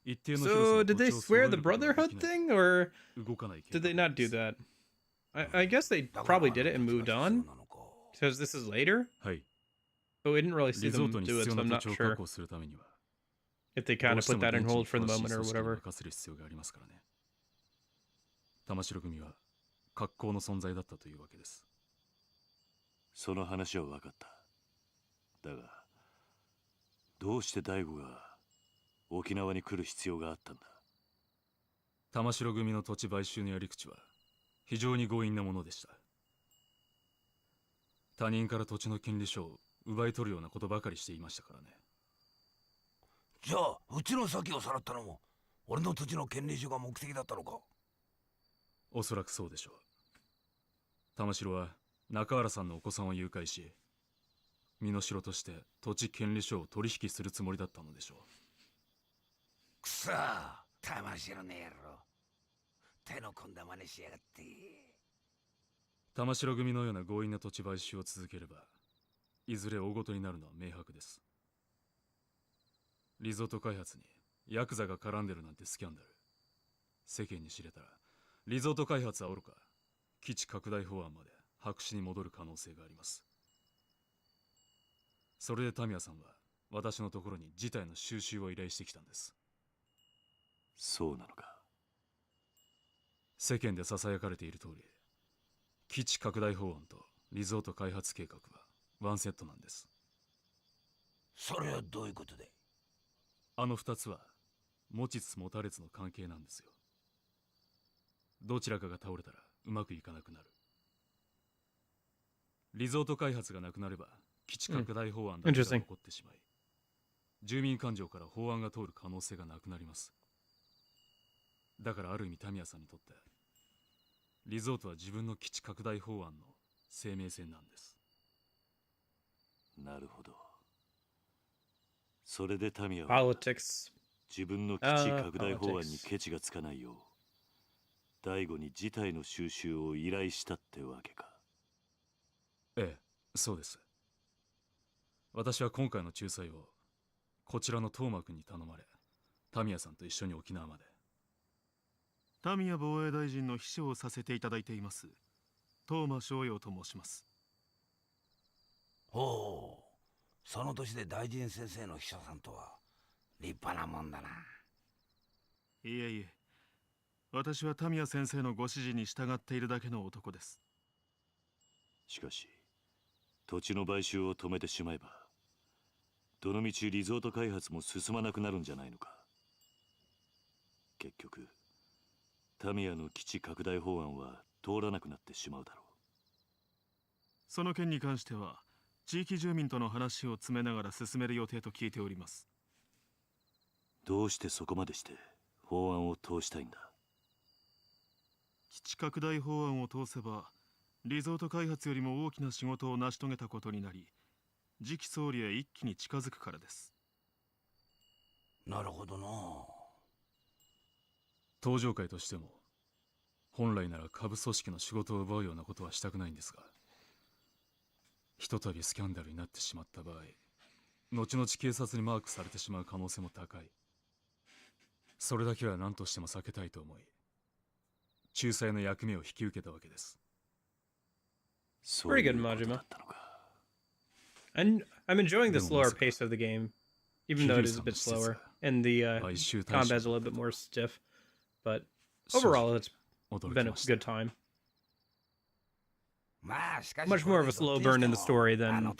一定の広さ So の did 土 they 地を揃え swear る the ことがで Brotherhood きない thing, or 動かない計 did 画 they な not んで do す。 that? I guess they probably did it and moved on because this is later. はい。 But we didn't really see リゾー them トに do 必 it, 要 so I'm な not 土地を確 sure 保するためには if they ど kind う of して put も that 現 in 地に hold for the 詳しい moment 組 or 織に whatever. 任せる必要がありますからね。玉城組は格好の存在だったというわけです。その話は分かった。だがどうして大悟が沖縄に来る必要があったんだ？玉城組の土地買収のやり口は非常に強引なものでした。他人から土地の権利書を奪い取るようなことばかりしていましたからね。じゃあうちの先をさらったのも俺の土地の権利書が目的だったのか？おそらくそうでしょう。玉城は中原さんのお子さんを誘拐し身代として土地権利書を取引するつもりだったのでしょう。くそ、玉城の野郎、手の込んだ真似しやがって。玉城組のような強引な土地買収を続ければいずれ大ごとになるのは明白です。リゾート開発にヤクザが絡んでるなんてスキャンダル、世間に知れたらリゾート開発はおろか基地拡大法案まで白紙に戻る可能性があります。それでタミヤさんは私のところに事態の収拾を依頼してきたんです。そうなのか。世間でささやかれている通り基地拡大法案とリゾート開発計画はワンセットなんです。それはどういうことで？あの二つは持ちつ持たれつの関係なんですよ。どちらかが倒れたらうまくいかなくなる。リゾート開発がなくなれば基地拡大法案だけが残ってしまい、住民感情から法案が通る可能性がなくなります。だからある意味タミヤさんにとってリゾートは自分の基地拡大法案の生命線なんです。なるほど。それでタミヤは Politics. 自分の基地拡大法案にケチがつかないよう大悟に事態の収拾を依頼したってわけか。ええ、そうです。私は今回の仲裁をこちらの東間君に頼まれ、タミヤさんと一緒に沖縄まで。タミヤ防衛大臣の秘書をさせていただいています東間翔陽と申します。ほう、その年で大臣先生の秘書さんとは立派なもんだな。いえいえ、私はタミヤ先生のご指示に従っているだけの男です。しかし土地の買収を止めてしまえばどのみちリゾート開発も進まなくなるんじゃないのか。結局タミヤの基地拡大法案は通らなくなってしまうだろう。その件に関しては地域住民との話を詰めながら進める予定と聞いております。どうしてそこまでして法案を通したいんだ。基地拡大法案を通せばリゾート開発よりも大きな仕事を成し遂げたことになり、次期総理へ一気に近づくからです。なるほどな。東上会としても本来なら下部組織の仕事を奪うようなことはしたくないんですが、ひとたびスキャンダルになってしまった場合、後々警察にマークされてしまう可能性も高い。それだけは何としても避けたいと思い、仲裁の役目を引き受けたわけです。Pretty good, Majima. And I'm enjoying the slower pace of the game, even though it is a bit slower, and the combat is a little bit more stiff. But overall, it's been a good time. Much more of a slow burn in the story than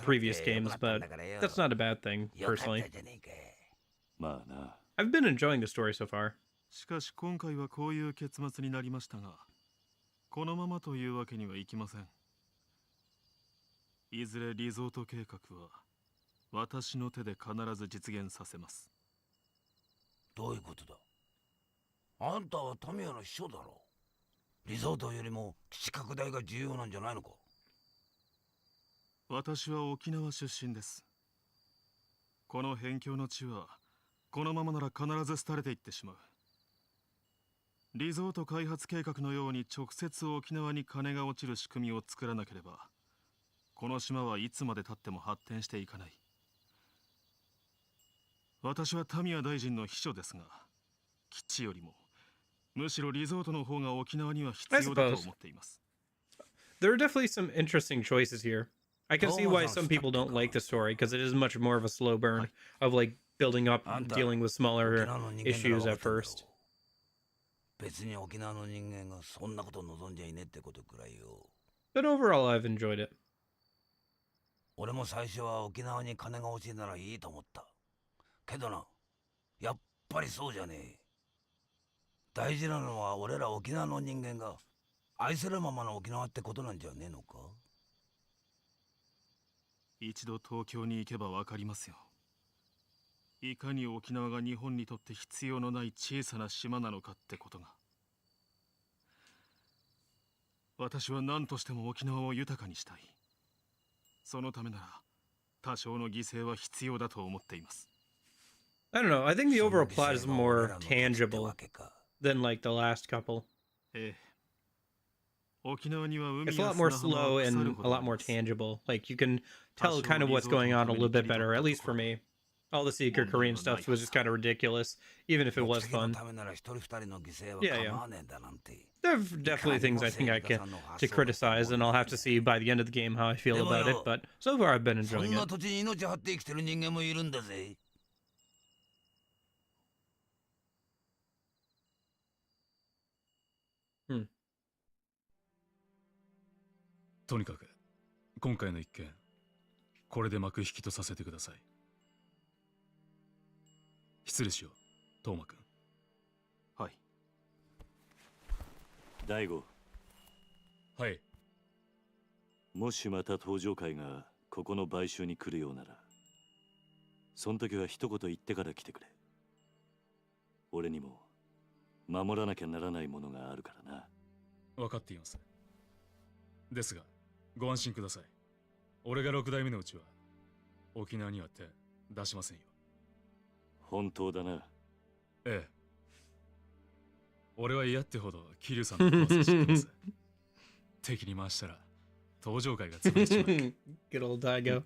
previous games, but that's not a bad thing, personally. I've been enjoying the story so far. しかし今回はこういう結末になりましたが、このままというわけにはいきません。いずれリゾート計画は私の手で必ず実現させます。どういうことだ。あんたはタミヤの秘書だろ。リゾートよりも基地拡大が重要なんじゃないのか。私は沖縄出身です。この辺境の地はこのままなら必ず廃れていってしまう。リゾート開発計画のように直接沖縄に金が落ちる仕組みを作らなければ、この島はいつまでたっても発展していかない。私はタミヤ大臣の秘書ですが、基地よりもむしろリゾートの方が沖縄には必要だと思っています。There are definitely some interesting choices here. I can see why some people don't like the story, because it is much more of a slow burn of like building up and dealing with smaller issues at first. 別に沖縄の人間がそんなこと望んじゃいねってことくらいよ。But overall, I've enjoyed it. 俺も最初は沖縄に金が欲しいならいいと思った。けどな、やっぱりそうじゃねえ。大事なのは俺ら沖縄の人間が愛するままの沖縄ってことなんじゃねえのか。一度東京に行けばわかりますよ。いかに沖縄が日本にとって必要のない小さな島なのかってことが。私は何としても沖縄を豊かにしたい。そのためなら多少の犠牲は必要だと思っています。I don't know. I think the overall plot is more tangible than like the last couple. ええ。沖縄には海 It's a や lot more 砂浜 slow が腐 and るほ a どあ lot り more ます。 tangible. Like you can tell kind of what's going on a little bit better, at least for me. All the secret Korean stuff was just kind of ridiculous, even if it was fun. Yeah, yeah. There are definitely things I think I can to criticize, and I'll have to see by the end of the game how I feel about it. But so far, I've been そん enjoying な it. 土地に命張って生きてる人間もいるんだぜ。とにかく今回の一件、これで幕引きとさせてください。失礼しよう、トーマくん。はい。大悟、はい。もしまた登場会がここの買収に来るようなら、その時は一言言ってから来てくれ。俺にも守らなきゃならないものがあるからな。分かっています。ですがご安心ください。俺が6代目のうちは沖縄には手出しませんよ。本当だな。ええ。俺は嫌ってほど桐生さんの怖さ知ってます。敵に回したら登場会が潰れちまう。Good old Daigo.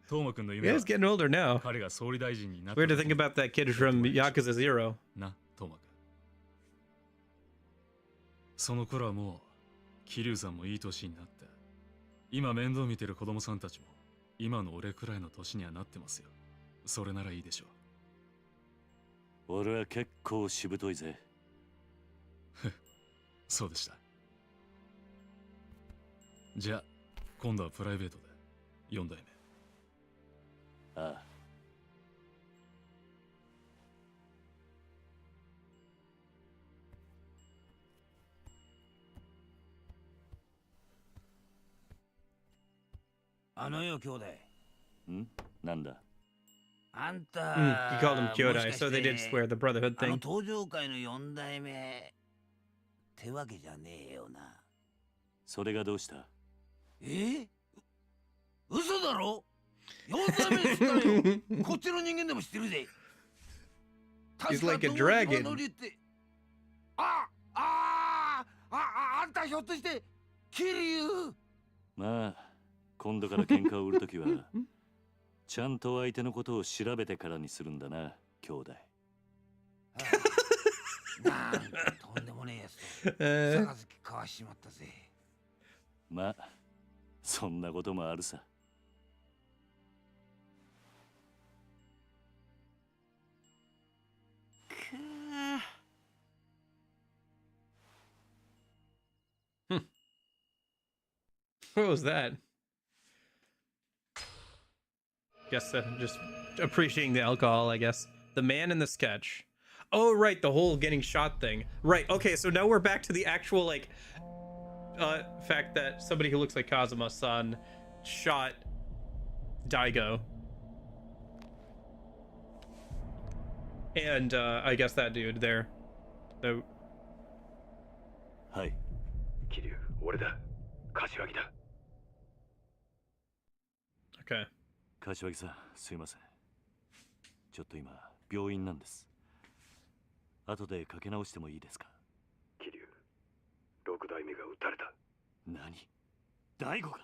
トーマ君の夢 Yeah, は he's getting older now. 彼が総理大臣になった。Weird to think about that kid from Yakuza 0. な、トーマ君。その頃はもう桐生さんもいい年になって、今面倒見てる子供さんたちも今の俺くらいの年にはなってますよ。それならいいでしょう。俺は結構しぶといぜ。そうでした。じゃあ今度はプライベートで4代目。ああ。あのよ兄弟。ん？なんだ？あんた、He called him Kyodai, so they did swear the brotherhood あの thing. 登場界の4代目ってわけじゃねえよな。それがどうした？嘘だろ？ 4 代目っつったよ。こっちの人間でも知ってるぜ。 He's like a dragon. あんたひょっとして桐生？まあ今度から喧嘩を売るときはちゃんと相手のことを調べてからにするんだな、兄弟。なんかとんでもねえやつと杯交わしちまったぜ。まあそんなこともあるさ。What was that? Guess just appreciating the alcohol, I guess. The man in the sketch. Oh, right, the whole getting shot thing. Right, okay, so now we're back to the actual, like, fact that somebody who looks like Kazuma-san shot Daigo. And, I guess that dude there. So... はい。桐生、俺だ。柏木だ。 Okay. 柏木さん、すいません。ちょっと今、病院なんです。後でかけ直してもいいですか？桐生、6代目が撃たれた。何？大悟が？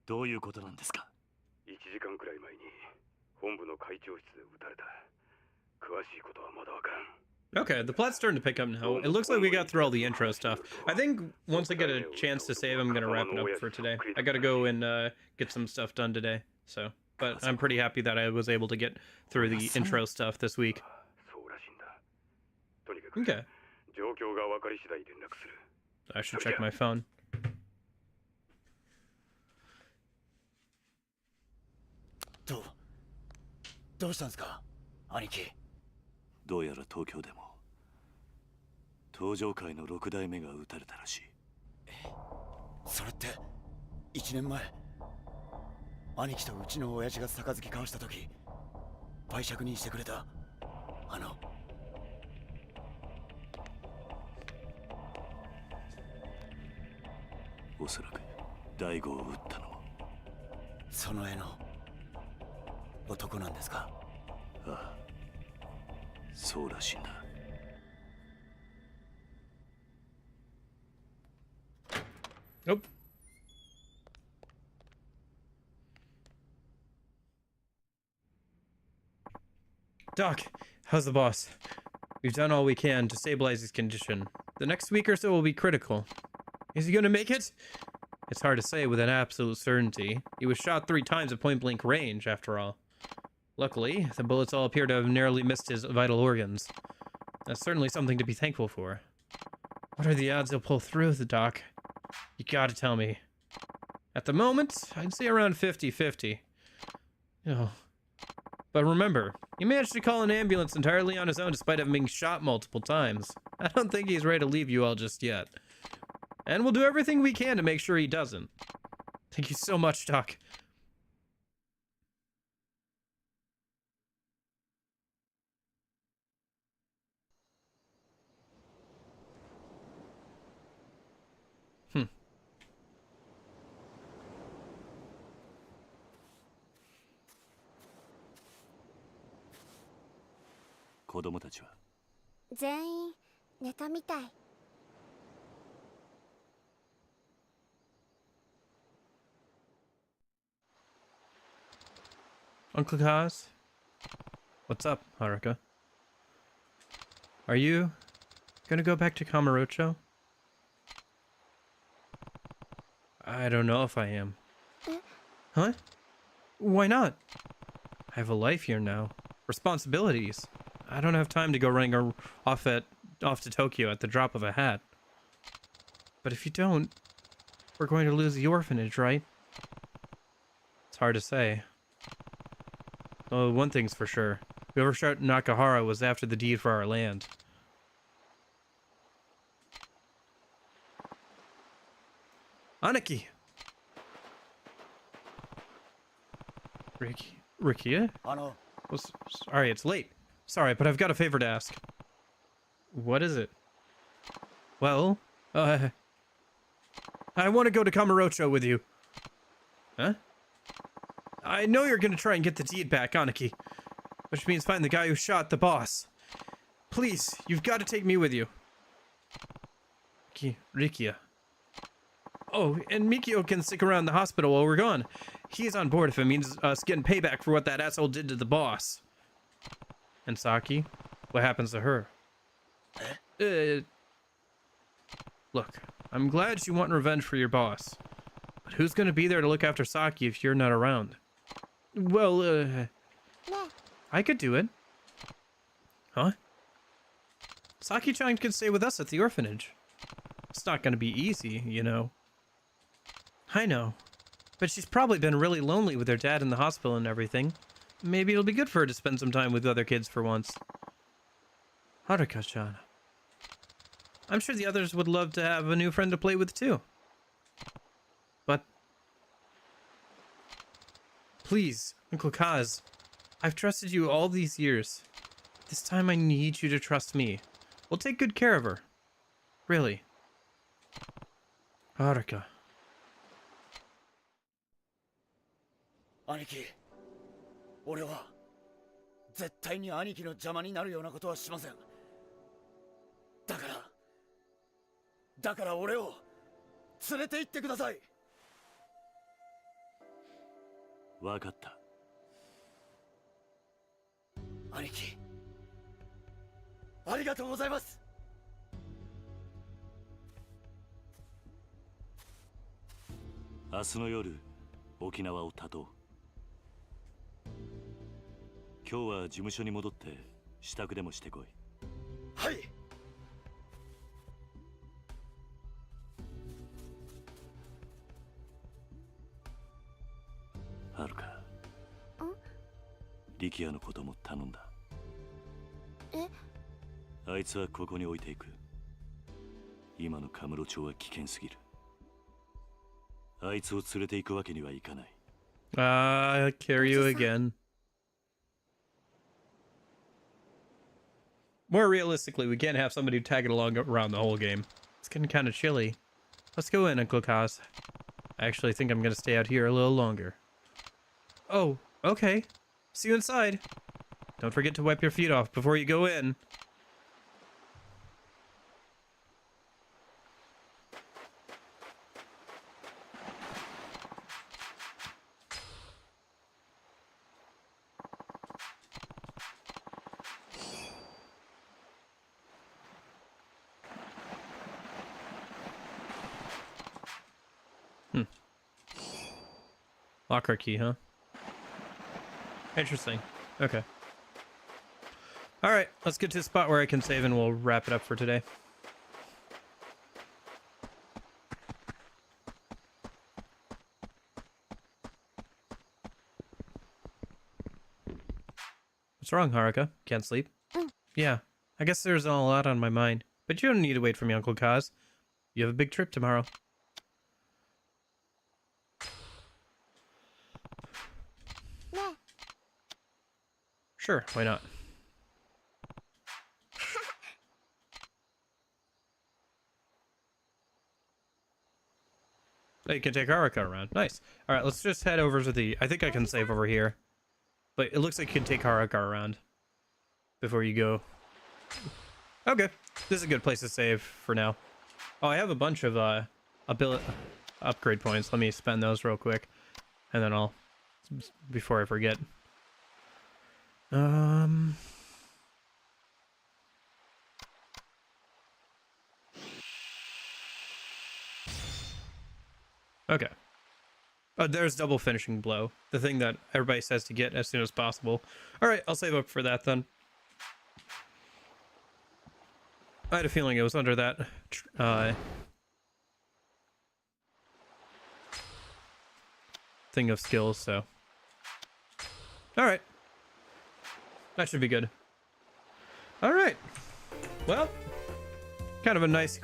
どういうことなんですか？1時間くらい前に本部の会長室で撃たれた。詳しいことはまだわからん。 Okay, the plot's starting to pick up now. It looks like we got through all the intro stuff. I think once I get a chance to save, I'm gonna wrap it up for today. I gotta go and get some stuff done today. So, but I'm pretty happy that I was able to get through the intro stuff this week. Okay. I should check my phone. どうしたんですか、兄貴？どうやら東京でも登場界の6代目が撃たれたらしい。それって1年前兄貴とうちの親父が杯交わした時売借人してくれたおそらく大悟を撃ったのもその絵の男なんですか？ああ、そうらしいんだ。Nope. Doc, how's the boss? We've done all we can to stabilize his condition. The next week or so will be critical. Is he gonna make it? It's hard to say with an absolute certainty. He was shot 3 times at point-blank range, after all. Luckily, the bullets all appear to have narrowly missed his vital organs. That's certainly something to be thankful for. What are the odds he'll pull through, the doc? You gotta tell me. At the moment, I'd say around 50-50. Oh. But remember, he managed to call an ambulance entirely on his own despite having been shot multiple times. I don't think he's ready to leave you all just yet. And we'll do everything we can to make sure he doesn't. Thank you so much, Doc. Hmm. 子供たちは全員寝たみたい。Uncle Kaz? What's up, Haruka? Are you gonna go back to Kamurocho? I don't know if I am. Huh? Why not? I have a life here now. Responsibilities. I don't have time to go running off to Tokyo at the drop of a hat. But if you don't, we're going to lose the orphanage, right? It's hard to say. Oh, one thing's for sure. Whoever shot Nakahara was after the deed for our land. Aniki! Rikia? Ano, Sorry, it's late. Sorry, but I've got a favor to ask. What is it? Well, I want to go to Kamurocho with you. Huh? I know you're gonna try and get the deed back, Aniki. Which means find the guy who shot the boss. Please, you've got to take me with you. Rikia. Oh, and Mikio can stick around the hospital while we're gone. He's on board if it means us getting payback for what that asshole did to the boss. And Saki? What happens to her? Look, I'm glad you want revenge for your boss. But who's gonna be there to look after Saki if you're not around? Well, I could do it. Huh? Saki-chan can stay with us at the orphanage. It's not gonna be easy, you know. I know. But she's probably been really lonely with her dad in the hospital and everything. Maybe it'll be good for her to spend some time with other kids for once. Haruka-chan. I'm sure the others would love to have a new friend to play with too. But... please, Uncle Kaz. I've trusted you all these years. This time I need you to trust me. We'll take good care of her. Really. Haruka. 兄貴、俺は絶対に兄貴の邪魔になるようなことはしません。だから俺を連れて行ってください。わかった。兄貴、ありがとうございます。明日の夜、沖縄を立とう。今日は事務所に戻って支度でもしてこい。はい。はるか。力也のことも頼んだ。あいつはここに置いていく。今のカムロ町は危険すぎる。あいつを連れて行くわけにはいかない。I'll carry you again. More realistically, we can't have somebody tagging along around the whole game. It's getting kind of chilly. Let's go in, Uncle Kaz. I actually think I'm going to stay out here a little longer. Oh, okay. See you inside. Don't forget to wipe your feet off before you go in. Locker key, huh? Interesting. Okay. Alright, let's get to a spot where I can save and we'll wrap it up for today. What's wrong, Haruka? Can't sleep? Yeah, I guess there's a lot on my mind. But you don't need to wait for me, Uncle Kaz. You have a big trip tomorrow. Sure, why not? Oh, you can take Haruka around. Nice. Alright, let's just head over to the... I think I can save over here. But it looks like you can take Haruka around before you go. Okay. This is a good place to save for now. Oh, I have a bunch of upgrade points. Let me spend those real quick. And then I'll... before I forget. Okay. Oh, there's double finishing blow. The thing that everybody says to get as soon as possible. Alright, I'll save up for that then. I had a feeling it was under that thing of skills, so. Alright. That should be good. Alright. Well, kind of a nice,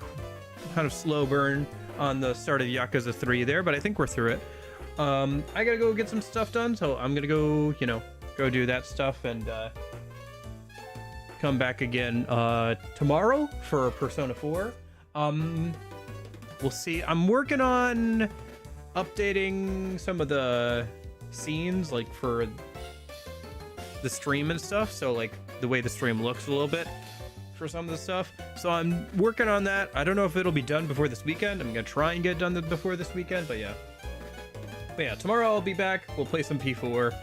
kind of slow burn on the start of Yakuza 3 there, but I think we're through it. I gotta go get some stuff done, so I'm gonna go, you know, go do that stuff and come back again tomorrow for Persona 4. We'll see. I'm working on updating some of the scenes, like for the stream and stuff, so like the way the stream looks a little bit for some of the stuff. So I'm working on that. I don't know if it'll be done before this weekend. I'm gonna try and get it done before this weekend, but yeah. But yeah, tomorrow I'll be back. We'll play some P4,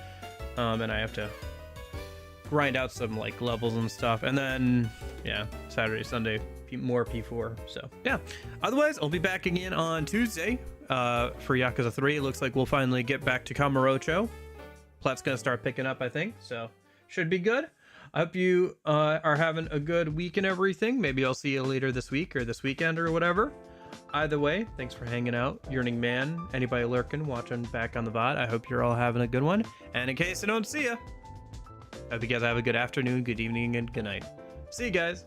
and I have to grind out some like levels and stuff, and then yeah, Saturday, Sunday, more P4. So yeah, otherwise I'll be back again on Tuesday for Yakuza 3. It looks like we'll finally get back to Kamurocho. Plat's gonna start picking up, I think, so should be good. I hope you are having a good week and everything. Maybe I'll see you later this week or this weekend or whatever. Either way, thanks for hanging out, Yearning Man, anybody lurking, watching back on the VOD. I hope you're all having a good one, and in case I don't see ya, hope you guys have a good afternoon, good evening, and good night. See you guys.